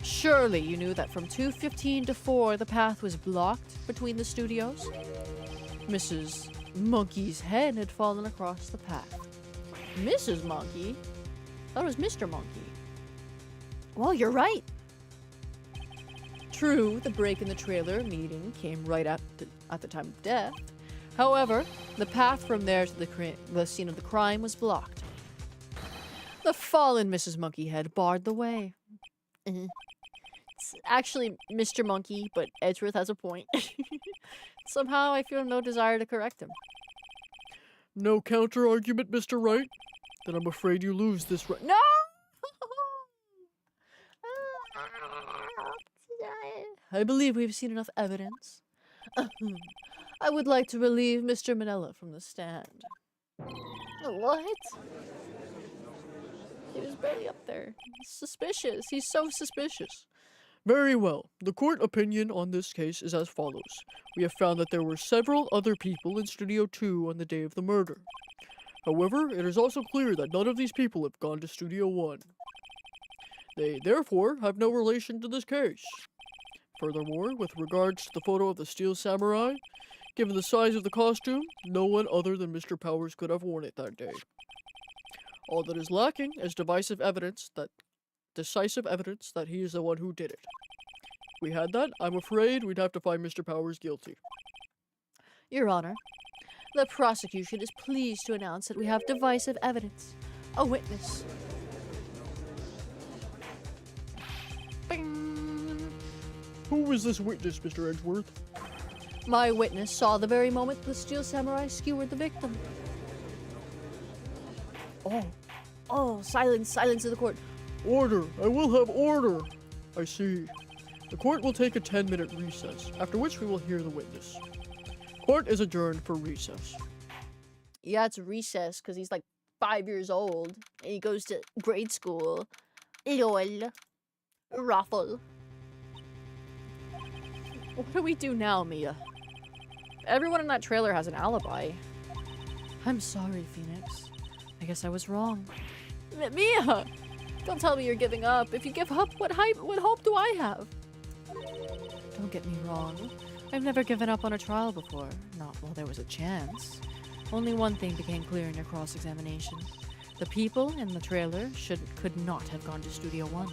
Surely you knew that from 2:15 to 4 the path was blocked between the studios? Mrs. Monkey's head had fallen across the path. Mrs. Monkey? That was Mr. Monkey. Well, you're right. True, the break in the trailer meeting came right at the time of death. However, the path from there to the scene of the crime was blocked. The fallen Mrs. Monkeyhead barred the way. It's actually Mr. Monkey, but Edgeworth has a point. Somehow I feel no desire to correct him. No counter-argument, Mr. Wright? Then I'm afraid you lose this right. No! I believe we've seen enough evidence. I would like to relieve Mr. Manella from the stand. What? He was barely up there. He's suspicious. He's so suspicious. Very well. The court opinion on this case is as follows. We have found that there were several other people in Studio 2 on the day of the murder. However, it is also clear that none of these people have gone to Studio 1. They, therefore, have no relation to this case. Furthermore, with regards to the photo of the Steel Samurai, given the size of the costume, no one other than Mr. Powers could have worn it that day. All that is lacking is decisive evidence that he is the one who did it. If we had that, I'm afraid we'd have to find Mr. Powers guilty. Your Honor, the prosecution is pleased to announce that we have divisive evidence. A witness. Bing. Who is this witness, Mr. Edgeworth? My witness saw the very moment the Steel Samurai skewered the victim. Oh, silence in the court. Order! I will have order! I see. The court will take a 10-minute recess, after which we will hear the witness. Court is adjourned for recess. Yeah, it's recess because he's like 5 years old and he goes to grade school. LOL. Raffle. What do we do now, Mia? Everyone in that trailer has an alibi. I'm sorry, Phoenix. I guess I was wrong. Mia! Don't tell me you're giving up. If you give up, what hope do I have? Don't get me wrong. I've never given up on a trial before. Not while there was a chance. Only one thing became clear in your cross-examination. The people in the trailer could not have gone to Studio 1.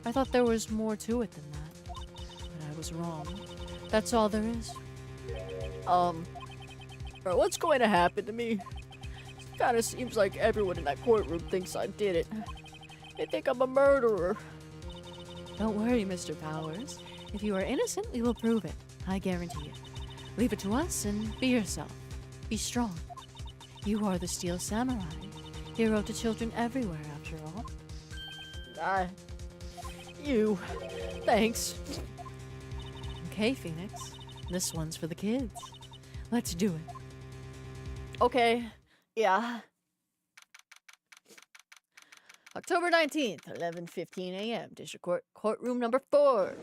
I thought there was more to it than that. But I was wrong. That's all there is. What's going to happen to me? Kind of seems like everyone in that courtroom thinks I did it. They think I'm a murderer. Don't worry, Mr. Powers. If you are innocent, we will prove it. I guarantee it. Leave it to us and be yourself. Be strong. You are the Steel Samurai. Hero to children everywhere, after all. Thanks. Okay, Phoenix. This one's for the kids. Let's do it. Okay. Yeah. October 19th, 11:15 a.m. District Court, courtroom number 4.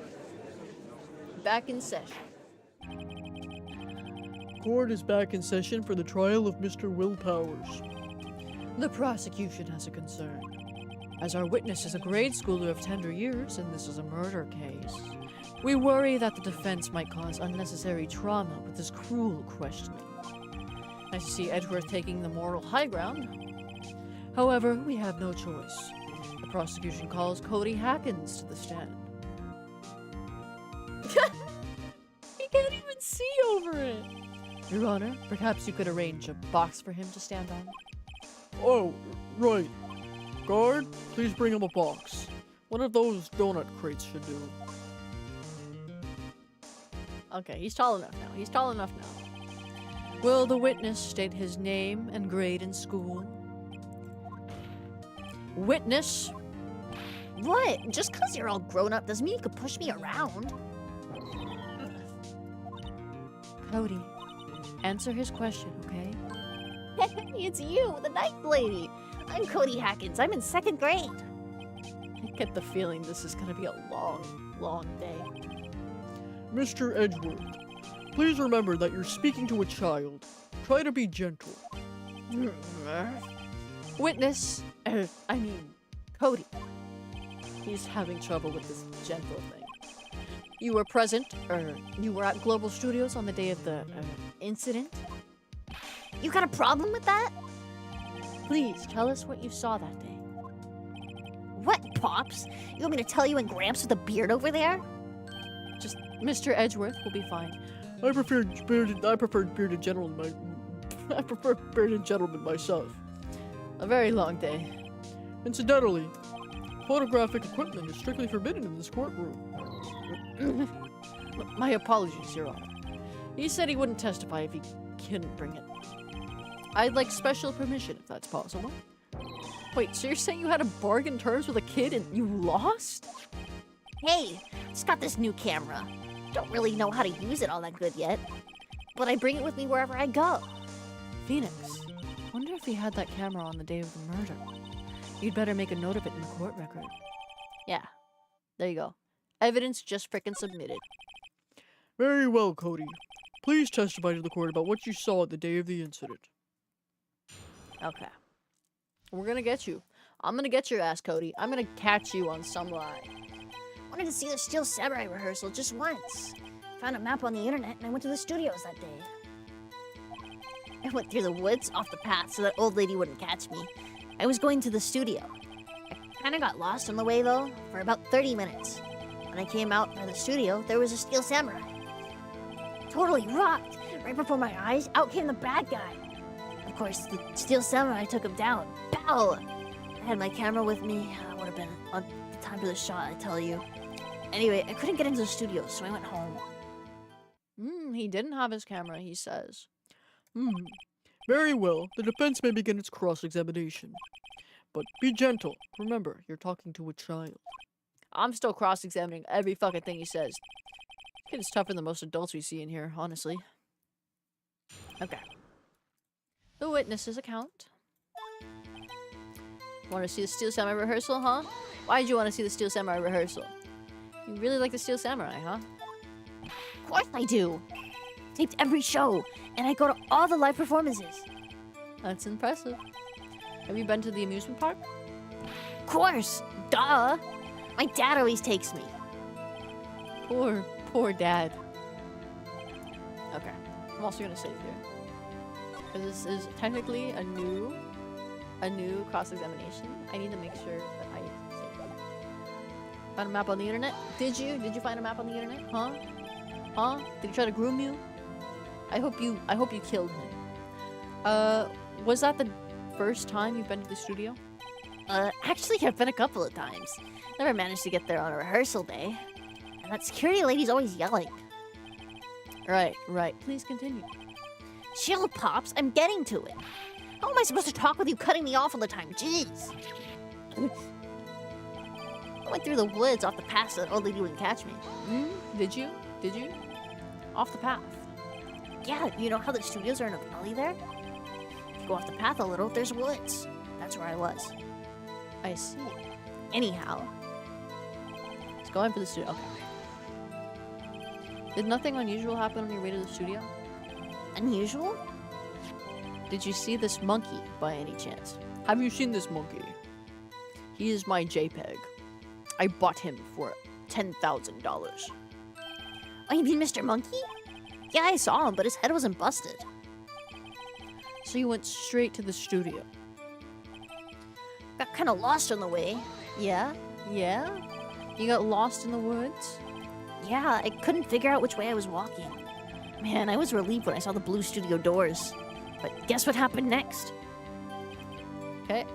Back in session. Court is back in session for the trial of Mr. Will Powers. The prosecution has a concern. As our witness is a grade schooler of tender years and this is a murder case, we worry that the defense might cause unnecessary trauma with this cruel questioning. Nice to see Edgeworth taking the moral high ground. However, we have no choice. The prosecution calls Cody Hackins to the stand. He can't even see over it! Your Honor, perhaps you could arrange a box for him to stand on? Oh, right. Guard, please bring him a box. One of those donut crates should do. Okay, he's tall enough now. He's tall enough now. Will the witness state his name and grade in school? Witness! What? Just because you're all grown up doesn't mean you could push me around. Cody, answer his question, okay? It's you, the ninth lady. I'm Cody Hackins. I'm in 2nd grade. I get the feeling this is gonna be a long, long day. Mr. Edgeworth, please remember that you're speaking to a child. Try to be gentle. Witness, Cody. He's having trouble with this gentle thing. You were present, you were at Global Studios on the day of the, incident? You got a problem with that? Please, tell us what you saw that day. What, Pops? You want me to tell you and Gramps with a beard over there? Just Mr. Edgeworth will be fine. I prefer bearded gentlemen. I prefer bearded gentlemen myself. A very long day. Incidentally, photographic equipment is strictly forbidden in this courtroom. My apologies, Your Honor. He said he wouldn't testify if he couldn't bring it. I'd like special permission if that's possible. Wait, so you're saying you had a bargain terms with a kid and you lost? Hey, just got this new camera. Don't really know how to use it all that good yet. But I bring it with me wherever I go. Phoenix, wonder if he had that camera on the day of the murder. You'd better make a note of it in the court record. Yeah, there you go. Evidence just frickin' submitted. Very well, Cody. Please testify to the court about what you saw the day of the incident. Okay. We're gonna get you. I'm gonna get your ass, Cody. I'm gonna catch you on some lie. Wanted to see the Steel Samurai rehearsal just once. Found a map on the internet and I went to the studios that day. I went through the woods off the path so that old lady wouldn't catch me. I was going to the studio. I kinda got lost on the way though, for about 30 minutes. When I came out by the studio, there was a Steel Samurai. Totally rocked. Right before my eyes, out came the bad guy. Of course, the Steel Samurai took him down. Pow! I had my camera with me. I would have been on the time for the shot, I tell you. Anyway, I couldn't get into the studio, so I went home. He didn't have his camera, he says. Very well. The defense may begin its cross-examination. But be gentle. Remember, you're talking to a child. I'm still cross-examining every fucking thing he says. Kid is tougher than most adults we see in here, honestly. Okay. The witness's account. Want to see the Steel Samurai rehearsal, huh? Why did you want to see the Steel Samurai rehearsal? You really like the Steel Samurai, huh? Of course I do. Taped every show, and I go to all the live performances. That's impressive. Have you been to the amusement park? Of course, duh. My dad always takes me. Poor dad. Okay. I'm also gonna save here. Because this is technically a new cross-examination. I need to make sure that I save it. Found a map on the internet? Did you? Did you find a map on the internet? Huh? Huh? Did he try to groom you? I hope you killed him. Was that the first time you've been to the studio? Actually, I've been a couple of times. Never managed to get there on a rehearsal day. And that security lady's always yelling. Right. Please continue. Chill, Pops. I'm getting to it. How am I supposed to talk with you cutting me off all the time? Jeez. I went through the woods off the path so that old lady wouldn't catch me. Did you? Off the path. Yeah, you know how the studios are in a valley there? If you go off the path a little, there's woods. That's where I was. I see. Anyhow. Let's go in for the studio. Okay. Did nothing unusual happen on your way to the studio? Unusual? Did you see this monkey by any chance? Have you seen this monkey? He is my JPEG. I bought him for $10,000. Oh, you mean Mr. Monkey? Yeah, I saw him, but his head wasn't busted. So you went straight to the studio. Got kind of lost on the way. Yeah? Yeah? You got lost in the woods? Yeah, I couldn't figure out which way I was walking. Man, I was relieved when I saw the blue studio doors. But guess what happened next? Okay.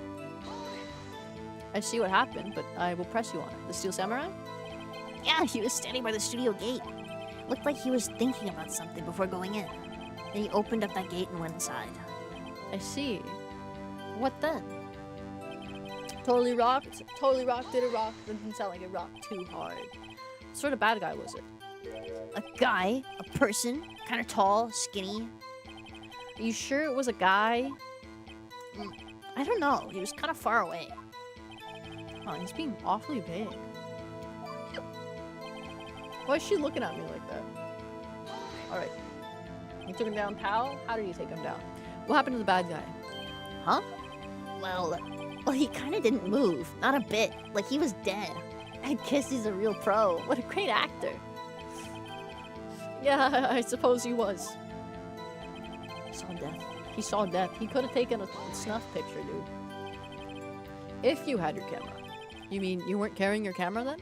I see what happened, but I will press you on it. The Steel Samurai? Yeah, he was standing by the studio gate. Looked like he was thinking about something before going in. Then he opened up that gate and went inside. I see. What then? Totally rocked. Totally rocked. Did it rock? Didn't sound like it rocked too hard. What sort of bad guy was it? A guy, a person, kind of tall, skinny. Are you sure it was a guy? I don't know. He was kind of far away. Oh, he's being awfully vague. Why is she looking at me like that? Alright. You took him down, pal? How did you take him down? What happened to the bad guy? Huh? Well, he kind of didn't move. Not a bit. Like he was dead. I guess he's a real pro. What a great actor. Yeah, I suppose he was. Saw death. He saw death. He could have taken a snuff picture, dude. If you had your camera. You mean you weren't carrying your camera then?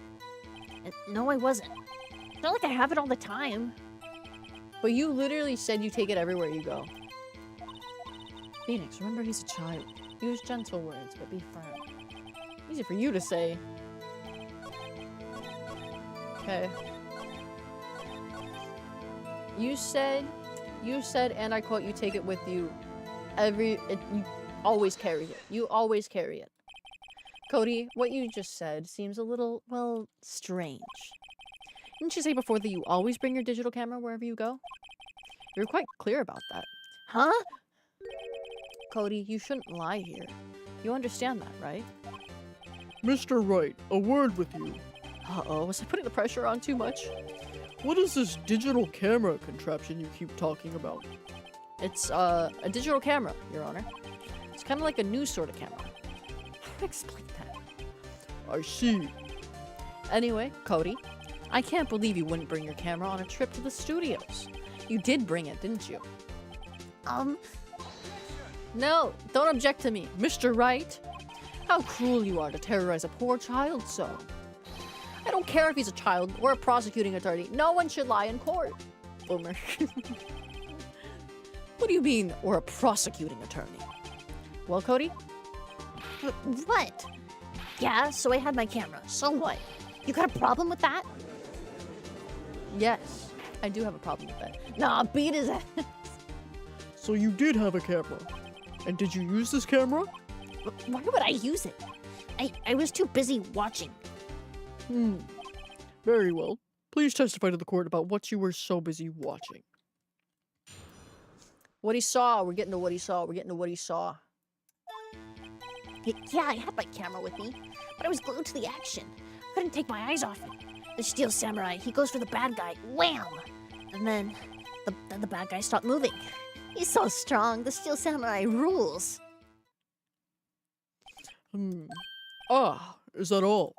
No, I wasn't. It's not like I have it all the time. But you literally said you take it everywhere you go. Phoenix, remember he's a child. Use gentle words, but be firm. Easy for you to say. Okay. You said, and I quote, you take it with you. You always carry it. You always carry it. Cody, what you just said seems a little, well, strange. Didn't you say before that you always bring your digital camera wherever you go? You're quite clear about that. Huh? Cody, you shouldn't lie here. You understand that, right? Mr. Wright, a word with you. Uh-oh, was I putting the pressure on too much? What is this digital camera contraption you keep talking about? It's, a digital camera, Your Honor. It's kind of like a new sort of camera. How do I explain that? I see. Anyway, Cody, I can't believe you wouldn't bring your camera on a trip to the studios. You did bring it, didn't you? No, don't object to me, Mr. Wright. How cruel you are to terrorize a poor child so. I don't care if he's a child or a prosecuting attorney. No one should lie in court. Boomer. What do you mean, or a prosecuting attorney? Well, Cody? What? Yeah, so I had my camera. So what? You got a problem with that? Yes, I do have a problem with that. Nah, beat his ass. So you did have a camera. And did you use this camera? Why would I use it? I was too busy watching. Very well. Please testify to the court about what you were so busy watching. What he saw. We're getting to what he saw. We're getting to what he saw. Yeah, I had my camera with me, but I was glued to the action. Couldn't take my eyes off it. The Steel Samurai, he goes for the bad guy. Wham! And then the bad guy stopped moving. He's so strong. The Steel Samurai rules. Ah, is that all?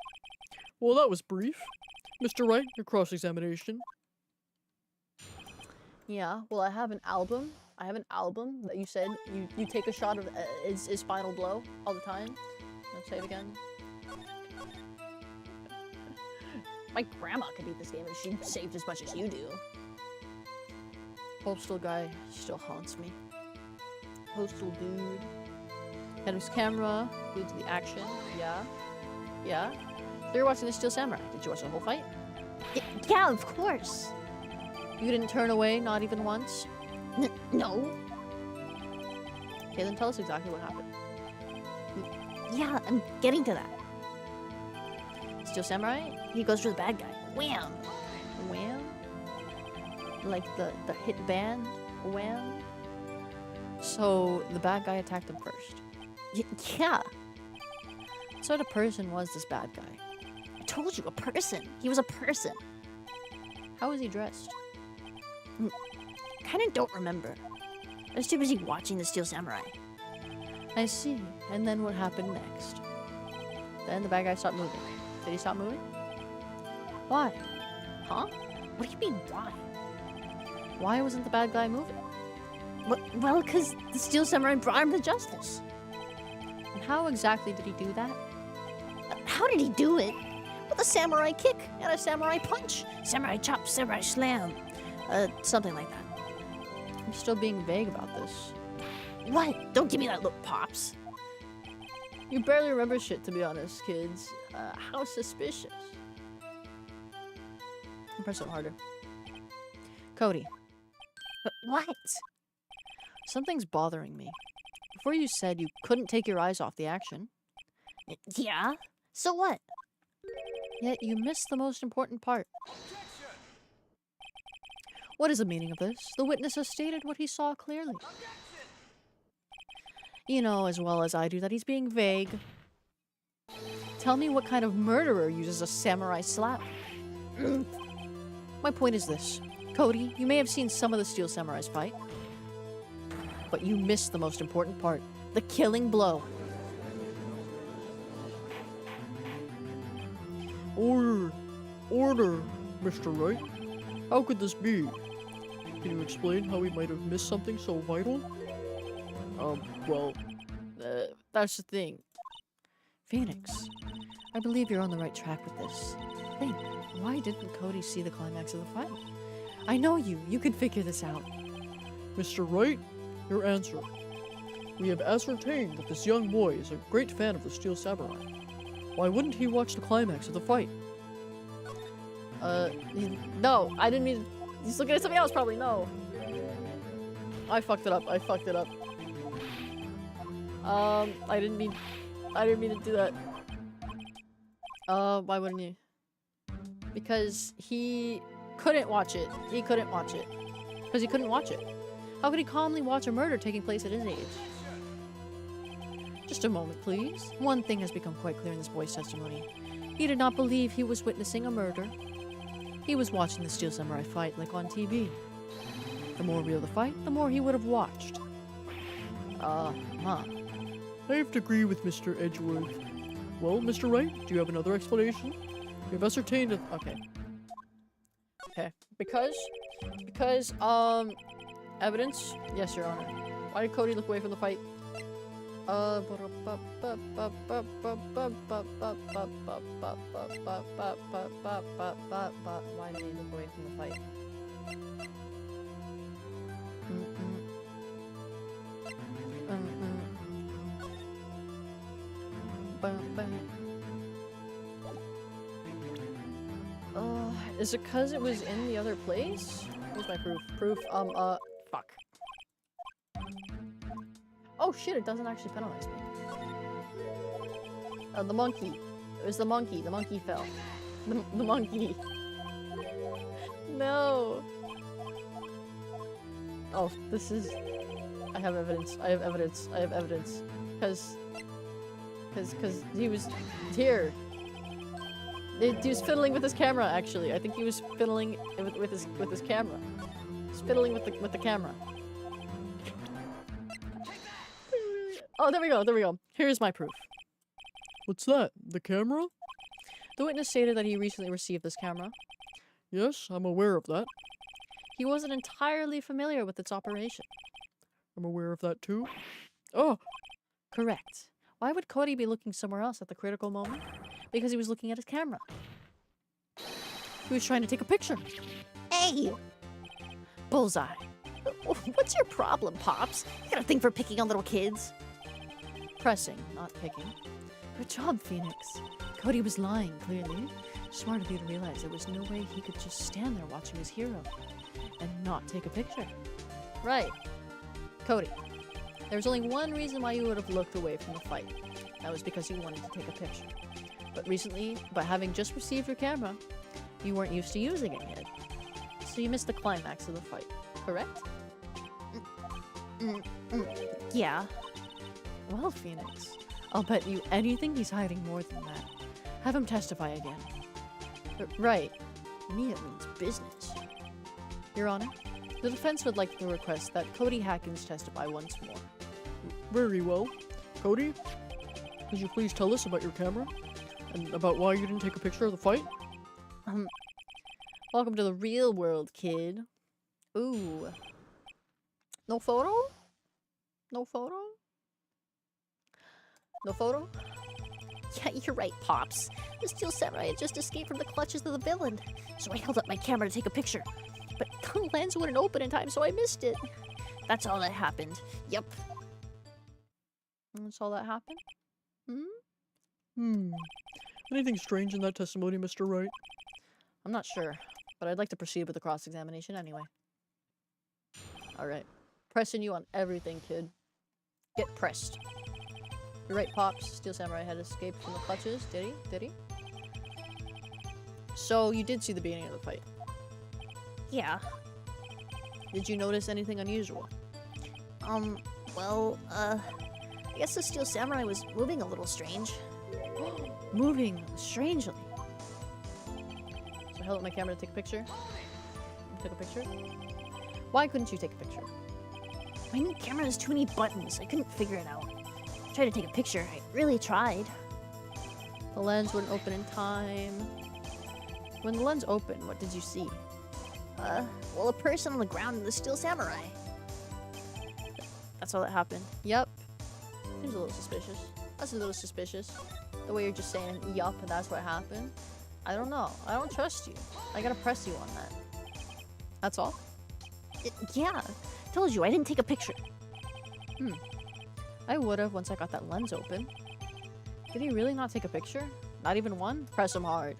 Well, that was brief. Mr. Wright, your cross-examination. Yeah, well, I have an album. I have an album that you said you take a shot of his final blow all the time. Let's say it again. My grandma could beat this game if she saved as much as you do. Postal guy still haunts me. Postal dude. Had his camera, glued to the action. Yeah. Yeah. So you're watching the Steel Samurai. Did you watch the whole fight? Yeah, of course. You didn't turn away, not even once? No. Okay, then tell us exactly what happened. Yeah, I'm getting to that. Steel Samurai? He goes for the bad guy. Wham! Wham? Like the hit band? Wham? So the bad guy attacked him first. Yeah. What sort of person was this bad guy? I told you, a person. He was a person. How was he dressed? Kinda don't remember. I was too busy watching the Steel Samurai. I see. And then what happened next? Then the bad guy stopped moving. Did he stop moving? Why? Huh? What do you mean, why? Why wasn't the bad guy moving? Well, because the Steel Samurai brought him to justice. And how exactly did he do that? How did he do it? With a samurai kick and a samurai punch. Samurai chop, samurai slam. Something like that. I'm still being vague about this. What? Don't give me that look, Pops. You barely remember shit, to be honest, kids. How suspicious. Press it harder. Cody, What? something's bothering me. Before you said you couldn't take your eyes off the action, Yeah? So what? yet you missed the most important part. What is the meaning of this? The witness has stated what he saw clearly. You know as well as I do that he's being vague. Tell me what kind of murderer uses a samurai slap. My point is this. Cody, you may have seen some of the Steel Samurais fight, but you missed the most important part. The killing blow. Order! Order, Mr. Wright. How could this be? Can you explain how we might have missed something so vital? Well, that's the thing. Phoenix, I believe you're on the right track with this. Think, why didn't Cody see the climax of the fight? I know you. You can figure this out. Mr. Wright, your answer. We have ascertained that this young boy is a great fan of the Steel Samurai. Why wouldn't he watch the climax of the fight? No, I didn't mean. He's looking at something else, probably. No. I fucked it up. I fucked it up. I didn't mean to do that. Why wouldn't you? Because he couldn't watch it. He couldn't watch it. Because he couldn't watch it. How could he calmly watch a murder taking place at his age? Just a moment, please. One thing has become quite clear in this boy's testimony. He did not believe he was witnessing a murder. He was watching the Steel Samurai fight like on TV. The more real the fight, the more he would have watched. I have to agree with Mr. Edgeworth. Well, Mr. Wright, do you have another explanation? We have ascertained that— Okay. Okay. Because, evidence? Yes, Your Honor. Why did Cody look away from the fight? Why did he look away from the fight? Is it because it was in the other place? Where's my proof? Fuck. Oh shit, it doesn't actually penalize me. The monkey. It was the monkey. The monkey fell. The monkey. No. Oh, this is... I have evidence. I have evidence. I have evidence. Because he was here. He was fiddling with his camera, actually. I think he was fiddling with his camera. He's fiddling with the camera. Oh, there we go, there we go. Here's my proof. What's that? The camera? The witness stated that he recently received this camera. Yes, I'm aware of that. He wasn't entirely familiar with its operation. I'm aware of that too. Oh! Correct. Why would Cody be looking somewhere else at the critical moment? Because he was looking at his camera. He was trying to take a picture. Hey! Bullseye. What's your problem, Pops? You got a thing for picking on little kids? Pressing, not picking. Good job, Phoenix. Cody was lying, clearly. Smart of you to realize there was no way he could just stand there watching his hero and not take a picture. Right. Cody, there was only one reason why you would have looked away from the fight. That was because you wanted to take a picture. But recently, by having just received your camera, you weren't used to using it yet. So you missed the climax of the fight, correct? Yeah. Well, Phoenix, I'll bet you anything he's hiding more than that. Have him testify again. Right. Me, it means business. Your Honor, the defense would like to request that Cody Hackins testify once more. Very well. Cody, could you please tell us about your camera? And about why you didn't take a picture of the fight? Welcome to the real world, kid. Ooh. No photo? No photo? No photo? Yeah, you're right, Pops. The Steel Samurai had just escaped from the clutches of the villain, so I held up my camera to take a picture. But the lens wouldn't open in time, so I missed it. That's all that happened. Yep. That's all that happened? Anything strange in that testimony, Mr. Wright? I'm not sure, but I'd like to proceed with the cross-examination anyway. Alright. Pressing you on everything, kid. Get pressed. You're right, Pops. Steel Samurai had escaped from the clutches. Did he? Did he? So, you did see the beginning of the fight. Yeah. Did you notice anything unusual? Well, I guess the Steel Samurai was moving a little strange. Moving strangely. So I held up my camera to take a picture. Took a picture. Why couldn't you take a picture? My new camera has too many buttons. I couldn't figure it out. I tried to take a picture. I really tried. The lens wouldn't open in time. When the lens opened, what did you see? Well, a person on the ground and the Steel Samurai. That's all that happened. Yep. Seems a little suspicious. That's a little suspicious. The way you're just saying, yup, and that's what happened. I don't know. I don't trust you. I gotta press you on that. That's all? Yeah. Told you, I didn't take a picture. I would've once I got that lens open. Did he really not take a picture? Not even one? Press him hard.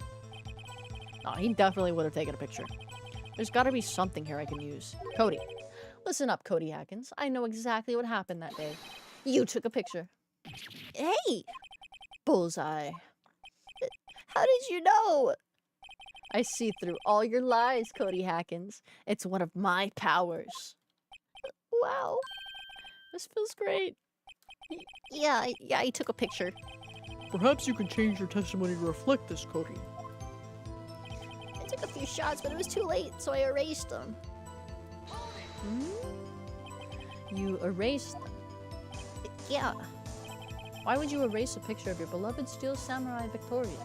No, he definitely would have taken a picture. There's gotta be something here I can use. Cody. Listen up, Cody Hackins. I know exactly what happened that day. You took a picture. Hey! Bullseye. How did you know? I see through all your lies, Cody Hackins. It's one of my powers. Wow. This feels great. Yeah, I took a picture. Perhaps you can change your testimony to reflect this, Cody. I took a few shots, but it was too late, so I erased them. You erased them. Yeah. Why would you erase a picture of your beloved Steel Samurai victorious?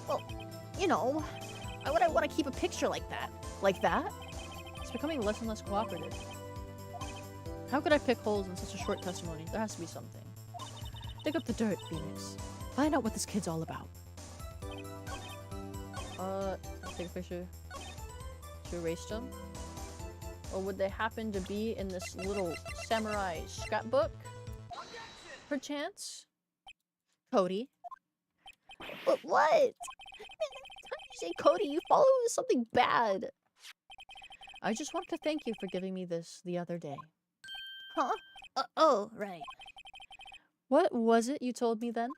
Well, you know, why would I want to keep a picture like that? Like that? It's becoming less and less cooperative. How could I pick holes in such a short testimony? There has to be something. Dig up the dirt, Phoenix. Find out what this kid's all about. Take a picture. To erase them? Or would they happen to be in this little samurai scrapbook? Perchance? Cody? What? You say, Cody, you follow something bad. I just want to thank you for giving me this the other day. Huh? Oh, right. What was it you told me then?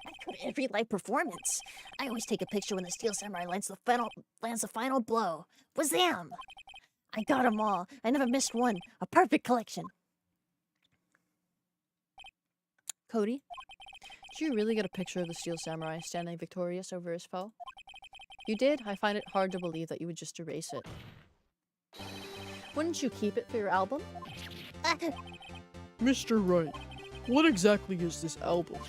I go to every live performance. I always take a picture when the Steel Samurai lands the final blow. Wazam! I got them all. I never missed one. A perfect collection. Cody? Did you really get a picture of the Steel Samurai standing victorious over his foe? You did? I find it hard to believe that you would just erase it. Wouldn't you keep it for your album? Mr. Wright, what exactly is this album?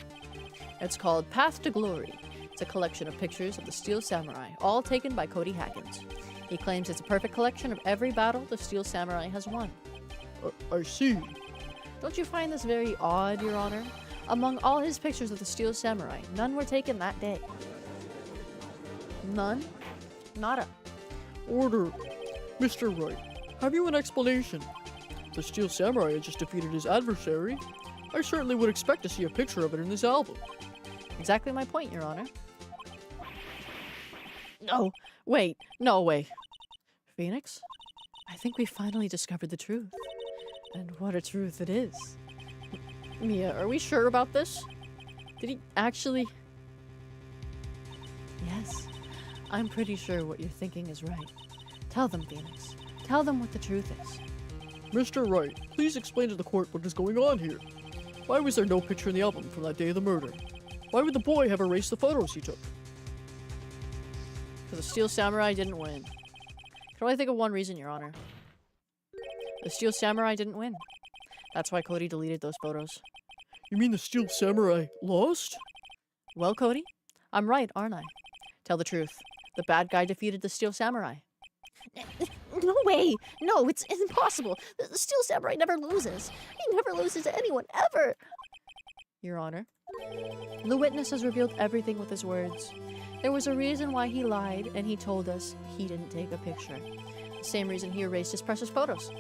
It's called Path to Glory. It's a collection of pictures of the Steel Samurai, all taken by Cody Hackins. He claims it's a perfect collection of every battle the Steel Samurai has won. I see. Don't you find this very odd, Your Honor? Among all his pictures of the Steel Samurai, none were taken that day. None? Nada. Order. Mr. Wright, have you an explanation? The Steel Samurai had just defeated his adversary. I certainly would expect to see a picture of it in this album. Exactly my point, Your Honor. No, wait, no way. Phoenix, I think we finally discovered the truth. And what a truth it is. Mia, are we sure about this? Did he actually... Yes, I'm pretty sure what you're thinking is right. Tell them, Phoenix. Tell them what the truth is. Mr. Wright, please explain to the court what is going on here. Why was there no picture in the album from that day of the murder? Why would the boy have erased the photos he took? Because the Steel Samurai didn't win. Can only think of one reason, Your Honor. The Steel Samurai didn't win. That's why Cody deleted those photos. You mean the Steel Samurai lost? Well, Cody, I'm right, aren't I? Tell the truth. The bad guy defeated the Steel Samurai. No way! No, it's impossible. The Steel Samurai never loses. He never loses to anyone, ever! Your Honor, the witness has revealed everything with his words. There was a reason why he lied, and he told us he didn't take a picture. The same reason he erased his precious photos.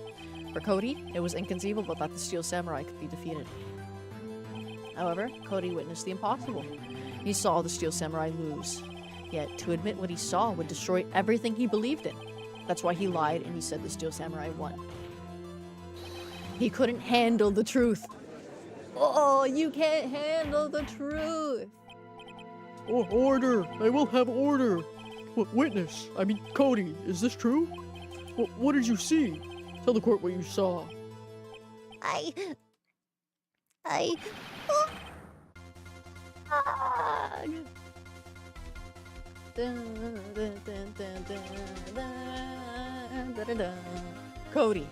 For Cody, it was inconceivable that the Steel Samurai could be defeated. However, Cody witnessed the impossible. He saw the Steel Samurai lose. Yet, to admit what he saw would destroy everything he believed in. That's why he lied and he said the Steel Samurai won. He couldn't handle the truth. Oh, you can't handle the truth. Oh, order! I will have order! Witness, I mean, Cody, is this true? What did you see? Tell the court what you saw. I... Cody,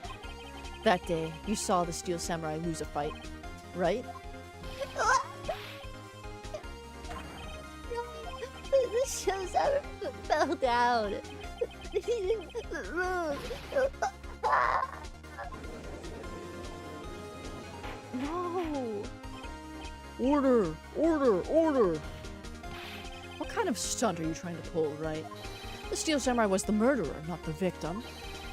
that day you saw the Steel Samurai lose a fight, right? The Steel Samurai fell down. He didn't move. No. Order! Order! Order! What kind of stunt are you trying to pull, right? The Steel Samurai was the murderer, not the victim.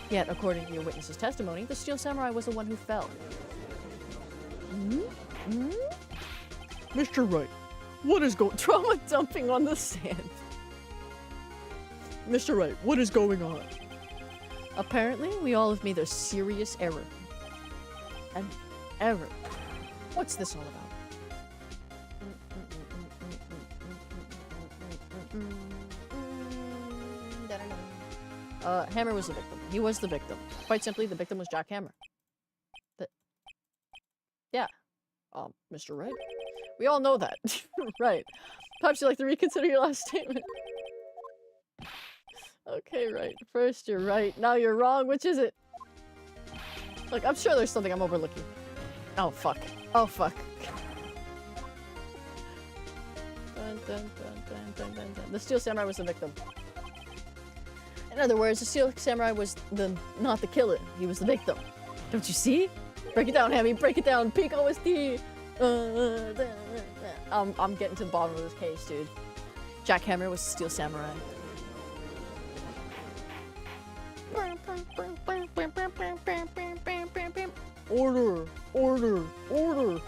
Yet, according to your witness's testimony, the Steel Samurai was the one who fell. Mr. Wright, what is going... Trauma dumping on the sand. Mr. Wright, what is going on? Apparently, we all have made a serious error. An error. What's this all about? Hammer was the victim. He was the victim. Quite simply, the victim was Jack Hammer. Yeah. Mr. Wright? We all know that. Right. Perhaps you'd like to reconsider your last statement. Okay, right. First you're right, now you're wrong. Which is it? Look, I'm sure there's something I'm overlooking. Oh, fuck. Oh, fuck. Dun, dun, dun, dun, dun, dun, dun. The Steel Samurai was the victim. In other words, the Steel Samurai was not the killer. He was the victim. Don't you see? Break it down, Hammy. Break it down. Peak OST. I'm getting to the bottom of this case, dude. Jack Hammer was the Steel Samurai. Order! Order! Order!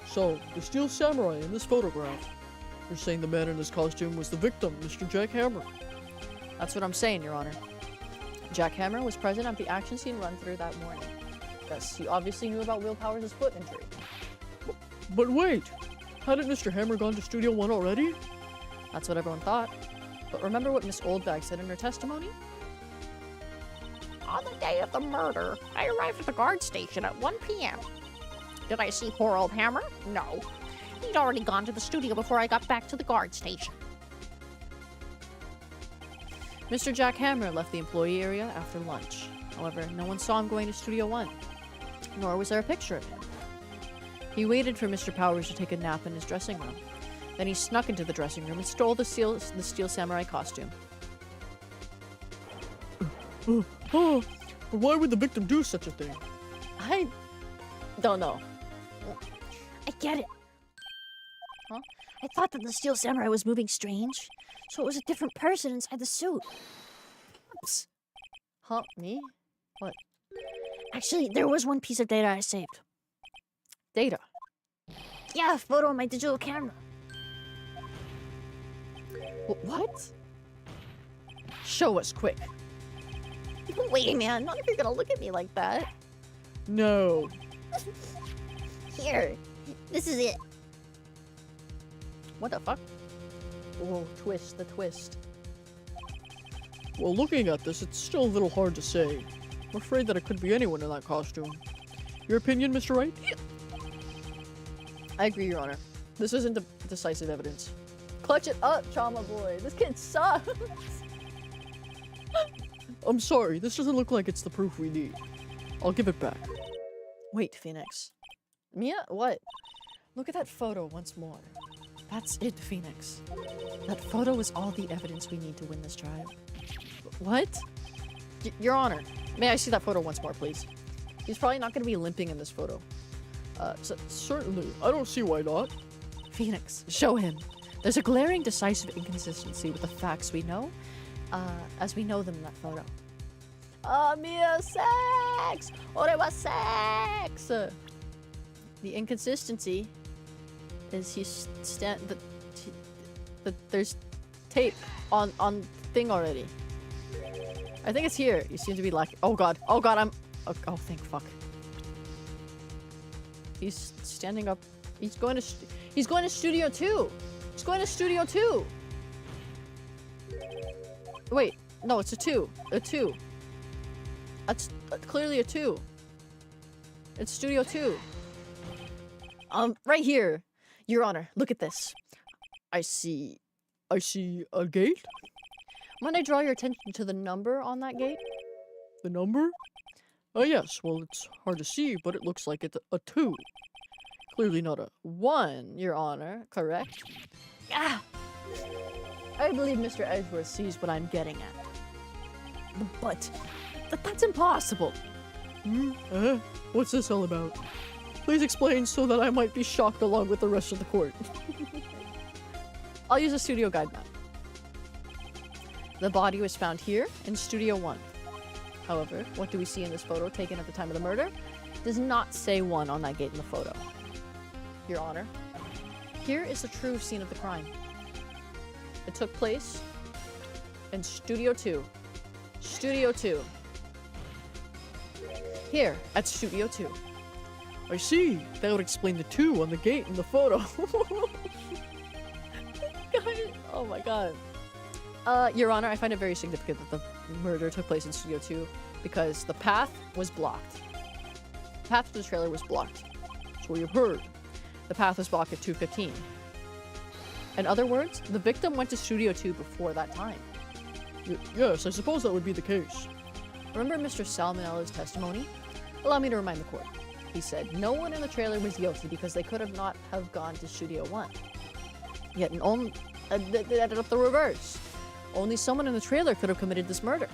So, the Steel Samurai in this photograph. You're saying the man in this costume was the victim, Mr. Jack Hammer. That's what I'm saying, Your Honor. Jack Hammer was present at the action scene run-through that morning. Thus, he obviously knew about Will Powers' foot injury. But wait! Hadn't Mr. Hammer gone to Studio One already? That's what everyone thought. But remember what Miss Oldbag said in her testimony? On the day of the murder, I arrived at the guard station at 1 p.m. Did I see poor old Hammer? No. He'd already gone to the studio before I got back to the guard station. Mr. Jack Hammer left the employee area after lunch. However, no one saw him going to Studio One, nor was there a picture of him. He waited for Mr. Powers to take a nap in his dressing room. Then he snuck into the dressing room and stole the Steel Samurai costume. But why would the victim do such a thing? I don't know. I get it. Huh? I thought that the Steel Samurai was moving strange, so it was a different person inside the suit. Oops. Huh? Me? What? Actually, there was one piece of data I saved. Data. Yeah, a photo on my digital camera. What? Show us quick. Wait, man, not if you're gonna look at me like that. No. Here, this is it. What the fuck? Whoa, twist, the twist. Well, looking at this, it's still a little hard to say. I'm afraid that it could be anyone in that costume. Your opinion, Mr. Wright? I agree, Your Honor. This isn't decisive evidence. Clutch it up, Trauma Boy. This kid sucks. I'm sorry, this doesn't look like it's the proof we need. I'll give it back. Wait, Phoenix. Mia, what? Look at that photo once more. That's it, Phoenix. That photo is all the evidence we need to win this trial. What? Your Honor, May I see that photo once more, please? He's probably not going to be limping in this photo. Certainly. I don't see why not. Phoenix, show him. There's a glaring, decisive inconsistency with the facts we know, as we know them in that photo. Mia, sex! Ore wa sex! The inconsistency is there's tape on thing already. I think it's here. You seem to be lacking. Oh god, I'm. Oh, thank fuck. He's standing up. He's going to Studio 2. He's going to Studio 2. Wait, no, it's a 2. A 2. That's clearly a 2. It's Studio 2. Right here. Your Honor, look at this. I see a gate? Might I draw your attention to the number on that gate? The number? Oh yes, well it's hard to see, but it looks like it's a 2. Clearly not a 1, Your Honor, correct? Ah! I believe Mr. Edgeworth sees what I'm getting at. But that's impossible. What's this all about? Please explain so that I might be shocked along with the rest of the court. I'll use a studio guide map. The body was found here in Studio 1. However, what do we see in this photo taken at the time of the murder? Does not say 1 on that gate in the photo. Your Honor, here is the true scene of the crime. It took place in Studio 2. Studio 2. Here at Studio 2. I see. That would explain the 2 on the gate in the photo. Oh my god. Your Honor, I find it very significant that the murder took place in Studio 2 because the path was blocked. The path to the trailer was blocked. So you've heard. The path was blocked at 2:15. In other words, the victim went to Studio 2 before that time. Yes, I suppose that would be the case. Remember Mr. Salmonella's testimony? Allow me to remind the court. He said no one in the trailer was guilty because they could have not have gone to Studio 1. Yet they ended up the reverse. Only someone in the trailer could have committed this murder.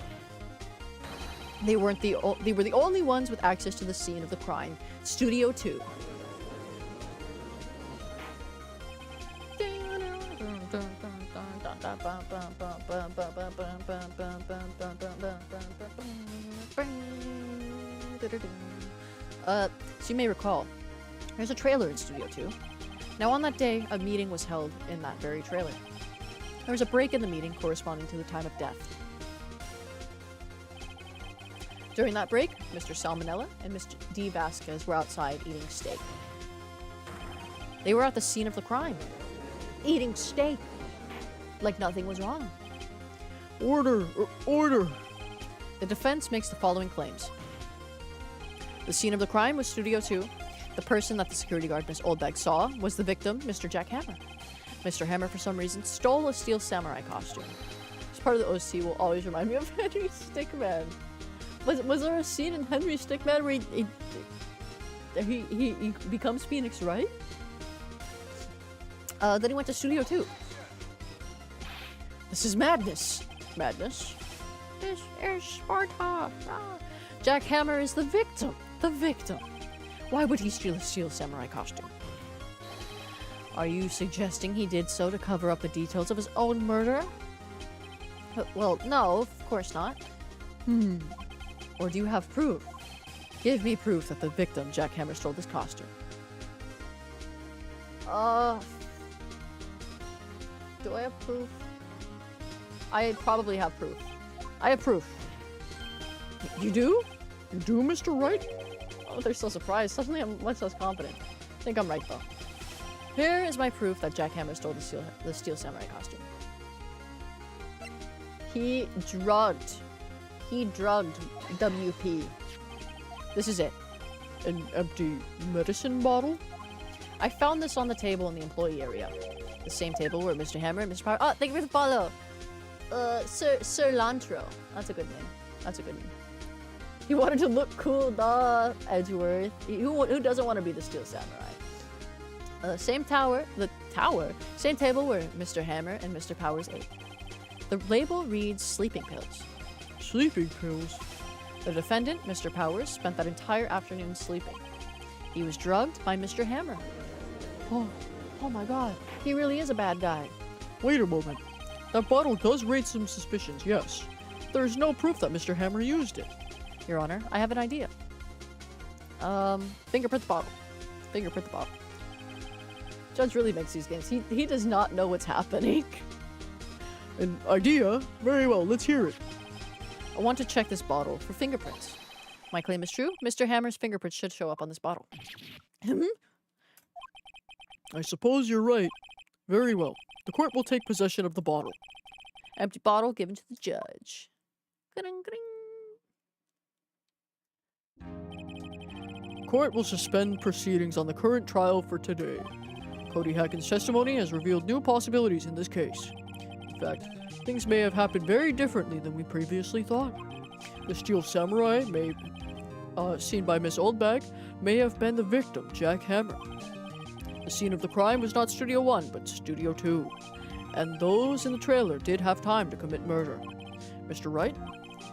They were the only ones with access to the scene of the crime, Studio 2. So you may recall, there's a trailer in Studio 2. Now on that day, a meeting was held in that very trailer. There was a break in the meeting corresponding to the time of death. During that break, Mr. Salmonella and Mr. D. Vasquez were outside eating steak. They were at the scene of the crime, eating steak, like nothing was wrong. Order! Order! The defense makes the following claims. The scene of the crime was Studio 2. The person that the security guard, Miss Oldbag, saw was the victim, Mr. Jack Hammer. Mr. Hammer, for some reason, stole a steel samurai costume. This part of the OC will always remind me of Henry Stickman. Was there a scene in Henry Stickman where he becomes Phoenix, right? Then he went to Studio 2. This is madness. Madness? This is Sparta. Ah. Jack Hammer is the victim. The victim. Why would he steal a steel samurai costume? Are you suggesting he did so to cover up the details of his own murder? Well, no, of course not. Or do you have proof? Give me proof that the victim, Jack Hammer, stole this costume. Do I have proof? I probably have proof. I have proof. You do? You do, Mr. Wright? Oh, they're so surprised. Suddenly I'm much less confident. I think I'm right, though. Here is my proof that Jack Hammer stole the steel samurai costume. He drugged WP. This is it. An empty medicine bottle? I found this on the table in the employee area. The same table where Mr. Hammer and Mr. Power— Oh, thank you for the follow! Sir Lantro. That's a good name. That's a good name. He wanted to look cool, duh, Edgeworth. Who doesn't want to be the steel samurai? Same tower, same table where Mr. Hammer and Mr. Powers ate. The label reads sleeping pills. Sleeping pills? The defendant, Mr. Powers, spent that entire afternoon sleeping. He was drugged by Mr. Hammer. Oh my god, he really is a bad guy. Wait a moment. That bottle does raise some suspicions, yes. There is no proof that Mr. Hammer used it. Your Honor, I have an idea. Fingerprint the bottle. Fingerprint the bottle. Judge really makes these games. He does not know what's happening. An idea? Very well, let's hear it. I want to check this bottle for fingerprints. My claim is true. Mr. Hammer's fingerprints should show up on this bottle. I suppose you're right. Very well. The court will take possession of the bottle. Empty bottle given to the judge. Gring, gring. Court will suspend proceedings on the current trial for today. Cody Hacken's testimony has revealed new possibilities in this case. In fact, things may have happened very differently than we previously thought. The Steel Samurai, seen by Miss Oldbag, may have been the victim, Jack Hammer. The scene of the crime was not Studio 1, but Studio 2. And those in the trailer did have time to commit murder. Mr. Wright?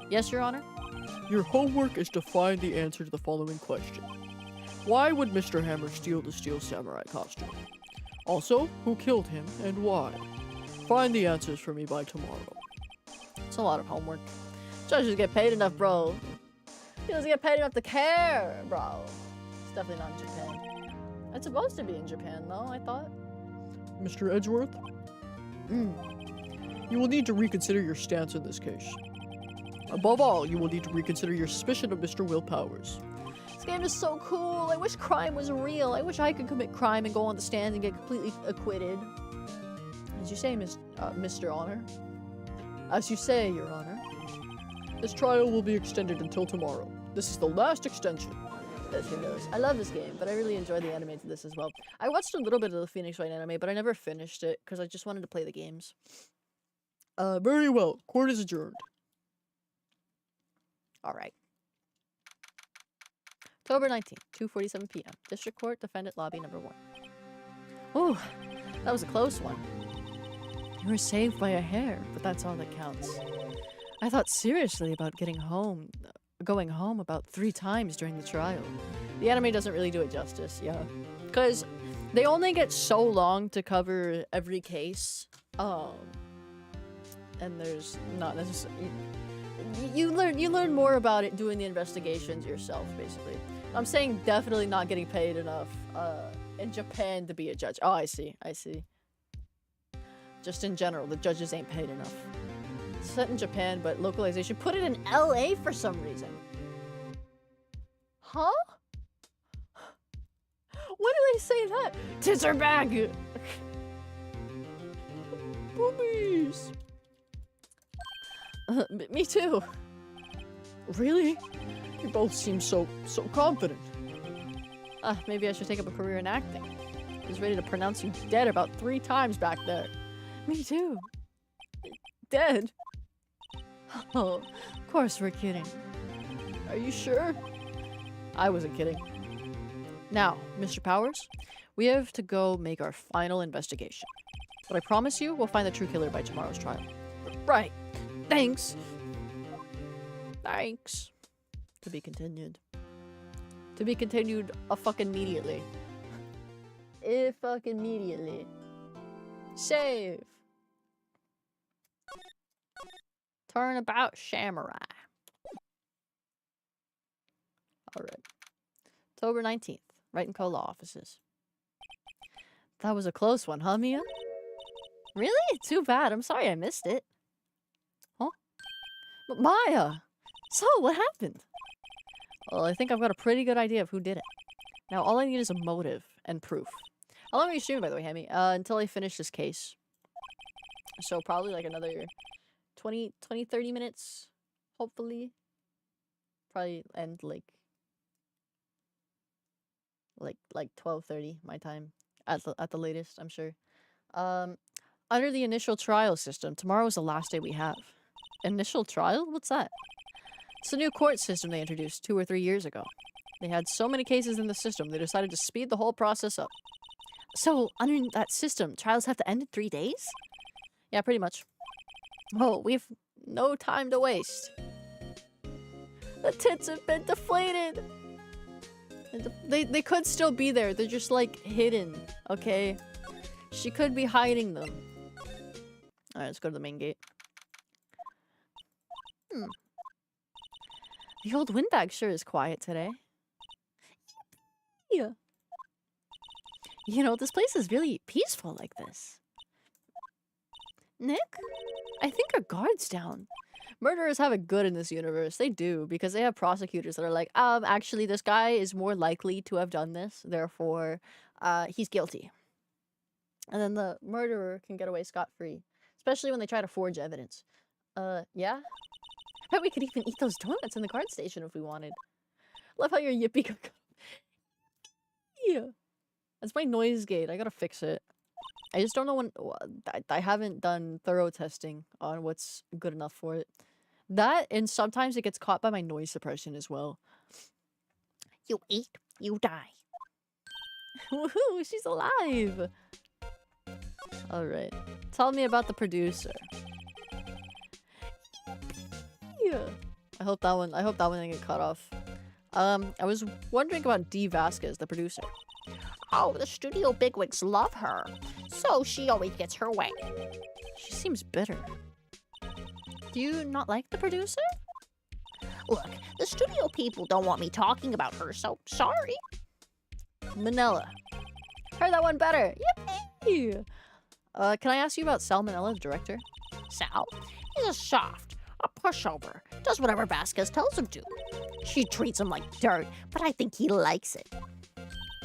Yes, Your Honor? Your homework is to find the answer to the following question. Why would Mr. Hammer steal the Steel Samurai costume? Also, who killed him and why? Find the answers for me by tomorrow. It's a lot of homework. Judges get paid enough, bro. He doesn't get paid enough to care, bro. It's definitely not in Japan. It's supposed to be in Japan, though, I thought. Mr. Edgeworth? You will need to reconsider your stance in this case. Above all, you will need to reconsider your suspicion of Mr. Will Powers. This game is so cool. I wish crime was real. I wish I could commit crime and go on the stand and get completely acquitted. As you say, Mr. Honor. As you say, Your Honor. This trial will be extended until tomorrow. This is the last extension. Yes, who knows? I love this game, but I really enjoy the anime to this as well. I watched a little bit of the Phoenix Wright anime, but I never finished it because I just wanted to play the games. Very well. Court is adjourned. All right. October 19th, 2:47 p.m. District Court, Defendant Lobby Number 1. Ooh, that was a close one. You were saved by a hair, but that's all that counts. I thought seriously about going home about 3 times during the trial. The anime doesn't really do it justice, yeah. Because they only get so long to cover every case. And there's not necessarily... You learn more about it doing the investigations yourself, basically. I'm saying definitely not getting paid enough in Japan to be a judge. Oh, I see. Just in general, the judges ain't paid enough. It's set in Japan, but localization put it in LA for some reason. Huh? When do they say that? Tits are back! Boobies! Me too. Really? You both seem so confident. Maybe I should take up a career in acting. I was ready to pronounce you dead about 3 times back there. Me too. Dead? Oh, of course we're kidding. Are you sure? I wasn't kidding. Now, Mr. Powers, we have to go make our final investigation. But I promise you, we'll find the true killer by tomorrow's trial. Right. Thanks. Thanks. To be continued. To be continued fucking immediately. Fucking immediately. Save. Turnabout Samurai. Alright. October 19th. Wright and Co. Law Offices. That was a close one, huh, Mia? Really? Too bad. I'm sorry I missed it. Huh? But Maya! So, what happened? Well, I think I've got a pretty good idea of who did it. Now, all I need is a motive and proof. How long are you streaming, by the way, Hammy? Until I finish this case. So, probably like another 20, 30 minutes, hopefully. Probably end like 12:30 my time at the latest, I'm sure. Under the initial trial system, tomorrow is the last day we have. Initial trial? What's that? It's a new court system they introduced 2 or 3 years ago. They had so many cases in the system, they decided to speed the whole process up. So, under that system, trials have to end in 3 days? Yeah, pretty much. Oh, we've no time to waste. The tits have been deflated. They could still be there. They're just like hidden. Okay. She could be hiding them. All right, let's go to the main gate. The old windbag sure is quiet today. Yeah. You know, this place is really peaceful like this. Nick? I think our guard's down. Murderers have it good in this universe. They do, because they have prosecutors that are like, actually, this guy is more likely to have done this, therefore, he's guilty. And then the murderer can get away scot-free. Especially when they try to forge evidence. Yeah? I bet we could even eat those donuts in the guard station if we wanted. Love how your yippee cook. Yeah. That's my noise gate. I gotta fix it. I just don't know when... I haven't done thorough testing on what's good enough for it. That, and sometimes it gets caught by my noise suppression as well. You eat, you die. Woohoo! She's alive! Alright. Tell me about the producer. Yeah. I hope that one didn't get cut off. I was wondering about Dee Vasquez, the producer. Oh, the studio bigwigs love her, so she always gets her way. She seems bitter. Do you not like the producer? Look, the studio people don't want me talking about her, so sorry. Manila. Heard that one better. Yippee! Can I ask you about Salmonella, the director? Sal, he's a soft, a pushover, does whatever Vasquez tells him to. She treats him like dirt, but I think he likes it.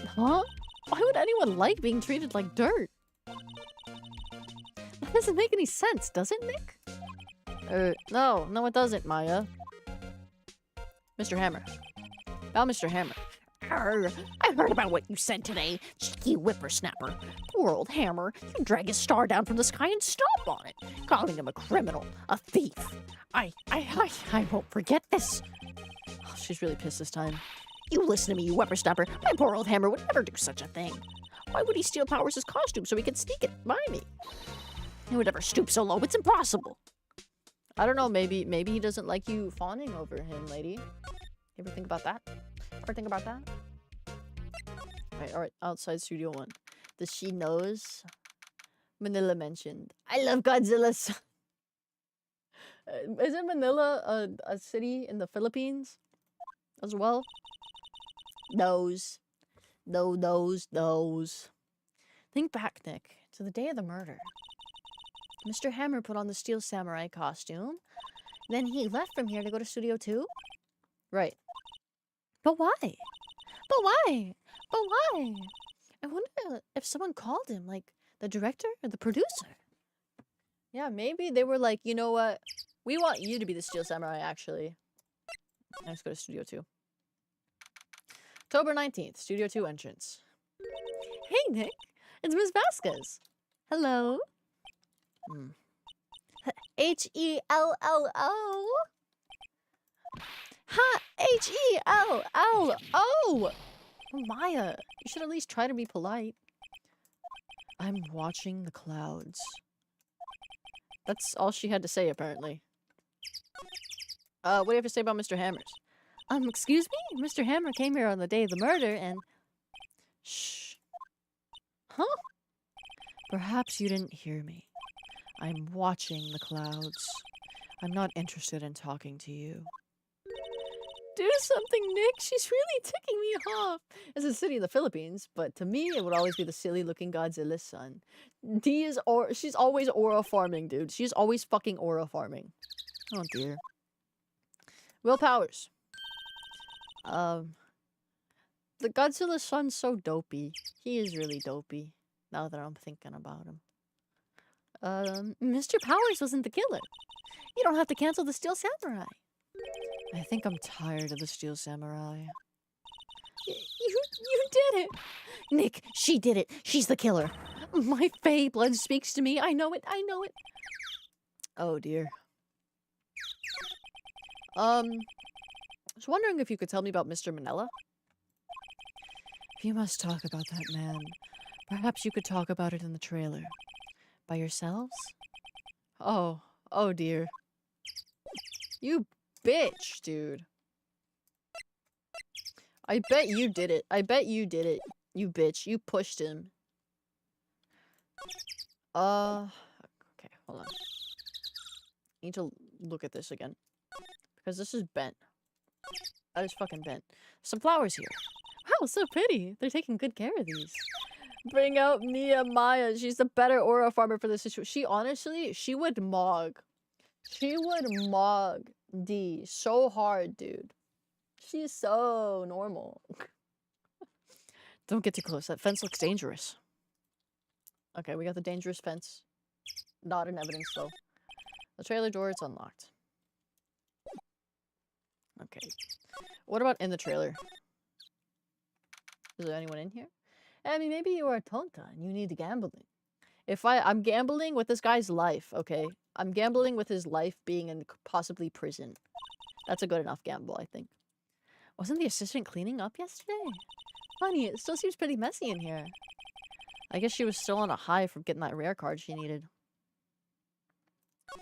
Huh? Why would anyone like being treated like dirt? That doesn't make any sense, does it, Nick? No, it doesn't, Maya. Mr. Hammer. About Mr. Hammer. Arr, I heard about what you said today, cheeky whippersnapper. Poor old Hammer, you drag his star down from the sky and stomp on it, calling him a criminal, a thief. I won't forget this. Oh, she's really pissed this time. You listen to me, you whippersnapper. My poor old Hammer would never do such a thing. Why would he steal Powers' costume so he could sneak it by me? He would never stoop so low, it's impossible. I don't know, maybe he doesn't like you fawning over him, lady. You ever think about that? Alright, outside Studio 1. Does she knows? Manila mentioned. I love Godzilla's. Isn't Manila a city in the Philippines as well? Knows. Knows. Think back, Nick, to the day of the murder. Mr. Hammer put on the Steel Samurai costume. Then he left from here to go to Studio 2? Right. But why? I wonder if someone called him, like, the director or the producer. Yeah, maybe they were like, you know what? We want you to be the Steel Samurai, actually. Let's go to Studio 2. October 19th, Studio 2 entrance. Hey, Nick. It's Miss Vasquez. Hello. H-E-L-L-O. Ha! H-E-L-L-O! Oh, Maya, you should at least try to be polite. I'm watching the clouds. That's all she had to say, apparently. What do you have to say about Mr. Hammers? Excuse me? Mr. Hammer came here on the day of the murder and... Shh. Huh? Perhaps you didn't hear me. I'm watching the clouds. I'm not interested in talking to you. Do something, Nick. She's really ticking me off. It's a city in the Philippines, but to me, it would always be the silly-looking Godzilla's son. She's always aura farming, dude. She's always fucking aura farming. Oh, dear. Will Powers. The Godzilla's son's so dopey. He is really dopey, now that I'm thinking about him. Mr. Powers wasn't the killer. You don't have to cancel the Steel Samurai. I think I'm tired of the Steel Samurai. You did it! Nick, she did it. She's the killer. My Fae blood speaks to me. I know it. Oh, dear. I was wondering if you could tell me about Mr. Manila. If you must talk about that man, perhaps you could talk about it in the trailer. By yourselves? Oh dear. You bitch, dude. I bet you did it. I bet you did it. You bitch. You pushed him. Okay, hold on. I need to look at this again. Because this is bent. That is fucking bent. Some flowers here. Wow, so pretty. They're taking good care of these. Bring out Mia Maya. She's the better aura farmer for this situation. She honestly, she would mog. She would mog D so hard, dude. She's so normal. Don't get too close. That fence looks dangerous. Okay, we got the dangerous fence. Not in evidence, though. The trailer door, it's unlocked. Okay. What about in the trailer? Is there anyone in here? I mean, maybe you are tonta and you need gambling. I'm gambling with this guy's life, okay? I'm gambling with his life being in possibly prison. That's a good enough gamble, I think. Wasn't the assistant cleaning up yesterday? Funny, it still seems pretty messy in here. I guess she was still on a high from getting that rare card she needed.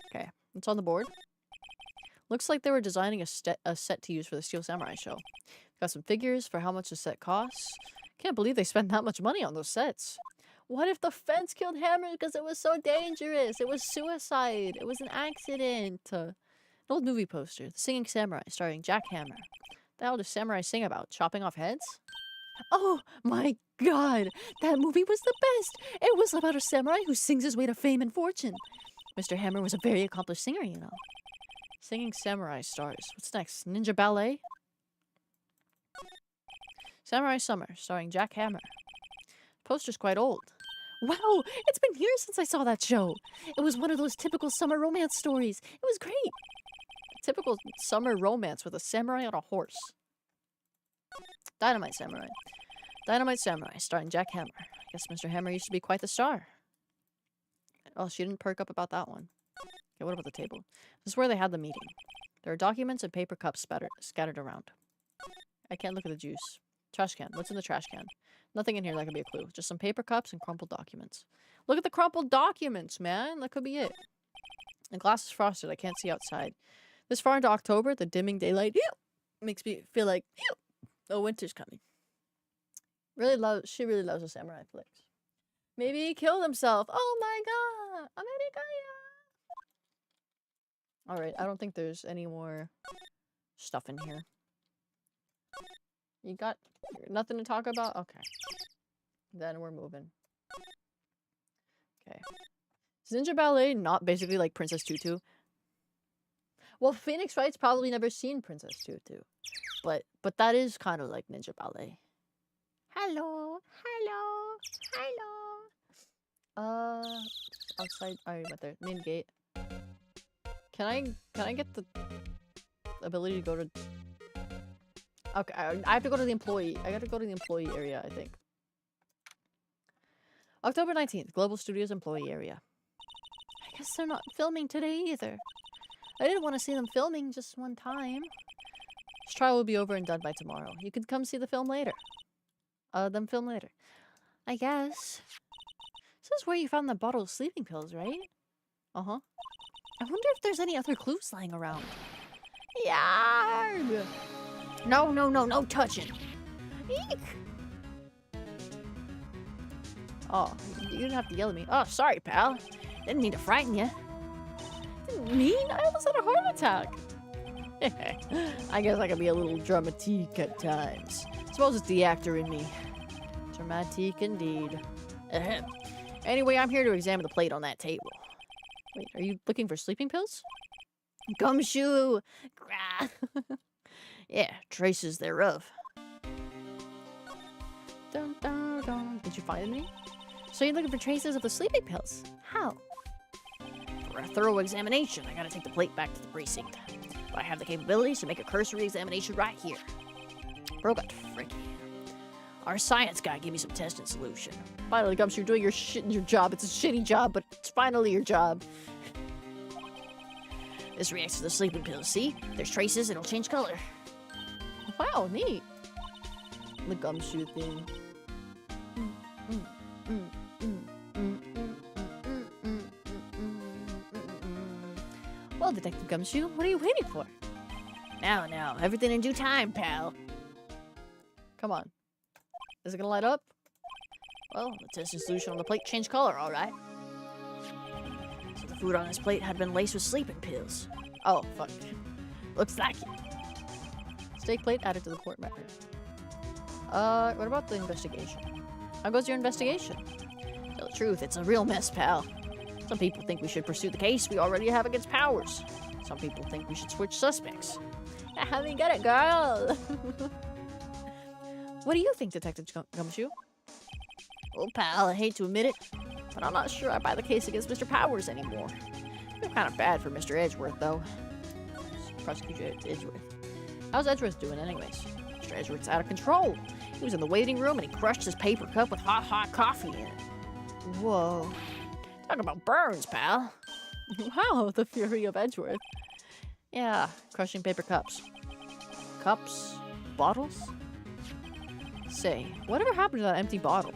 Okay, it's on the board. Looks like they were designing a set to use for the Steel Samurai show. Got some figures for how much the set costs. Can't believe they spent that much money on those sets. What if the fence killed Hammer because it was so dangerous? It was suicide. It was an accident. An old movie poster. The Singing Samurai starring Jack Hammer. The hell does samurai sing about? Chopping off heads? Oh my god! That movie was the best! It was about a samurai who sings his way to fame and fortune. Mr. Hammer was a very accomplished singer, you know. Singing Samurai stars. What's next? Ninja Ballet? Samurai Summer, starring Jack Hammer. Poster's quite old. Wow! It's been years since I saw that show! It was one of those typical summer romance stories. It was great! Typical summer romance with a samurai on a horse. Dynamite Samurai. Dynamite Samurai, starring Jack Hammer. I guess Mr. Hammer used to be quite the star. Oh, she didn't perk up about that one. Okay, what about the table? This is where they had the meeting. There are documents and paper cups scattered around. I can't look at the juice. Trash can. What's in the trash can? Nothing in here that could be a clue. Just some paper cups and crumpled documents. Look at the crumpled documents, man. That could be it. The glass is frosted. I can't see outside. This far into October, the dimming daylight makes me feel like oh, winter's coming. She really loves the samurai flicks. Maybe he killed himself. Oh my god. America. Alright, I don't think there's any more stuff in here. You got nothing to talk about? Okay. Then we're moving. Okay. Is Ninja Ballet not basically like Princess Tutu? Well, Phoenix Wright's probably never seen Princess Tutu. But that is kind of like Ninja Ballet. Hello! Hello! Hello! Outside. Alright, but there. Main gate. Can I get the ability to go to... Okay, I have to go to the employee. I gotta go to the employee area, I think. October 19th, Global Studios employee area. I guess they're not filming today either. I didn't want to see them filming just one time. This trial will be over and done by tomorrow. You can come see the film later. Them film later. I guess. This is where you found the bottle of sleeping pills, right? Uh-huh. I wonder if there's any other clues lying around. Yarg! No touching. Eek! Oh, you didn't have to yell at me. Oh, sorry, pal. Didn't mean to frighten you. Didn't mean? I almost had a heart attack. I guess I can be a little dramatique at times. Suppose it's the actor in me. Dramatique indeed. Ahem. Anyway, I'm here to examine the plate on that table. Wait, are you looking for sleeping pills? Gumshoe! Yeah, traces thereof. Dun, dun, dun. Did you find any? So you're looking for traces of the sleeping pills? How? For a thorough examination, I gotta take the plate back to the precinct. But I have the capabilities to make a cursory examination right here. Bro got fricky. Our science guy gave me some testing solution. Finally, Gumps, you're doing your job. It's a shitty job, but it's finally your job. This reacts to the sleeping pills, see? There's traces, it'll change color. Wow, neat. The gumshoe thing. Well, Detective Gumshoe, what are you waiting for? Now, everything in due time, pal. Come on. Is it gonna light up? Well, the testing solution on the plate changed color, alright. So the food on his plate had been laced with sleeping pills. Oh, fuck. Looks like it. Steak plate added to the court record. What about the investigation? How goes your investigation? To tell the truth, it's a real mess, pal. Some people think we should pursue the case we already have against Powers. Some people think we should switch suspects. I mean, get it, girl! What do you think, Detective Gumshoe? Well, pal, I hate to admit it, but I'm not sure I buy the case against Mr. Powers anymore. I feel kind of bad for Mr. Edgeworth, though. Prosecutor Edgeworth. How's Edgeworth doing, anyways? Mr. Edgeworth's out of control. He was in the waiting room and he crushed his paper cup with hot coffee in it. Whoa. Talk about burns, pal. Wow, the fury of Edgeworth. Yeah, crushing paper cups. Cups? Bottles? Say, whatever happened to that empty bottle?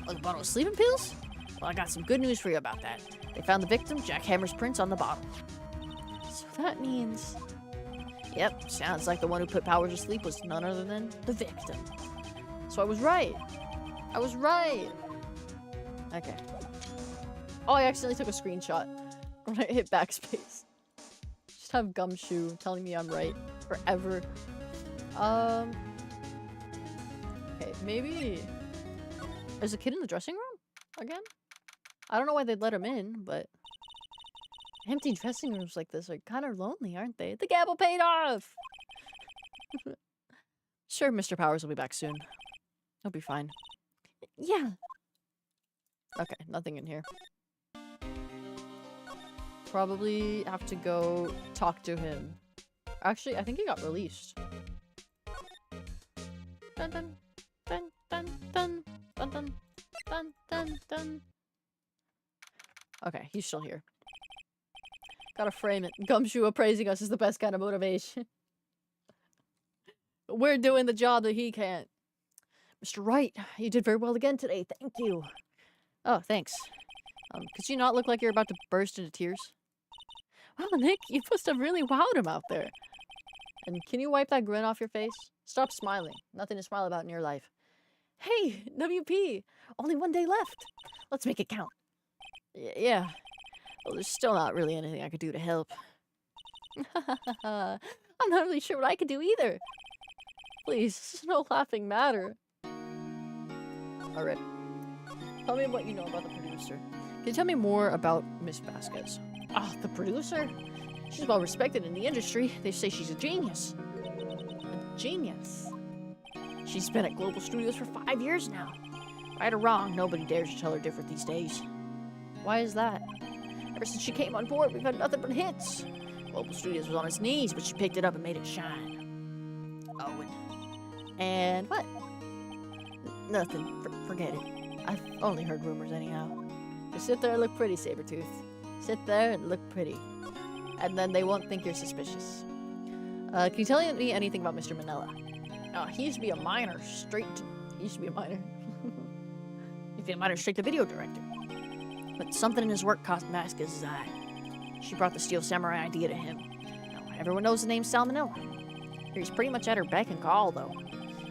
Oh, the bottle of sleeping pills? Well, I got some good news for you about that. They found the victim, Jack Hammer's prints on the bottle. So that means... Yep, sounds like the one who put Powers to sleep was none other than the victim. So I was right. I was right. Okay. Oh, I accidentally took a screenshot when I hit backspace. Just have Gumshoe telling me I'm right forever. Okay, maybe... There's a kid in the dressing room? Again? I don't know why they'd let him in, but... Empty dressing rooms like this are kind of lonely, aren't they? The gamble paid off! Sure, Mr. Powers will be back soon. He'll be fine. Yeah. Okay, nothing in here. Probably have to go talk to him. Actually, I think he got released. Dun dun dun dun dun dun dun dun dun dun. Okay, he's still here. Gotta frame it. Gumshoe appraising us is the best kind of motivation. We're doing the job that he can't. Mr. Wright, you did very well again today. Thank you. Oh, thanks. Could you not look like you're about to burst into tears? Wow, Nick, you must have really wowed him out there. And can you wipe that grin off your face? Stop smiling. Nothing to smile about in your life. Hey, WP, only one day left. Let's make it count. Yeah. Well, there's still not really anything I could do to help. I'm not really sure what I could do either. Please, this is no laughing matter. Alright. Tell me what you know about the producer. Can you tell me more about Miss Vasquez? Oh, the producer? She's well respected in the industry. They say she's a genius. A genius? She's been at Global Studios for 5 years now. Right or wrong, nobody dares to tell her different these days. Why is that? Ever since she came on board, we've had nothing but hits. Global Studios was on its knees, but she picked it up and made it shine. Oh, and what? Nothing. Forget it. I've only heard rumors anyhow. Just sit there and look pretty, Sabretooth. Sit there and look pretty. And then they won't think you're suspicious. Can you tell me anything about Mr. Manila? He used to be a minor, He used to be a minor. He used to be a minor straight-to-video director. But something in his work caught Vasquez's eye. She brought the Steel Samurai idea to him. Now, everyone knows the name Salmonella. He's pretty much at her beck and call, though.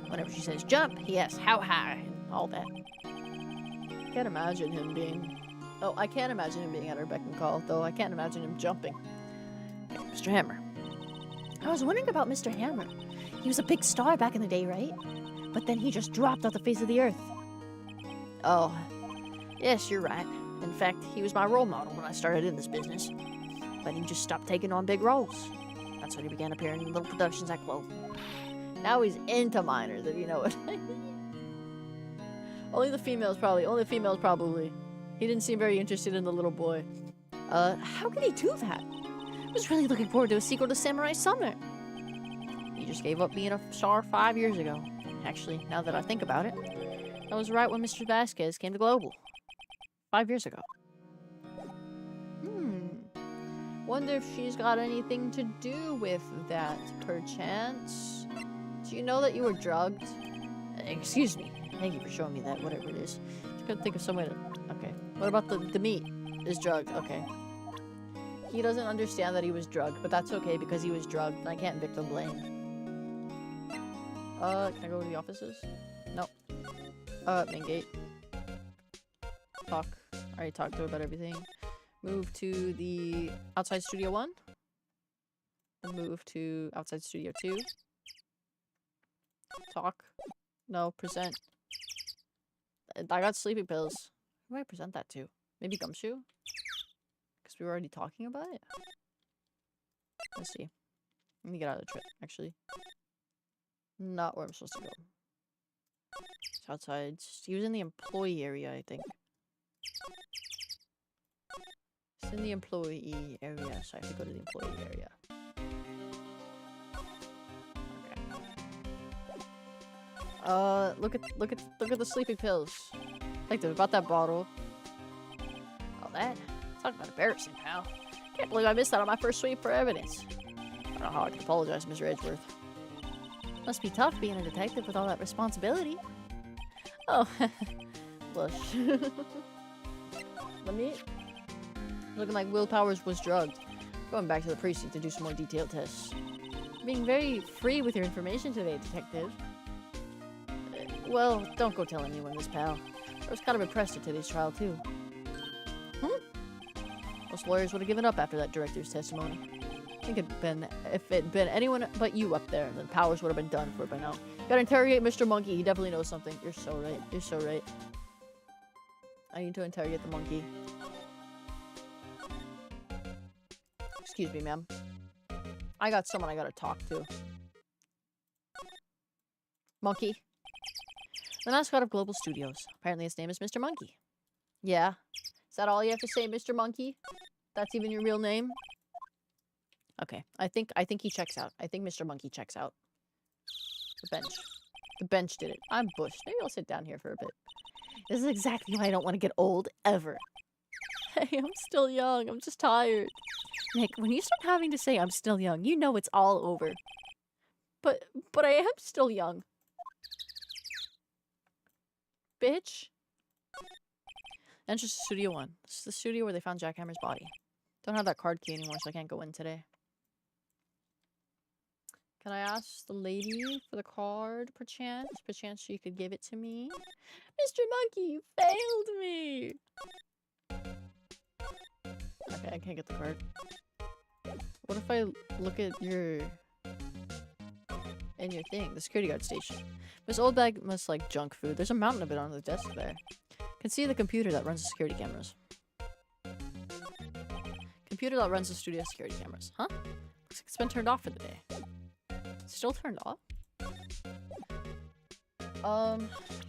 Whenever she says jump, he asks how high, and all that. I can't imagine him being... Oh, I can't imagine him being at her beck and call, though I can't imagine him jumping. Okay, Mr. Hammer. I was wondering about Mr. Hammer. He was a big star back in the day, right? But then he just dropped off the face of the earth. Oh, yes, you're right. In fact, he was my role model when I started in this business. But he just stopped taking on big roles. That's when he began appearing in little productions at Global. Now he's into minors, if you know what I mean. Only the females, probably. He didn't seem very interested in the little boy. How could he do that? I was really looking forward to a sequel to Samurai Summer. He just gave up being a star 5 years ago. Actually, now that I think about it, I was right when Mr. Vasquez came to Global. 5 years ago. Wonder if she's got anything to do with that, perchance? Do you know that you were drugged? Excuse me. Thank you for showing me that, whatever it is. I couldn't think of some way to... Okay. What about the meat? Is drugged. Okay. He doesn't understand that he was drugged, but that's okay because he was drugged, and I can't victim blame. Can I go to the offices? No. Main gate. Talk. I already talked to her about everything. Move to the outside studio 1. And move to outside studio 2. Talk. No, present. I got sleeping pills. Who do I present that to? Maybe Gumshoe? Because we were already talking about it? Let's see. Let me get out of the trip, actually. Not where I'm supposed to go. It's outside. He was in the employee area, I think. It's in the employee area, so I have to go to the employee area. Okay. Look at the sleeping pills. Like they're about that bottle. All that. Talk about embarrassing, pal. Can't believe I missed out on my first sweep for evidence. I don't know how I can apologize, Mr. Edgeworth. Must be tough being a detective with all that responsibility. Oh, blush. Let me. Looking like Will Powers was drugged. Going back to the precinct to do some more detailed tests. Being very free with your information today, detective. Well, don't go telling anyone this, pal. I was kind of impressed at today's trial, too. Most lawyers would have given up after that director's testimony. I think if it'd been anyone but you up there, then Powers would have been done for by now. Gotta interrogate Mr. Monkey. He definitely knows something. You're so right. You're so right. I need to interrogate the monkey. Excuse me, ma'am. I got someone I gotta talk to. Monkey. The mascot of Global Studios. Apparently his name is Mr. Monkey. Yeah. Is that all you have to say, Mr. Monkey? That's even your real name? Okay. I think he checks out. I think Mr. Monkey checks out. The bench. The bench did it. I'm bushed. Maybe I'll sit down here for a bit. This is exactly why I don't want to get old, ever. Hey, I'm still young. I'm just tired. Nick, when you start having to say I'm still young, you know it's all over. But I am still young. Bitch. Entrance to Studio 1. This is the studio where they found Jack Hammer's body. Don't have that card key anymore, so I can't go in today. Can I ask the lady for the card, perchance? Perchance she could give it to me? Mr. Monkey, you failed me! Okay, I can't get the card. What if I look at your thing, the security guard station? Miss Oldbag must like junk food. There's a mountain of it on the desk there. Can see the computer that runs the security cameras. Computer that runs the studio security cameras. Huh? Looks like it's been turned off for the day. Still turned off? How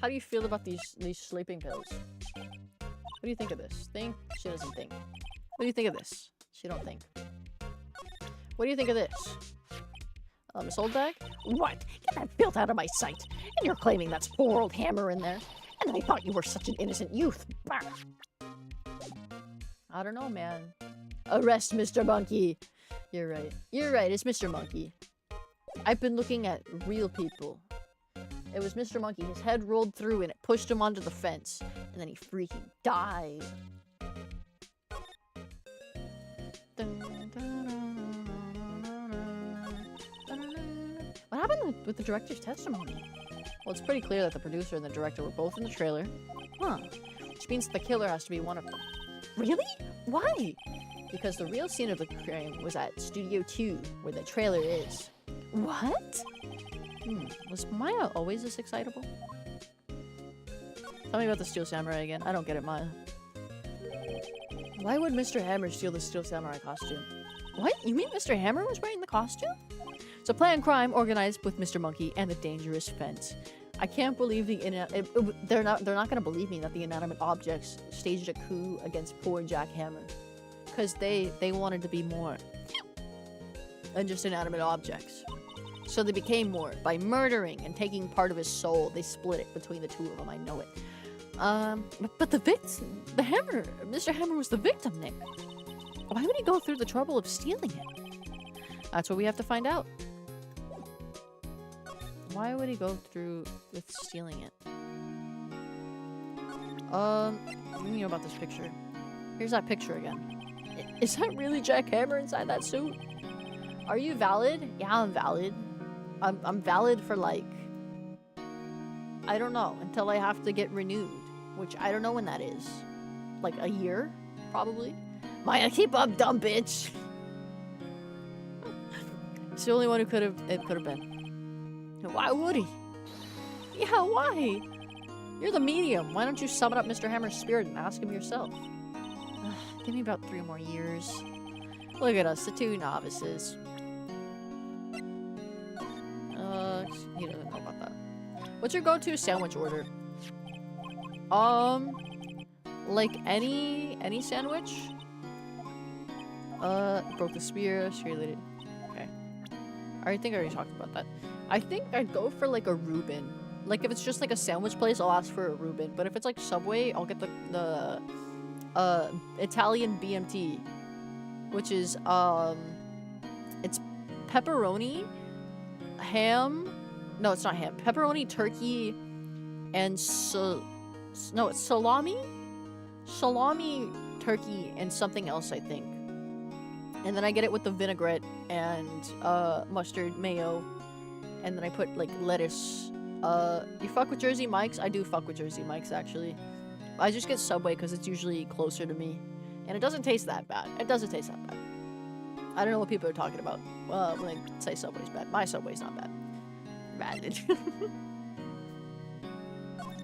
do you feel about these sleeping pills? What do you think of this? Think? She doesn't think. What do you think of this? She don't think. What do you think of this? Miss Oldbag? What? Get that filth out of my sight. And you're claiming that's poor old Hammer in there. And I thought you were such an innocent youth. Bah. I don't know, man. Arrest Mr. Monkey. You're right. You're right. It's Mr. Monkey. I've been looking at real people. It was Mr. Monkey. His head rolled through and it pushed him onto the fence. And then he freaking died. What happened with the director's testimony? Well, it's pretty clear that the producer and the director were both in the trailer. Huh. Which means the killer has to be one of them. Really? Why? Because the real scene of the crime was at Studio 2, where the trailer is. What? Was Maya always this excitable? Tell me about the Steel Samurai again. I don't get it, Maya. Why would Mr. Hammer steal the Steel Samurai costume? What? You mean Mr. Hammer was wearing the costume? It's a planned crime organized with Mr. Monkey and the dangerous fence. I can't believe they're not gonna believe me that the inanimate objects staged a coup against poor Jack Hammer. Because they wanted to be more than just inanimate objects. So they became more by murdering and taking part of his soul. They split it between the two of them, I know it. But the victim, Mr. Hammer was the victim, Nick. Why would he go through the trouble of stealing it? That's what we have to find out. Why would he go through with stealing it? Let me know about this picture. Here's that picture again. Is that really Jack Hammer inside that suit? Are you valid? Yeah, I'm valid. I'm valid for like I don't know, until I have to get renewed, which I don't know when that is. Like a year, probably. Maya, keep up, dumb bitch. It's the only one who could have been. Why would he? Yeah, why? You're the medium. Why don't you summon up Mr. Hammer's spirit and ask him yourself? Give me about 3 more years. Look at us, the 2 novices. He doesn't know about that. What's your go-to sandwich order? Like any sandwich? Broke the spear, related. Okay. I think I already talked about that. I think I'd go for like a Reuben. Like if it's just like a sandwich place, I'll ask for a Reuben. But if it's like Subway, I'll get the Italian BMT, which is it's pepperoni, ham. No, it's not ham. Pepperoni, turkey, and no, it's salami, turkey, and something else, I think. And then I get it with the vinaigrette and mustard, mayo, and then I put like lettuce. You fuck with Jersey Mike's? I do fuck with Jersey Mike's, actually. I just get Subway because it's usually closer to me. And it doesn't taste that bad. It doesn't taste that bad. I don't know what people are talking about when they say Subway's bad. My Subway's not bad. Bad. Do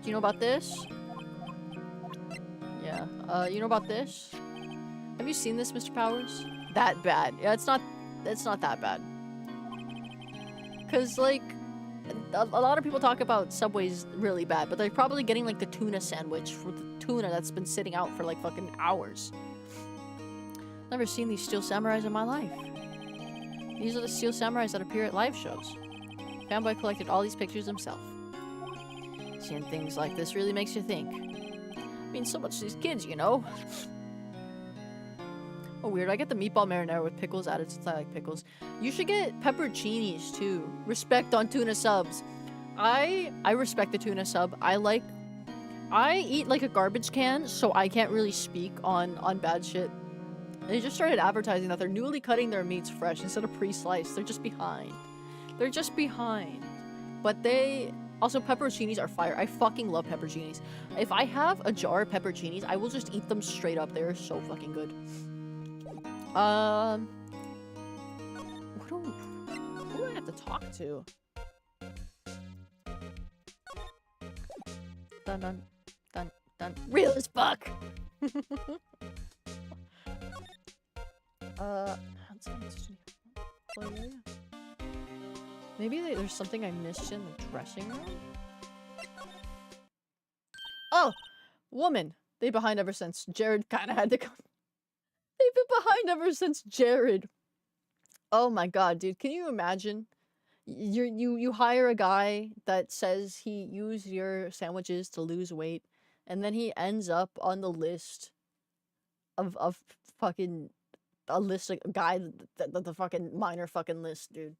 you know about this? Yeah. You know about this? Have you seen this, Mr. Powers? That bad. Yeah, it's not that bad. Because, like, a lot of people talk about Subway's really bad, but they're probably getting, like, the tuna sandwich for the tuna that's been sitting out for, like, fucking hours. Never seen these Steel Samurais in my life. These are the Steel Samurais that appear at live shows. Fanboy collected all these pictures himself. Seeing things like this really makes you think. I mean, so much to these kids, you know? Oh, weird. I get the meatball marinara with pickles added since I like pickles. You should get pepperoncinis, too. Respect on tuna subs. I respect the tuna sub. I eat like a garbage can, so I can't really speak on bad shit. They just started advertising that they're newly cutting their meats fresh instead of pre-sliced. They're just behind. They're just behind. But they... Also, pepperoncinis are fire. I fucking love pepperoncinis. If I have a jar of pepperoncinis, I will just eat them straight up. They're so fucking good. Who do I have to talk to? Dun dun dun dun. Real as fuck. Maybe there's something I missed in the dressing room? Oh! Woman! They've been behind ever since. Jared kinda had to come. They've been behind ever since Jared. Oh my god, dude. Can you imagine? You hire a guy that says he used your sandwiches to lose weight, and then he ends up on the list of fucking... A list, a guy, the fucking minor fucking list, dude.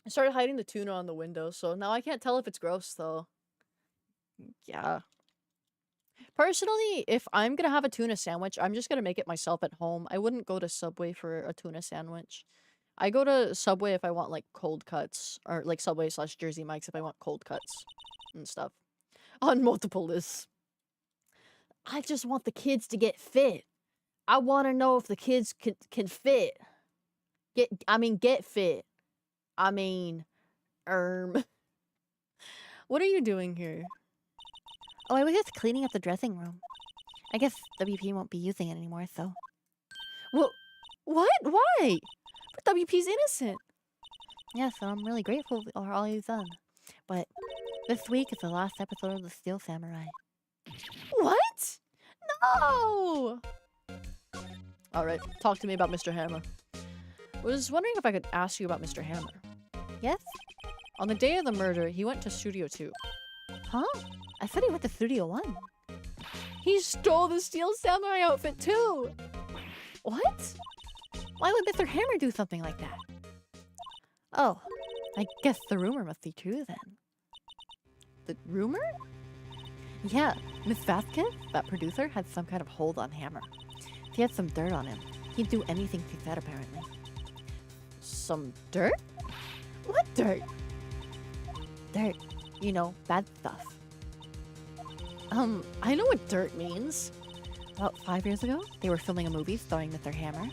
I started hiding the tuna on the window, so now I can't tell if it's gross, though. Yeah. Personally, if I'm gonna have a tuna sandwich, I'm just gonna make it myself at home. I wouldn't go to Subway for a tuna sandwich. I go to Subway if I want, like, cold cuts. Or, like, Subway/Jersey Mike's if I want cold cuts and stuff. On multiple lists. I just want the kids to get fit. I want to know if the kids can fit. Get fit. I mean, What are you doing here? Oh, I was just cleaning up the dressing room. I guess WP won't be using it anymore, so... Well, what? Why? But WP's innocent. Yeah, so I'm really grateful for all you've done. But this week is the last episode of the Steel Samurai. What? No! Alright, talk to me about Mr. Hammer. Was wondering if I could ask you about Mr. Hammer. Yes? On the day of the murder, he went to Studio 2. Huh? I thought he went to Studio 1. He stole the Steel Samurai outfit too! What? Why would Mr. Hammer do something like that? Oh, I guess the rumor must be true then. The rumor? Yeah, Miss Vasquez, that producer, had some kind of hold on Hammer. If he had some dirt on him, he'd do anything she said, apparently. Some dirt? What dirt? Dirt. You know, bad stuff. I know what dirt means. About 5 years ago, they were filming a movie starring Mr. Hammer.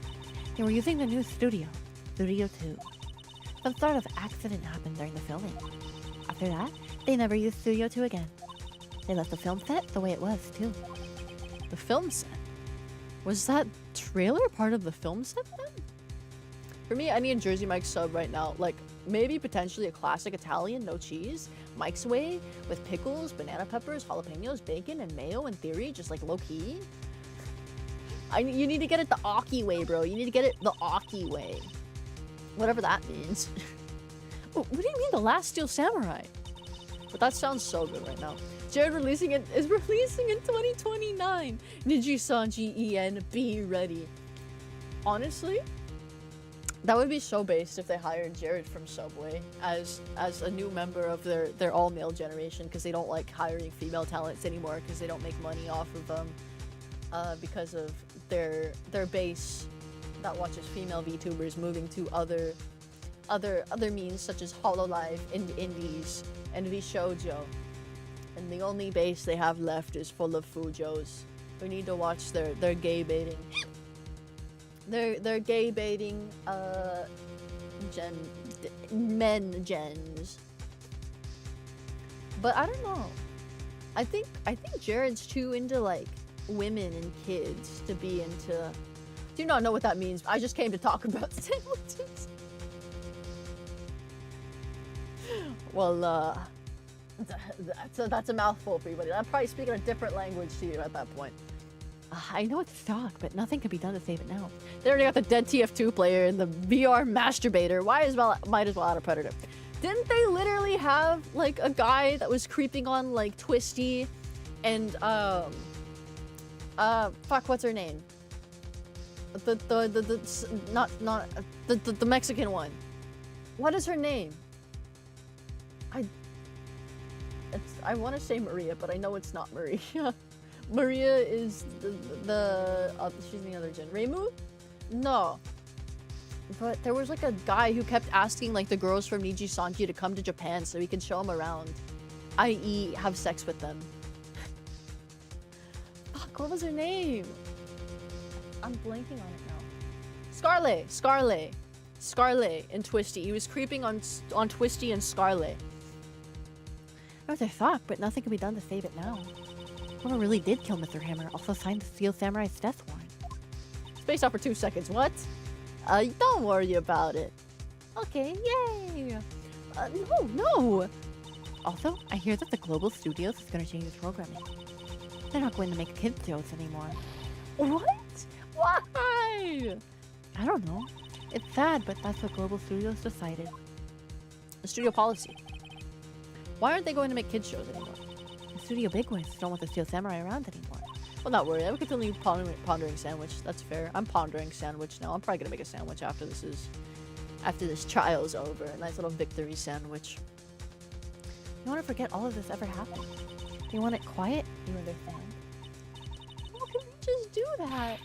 They were using the new studio, Studio 2. Some sort of accident happened during the filming. After that, they never used Studio 2 again. They left the film set the way it was, too. The film set? Was that trailer part of the film set then? For me, I need a Jersey Mike's sub right now. Like, maybe potentially a classic Italian, no cheese, Mike's way, with pickles, banana peppers, jalapenos, bacon, and mayo in theory, just like low-key. You need to get it the Aki way, bro. You need to get it the Aki way. Whatever that means. What do you mean, The Last Steel Samurai? But that sounds so good right now. Jared is releasing in 2029. Niji-san GEN, be ready. Honestly, that would be so based if they hired Jared from Subway as a new member of their all-male generation, because they don't like hiring female talents anymore because they don't make money off of them because of their base that watches female VTubers moving to other means such as Hololive, indies, and VShojo. And the only base they have left is full of Fujos who need to watch their gay baiting. They're gay baiting men gens. But I don't know. I think Jared's too into like women and kids to be into. Do not know what that means. I just came to talk about sandwiches. Well, that's a mouthful for you, buddy. I'm probably speaking a different language to you at that point. I know it's stock, but nothing can be done to save it now. They already got the dead TF2 player and the VR masturbator. Might as well add a predator. Didn't they literally have like a guy that was creeping on like Twisty and fuck, what's her name? The Mexican one. What is her name? I want to say Maria, but I know it's not Maria. Maria is she's the other gen. Reimu? No. But there was like a guy who kept asking like the girls from Niji Sanji to come to Japan so he could show them around. I.e. have sex with them. Fuck, what was her name? I'm blanking on it now. Scarlet and Twisty. He was creeping on Twisty and Scarlet. That was a thought, but nothing can be done to save it now. Whoever really did kill Mr. Hammer also signed the Steel Samurai's death warrant. Spaced out for 2 seconds. What? Don't worry about it. Okay, yay! No! Also, I hear that the Global Studios is going to change its programming. They're not going to make kids shows anymore. What? Why? I don't know. It's sad, but that's what Global Studios decided. The studio policy. Why aren't they going to make kids shows anymore? The studio bigwigs don't want the Steel Samurai around anymore. Well, not worry. I would continue pondering sandwich. That's fair. I'm pondering sandwich now. I'm probably gonna make a sandwich after this trial's over. A nice little victory sandwich. You want to forget all of this ever happened. You want it quiet? You understand? How can we just do that?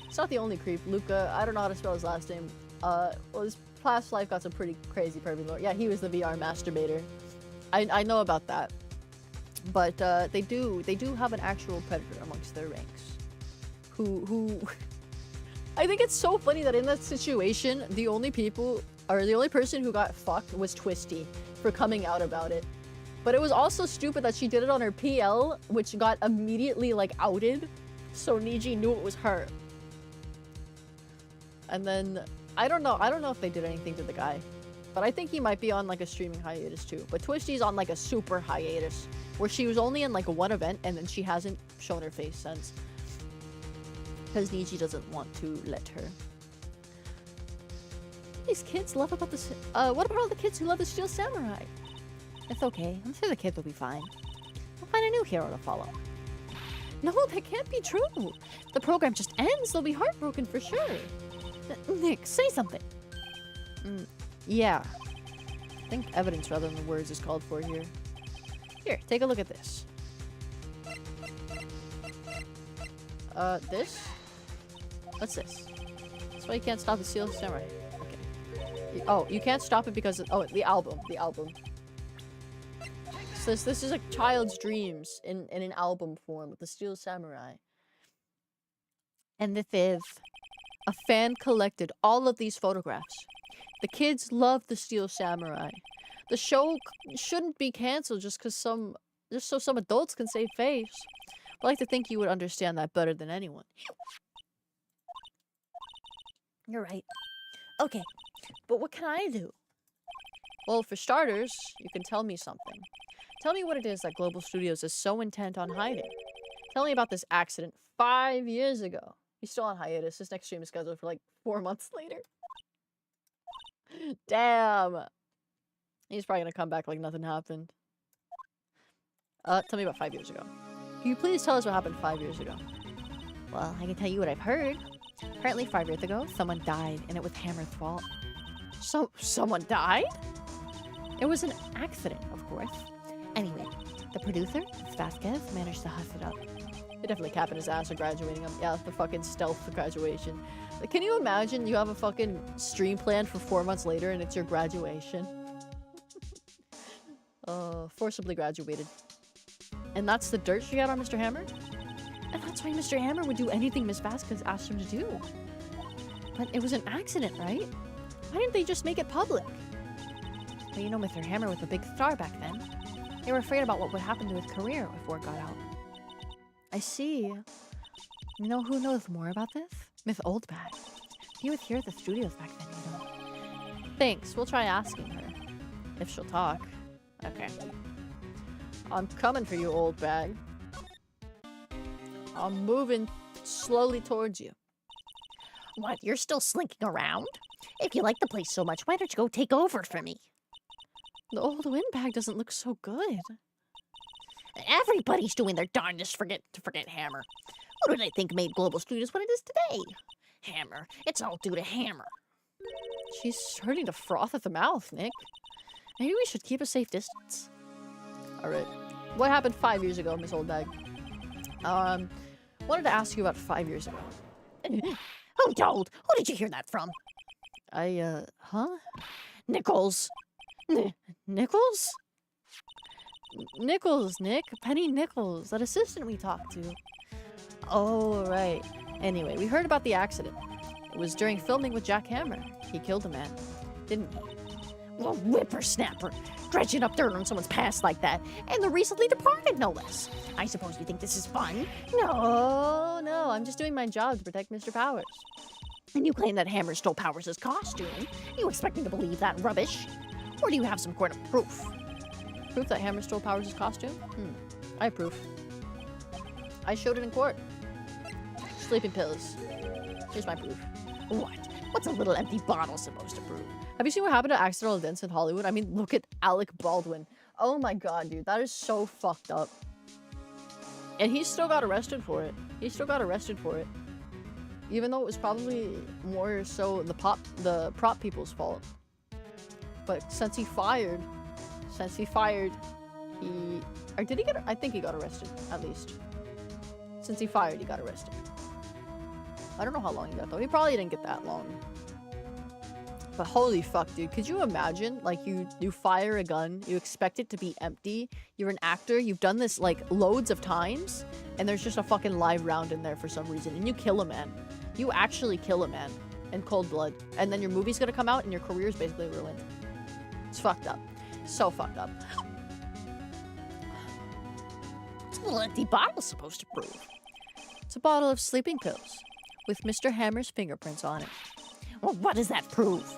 It's not the only creep. Luca, I don't know how to spell his last name. Well, his past life got some pretty crazy pervy lore. Yeah, he was the VR masturbator. I know about that. But they do have an actual predator amongst their ranks. Who I think it's so funny that in that situation, the only person who got fucked was Twisty for coming out about it. But it was also stupid that she did it on her PL, which got immediately like outed. So Niji knew it was her. And then I don't know if they did anything to the guy. But I think he might be on like a streaming hiatus too. But Twisty's on like a super hiatus where she was only in like one event and then she hasn't shown her face since. Because Niji doesn't want to let her. These kids love about this. What about all the kids who love the Steel Samurai? It's okay. I'm sure the kids will be fine. We'll find a new hero to follow. No, that can't be true. The program just ends. They'll be heartbroken for sure. Nick, say something. Yeah. I think evidence rather than words is called for here. Here, take a look at this. This? What's this? That's why you can't stop the Steel Samurai. Okay. Oh, you can't stop it because of, the album. So this is a child's dreams in an album form with the Steel Samurai. And this is a fan collected all of these photographs. The kids love the Steel Samurai. The show shouldn't be canceled just so some adults can save face. I like to think you would understand that better than anyone. You're right. Okay, but what can I do? Well, for starters, you can tell me something. Tell me what it is that Global Studios is so intent on hiding. Tell me about this accident 5 years ago. He's still on hiatus. His next stream is scheduled for like 4 months later. Damn. He's probably gonna come back like nothing happened. Tell me about 5 years ago. Can you please tell us what happened 5 years ago? Well, I can tell you what I've heard. Apparently 5 years ago, someone died, and it was Hammer's fault. Someone died? It was an accident, of course. Anyway, the producer, Vasquez, managed to hush it up. They definitely capping his ass or graduating him. Yeah, the fucking stealth for graduation. Like, can you imagine you have a fucking stream planned for 4 months later and it's your graduation? Forcibly graduated. And that's the dirt she got on Mr. Hammer? And that's why Mr. Hammer would do anything Miss Vasquez asked him to do. But it was an accident, right? Why didn't they just make it public? Well, you know, Mr. Hammer was a big star back then. They were afraid about what would happen to his career before it got out. I see. You know who knows more about this? Miss Oldbag. He was here at the studios back then, you know. Thanks, we'll try asking her. If she'll talk. Okay. I'm coming for you, old bag. I'm moving slowly towards you. What, you're still slinking around? If you like the place so much, why don't you go take over for me? The old windbag doesn't look so good. Everybody's doing their darndest to forget Hammer. Who did I think made Global Studios what it is today? Hammer. It's all due to Hammer. She's starting to froth at the mouth, Nick. Maybe we should keep a safe distance. Alright. What happened 5 years ago, Miss Oldbag? Wanted to ask you about 5 years ago. Who told? Who did you hear that from? Huh? Nichols. Nichols? Nichols, Nick. Penny Nichols. That assistant we talked to. Oh, right. Anyway, we heard about the accident. It was during filming with Jack Hammer. He killed a man, didn't he? Well, whippersnapper. Dredging up dirt on someone's past like that. And the recently departed, no less. I suppose you think this is fun? No, I'm just doing my job to protect Mr. Powers. And you claim that Hammer stole Powers' costume. You expect me to believe that rubbish? Or do you have some sort of proof? Proof that Hammer stole Powers' costume? I have proof. I showed it in court. Sleeping pills. Here's my proof. What? What's a little empty bottle supposed to prove? Have you seen what happened to accidental events in Hollywood? I mean, look at Alec Baldwin. Oh my god, dude. That is so fucked up. And he still got arrested for it. Even though it was probably more so the prop people's fault. But since he fired, or did he get, I think he got arrested, at least. Since he fired, he got arrested. I don't know how long he got, though. He probably didn't get that long. But holy fuck, dude. Could you imagine, like, you fire a gun, you expect it to be empty, you're an actor, you've done this, like, loads of times, and there's just a fucking live round in there for some reason, and you kill a man. You actually kill a man in cold blood, and then your movie's gonna come out and your career's basically ruined. It's fucked up. So fucked up. What's a little empty bottle supposed to prove? It's a bottle of sleeping pills with Mr. Hammer's fingerprints on it. Well, what does that prove?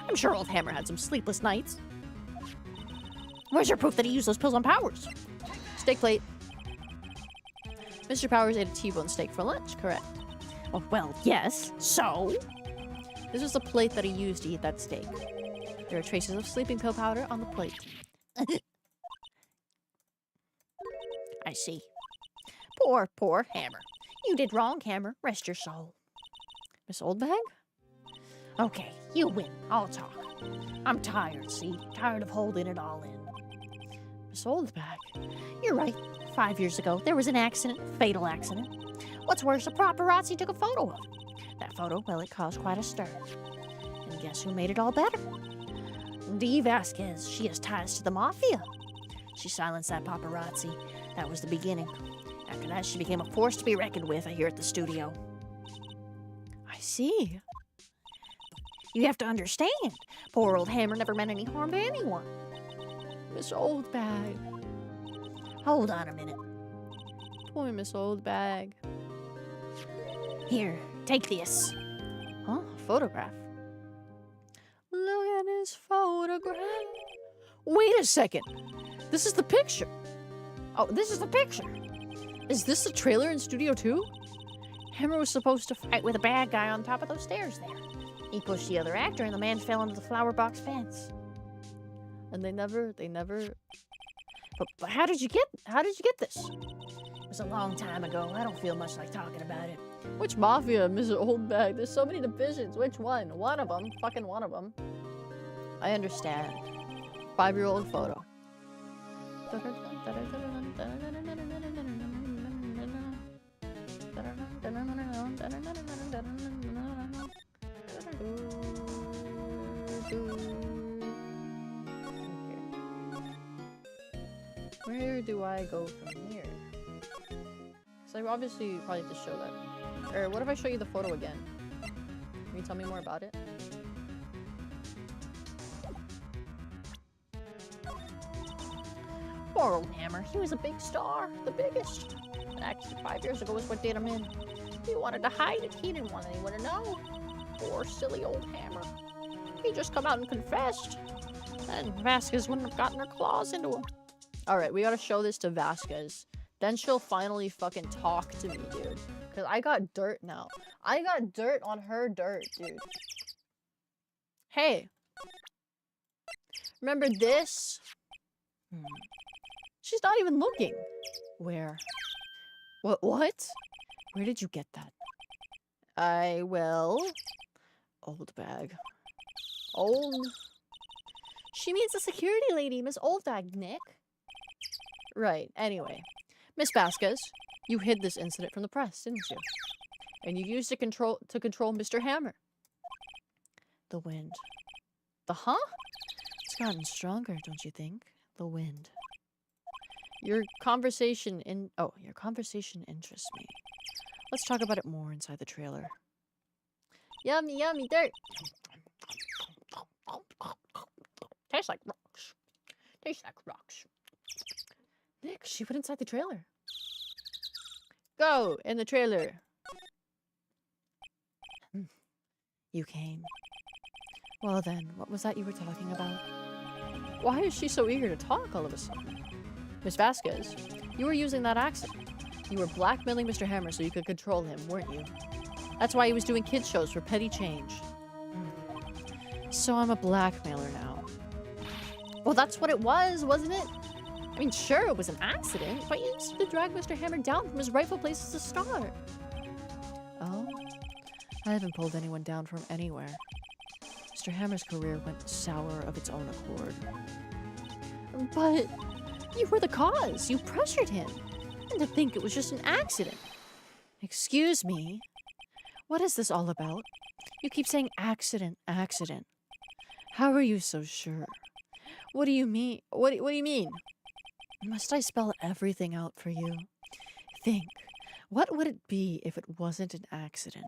I'm sure old Hammer had some sleepless nights. Where's your proof that he used those pills on Powers? Steak plate. Mr. Powers ate a T-bone steak for lunch, correct? Oh, well, yes. So? This was the plate that he used to eat that steak. There are traces of sleeping pill powder on the plate. I see. Poor Hammer. You did wrong, Hammer. Rest your soul. Miss Oldbag? Okay, you win. I'll talk. I'm tired, see? Tired of holding it all in. Miss Oldbag? You're right. 5 years ago, there was an accident. Fatal accident. What's worse, a paparazzi took a photo of it. That photo, well, it caused quite a stir. And guess who made it all better? Dee Vasquez. She has ties to the mafia. She silenced that paparazzi. That was the beginning. After that, she became a force to be reckoned with, I hear at the studio. I see. You have to understand, poor old Hammer never meant any harm to anyone. Miss Oldbag. Hold on a minute. Poor Miss Oldbag. Here, take this. Huh? Photograph. Look at his photograph. Wait a second. This is the picture. Oh, this is the picture. Is this the trailer in Studio 2? Hammer was supposed to Fight with a bad guy on top of those stairs there. He pushed the other actor and the man fell into the flower box fence. and they never But how did you get this? It was a long time ago. I don't feel much like talking about it. Which mafia, Mr. Oldbag? There's so many divisions. Which one? One of them. Fucking one of them. I understand. 5-year-old photo. Where do I go from here? So I obviously probably have to show that. Or what if I show you the photo again? Can you tell me more about it? Poor old Hammer. He was a big star. The biggest. Actually, 5 years ago was what did him in. He wanted to hide it. He didn't want anyone to know. Poor silly old Hammer. He just come out and confessed. And Vasquez wouldn't have gotten her claws into him. Alright, we gotta show this to Vasquez. Then she'll finally fucking talk to me, dude. Because I got dirt now. I got dirt on her dirt, dude. Hey. Remember this? She's not even looking. Where? What? Where did you get that? I will. Old bag. Old. She means the security lady, Miss Oldbag, Nick. Right, anyway. Miss Vasquez, you hid this incident from the press, didn't you? And you used it to control Mr. Hammer. The wind. The huh? It's gotten stronger, don't you think? The wind. Your conversation interests me. Let's talk about it more inside the trailer. Yummy, yummy dirt. Tastes like rocks. Tastes like rocks. Nick, she went inside the trailer. Go in the trailer. You came. Well then, what was that you were talking about? Why is she so eager to talk all of a sudden? Miss Vasquez, you were using that accent. You were blackmailing Mr. Hammer so you could control him, weren't you? That's why he was doing kids shows for petty change. So I'm a blackmailer now. Well, that's what it was, wasn't it? I mean, sure, it was an accident, but you used to drag Mr. Hammer down from his rightful place as a star. Oh? I haven't pulled anyone down from anywhere. Mr. Hammer's career went sour of its own accord. But you were the cause. You pressured him. And to think it was just an accident. Excuse me? What is this all about? You keep saying accident, accident. How are you so sure? What do you mean? What do you mean? Must I spell everything out for you? Think. What would it be if it wasn't an accident?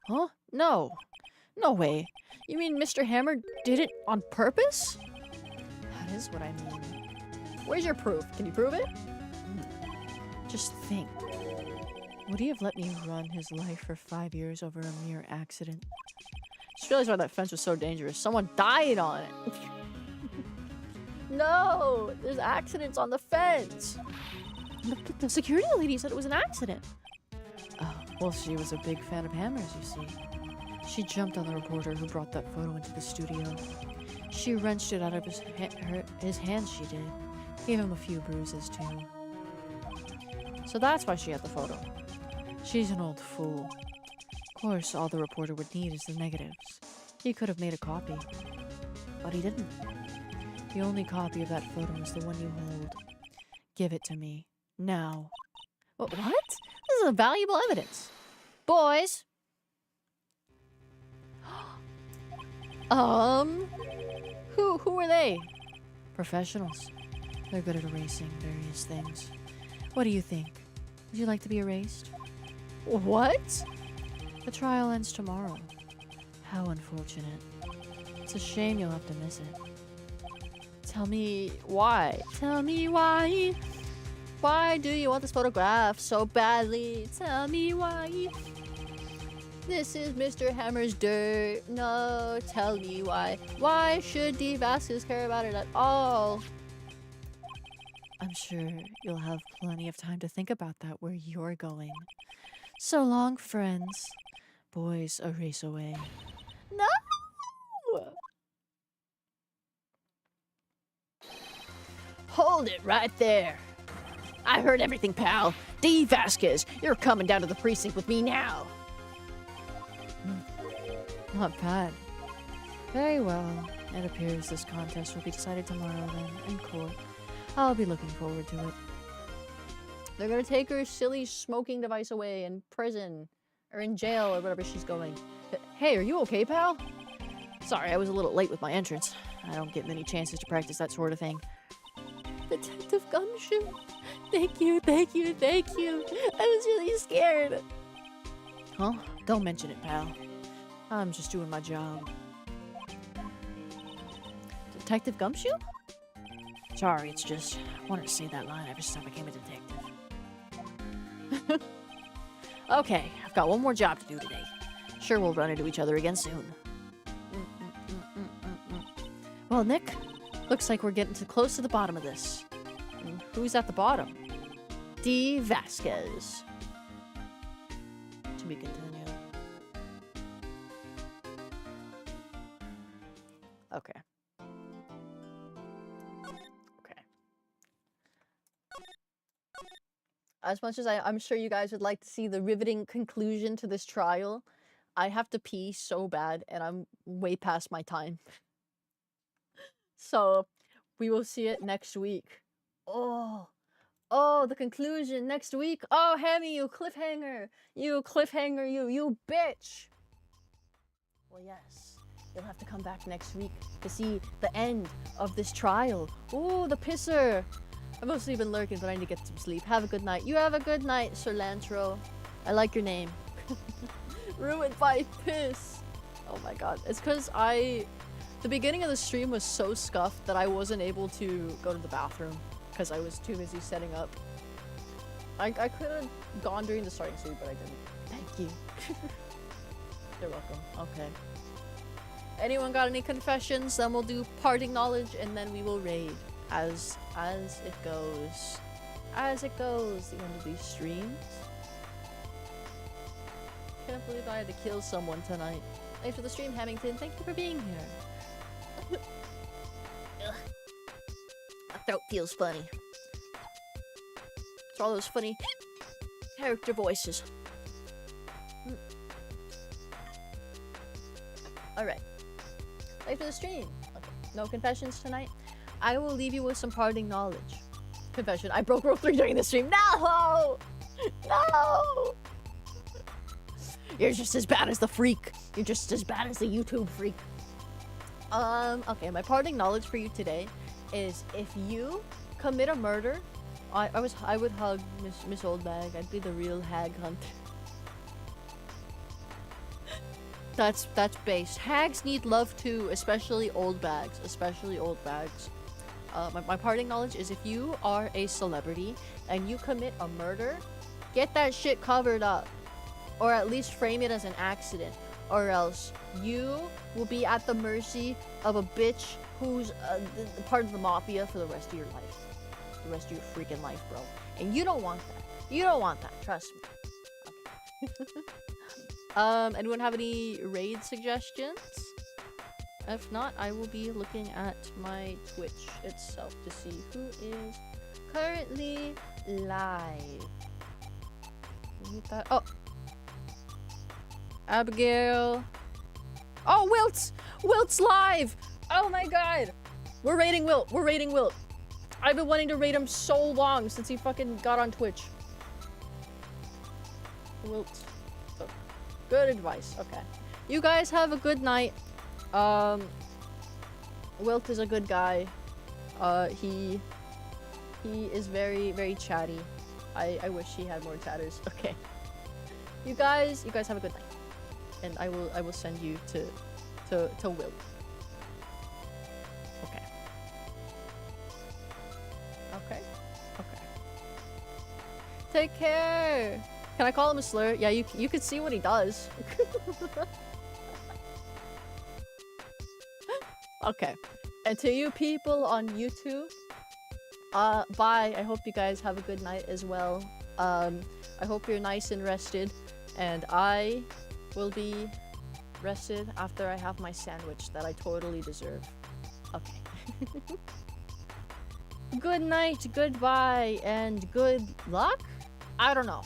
Huh? No. No way. You mean Mr. Hammer did it on purpose? That is what I mean. Where's your proof? Can you prove it? Just think. Would he have let me run his life for 5 years over a mere accident? Just realized why that fence was so dangerous. Someone died on it. No! There's accidents on the fence! The security lady said it was an accident. Oh, well, she was a big fan of Hammer's, you see. She jumped on the reporter who brought that photo into the studio. She wrenched it out of his hands, she did. Gave him a few bruises, too. So that's why she had the photo. She's an old fool. Of course, all the reporter would need is the negatives. He could have made a copy. But he didn't. The only copy of that photo is the one you hold. Give it to me. Now. What? This is a valuable evidence. Boys! Who are they? Professionals. They're good at erasing various things. What do you think? Would you like to be erased? What? The trial ends tomorrow. How unfortunate. It's a shame you'll have to miss it. Tell me why. Tell me why. Why do you want this photograph so badly? Tell me why. This is Mr. Hammer's dirt. No, tell me why. Why should D. Vasquez care about it at all? I'm sure you'll have plenty of time to think about that where you're going. So long, friends. Boys, a race away. No! Hold it right there. I heard everything, pal. D. Vasquez, you're coming down to the precinct with me now. Not bad. Very well. It appears this contest will be decided tomorrow then, in court. I'll be looking forward to it. They're gonna take her silly smoking device away in prison. Or in jail or wherever she's going. Hey, are you okay, pal? Sorry, I was a little late with my entrance. I don't get many chances to practice that sort of thing. Detective Gumshoe. Thank you, thank you, thank you. I was really scared. Huh? Don't mention it, pal. I'm just doing my job. Detective Gumshoe? Sorry, it's just I wanted to say that line ever since I became a detective. Okay, I've got one more job to do today. Sure, we'll run into each other again soon. Well, Nick, looks like we're getting close to the bottom of this. And who's at the bottom? D. Vasquez. To be continued. Okay. Okay. As much as I'm sure you guys would like to see the riveting conclusion to this trial, I have to pee so bad and I'm way past my time. So, we will see it next week. Oh, the conclusion next week. Oh, Hammy, you cliffhanger. You cliffhanger, you bitch. Well, yes. You'll have to come back next week to see the end of this trial. Ooh, the pisser. I've mostly been lurking, but I need to get some sleep. Have a good night. You have a good night, Sir Lantro. I like your name. Ruined by piss. Oh my god. It's because the beginning of the stream was so scuffed that I wasn't able to go to the bathroom because I was too busy setting up. I could have gone during the starting stream, but I didn't. Thank you. You're welcome. Okay. Anyone got any confessions? Then we'll do parting knowledge and then we will raid as it goes. As it goes, the end of these streams. Can't believe I had to kill someone tonight. Thanks for the stream, Hamilton. Thank you for being here. My throat feels funny. It's all those funny character voices. Alright. Thanks for the stream. Okay. No confessions tonight. I will leave you with some parting knowledge. Confession. I broke rule 3 during the stream. No! No! You're just as bad as the freak. You're just as bad as the YouTube freak. Okay, my parting knowledge for you today is if you commit a murder, I would hug Miss Oldbag. I'd be the real hag hunter. That's base. Hags need love too, especially old bags. Especially old bags. My parting knowledge is if you are a celebrity and you commit a murder, get that shit covered up. Or at least frame it as an accident. Or else you will be at the mercy of a bitch who's part of the mafia for the rest of your life. The rest of your freaking life, bro. And you don't want that. You don't want that. Trust me. Okay. Anyone have any raid suggestions? If not, I will be looking at my Twitch itself to see who is currently live. Oh! Abigail. Oh, Wilt's! Wilt's live! Oh my god! We're raiding Wilt. We're raiding Wilt. I've been wanting to raid him so long since he fucking got on Twitch. Wilt. Oh, good advice. Okay. You guys have a good night. Wilt is a good guy. He He is very, very chatty. I wish he had more chatters. Okay. You guys have a good night. And I will send you to Will. Okay. Okay. Okay. Take care. Can I call him a slur? Yeah, you could see what he does. Okay. And to you people on YouTube, bye. I hope you guys have a good night as well. I hope you're nice and rested, and I will be rested after I have my sandwich that I totally deserve. Okay. Good night, goodbye, and good luck? I don't know.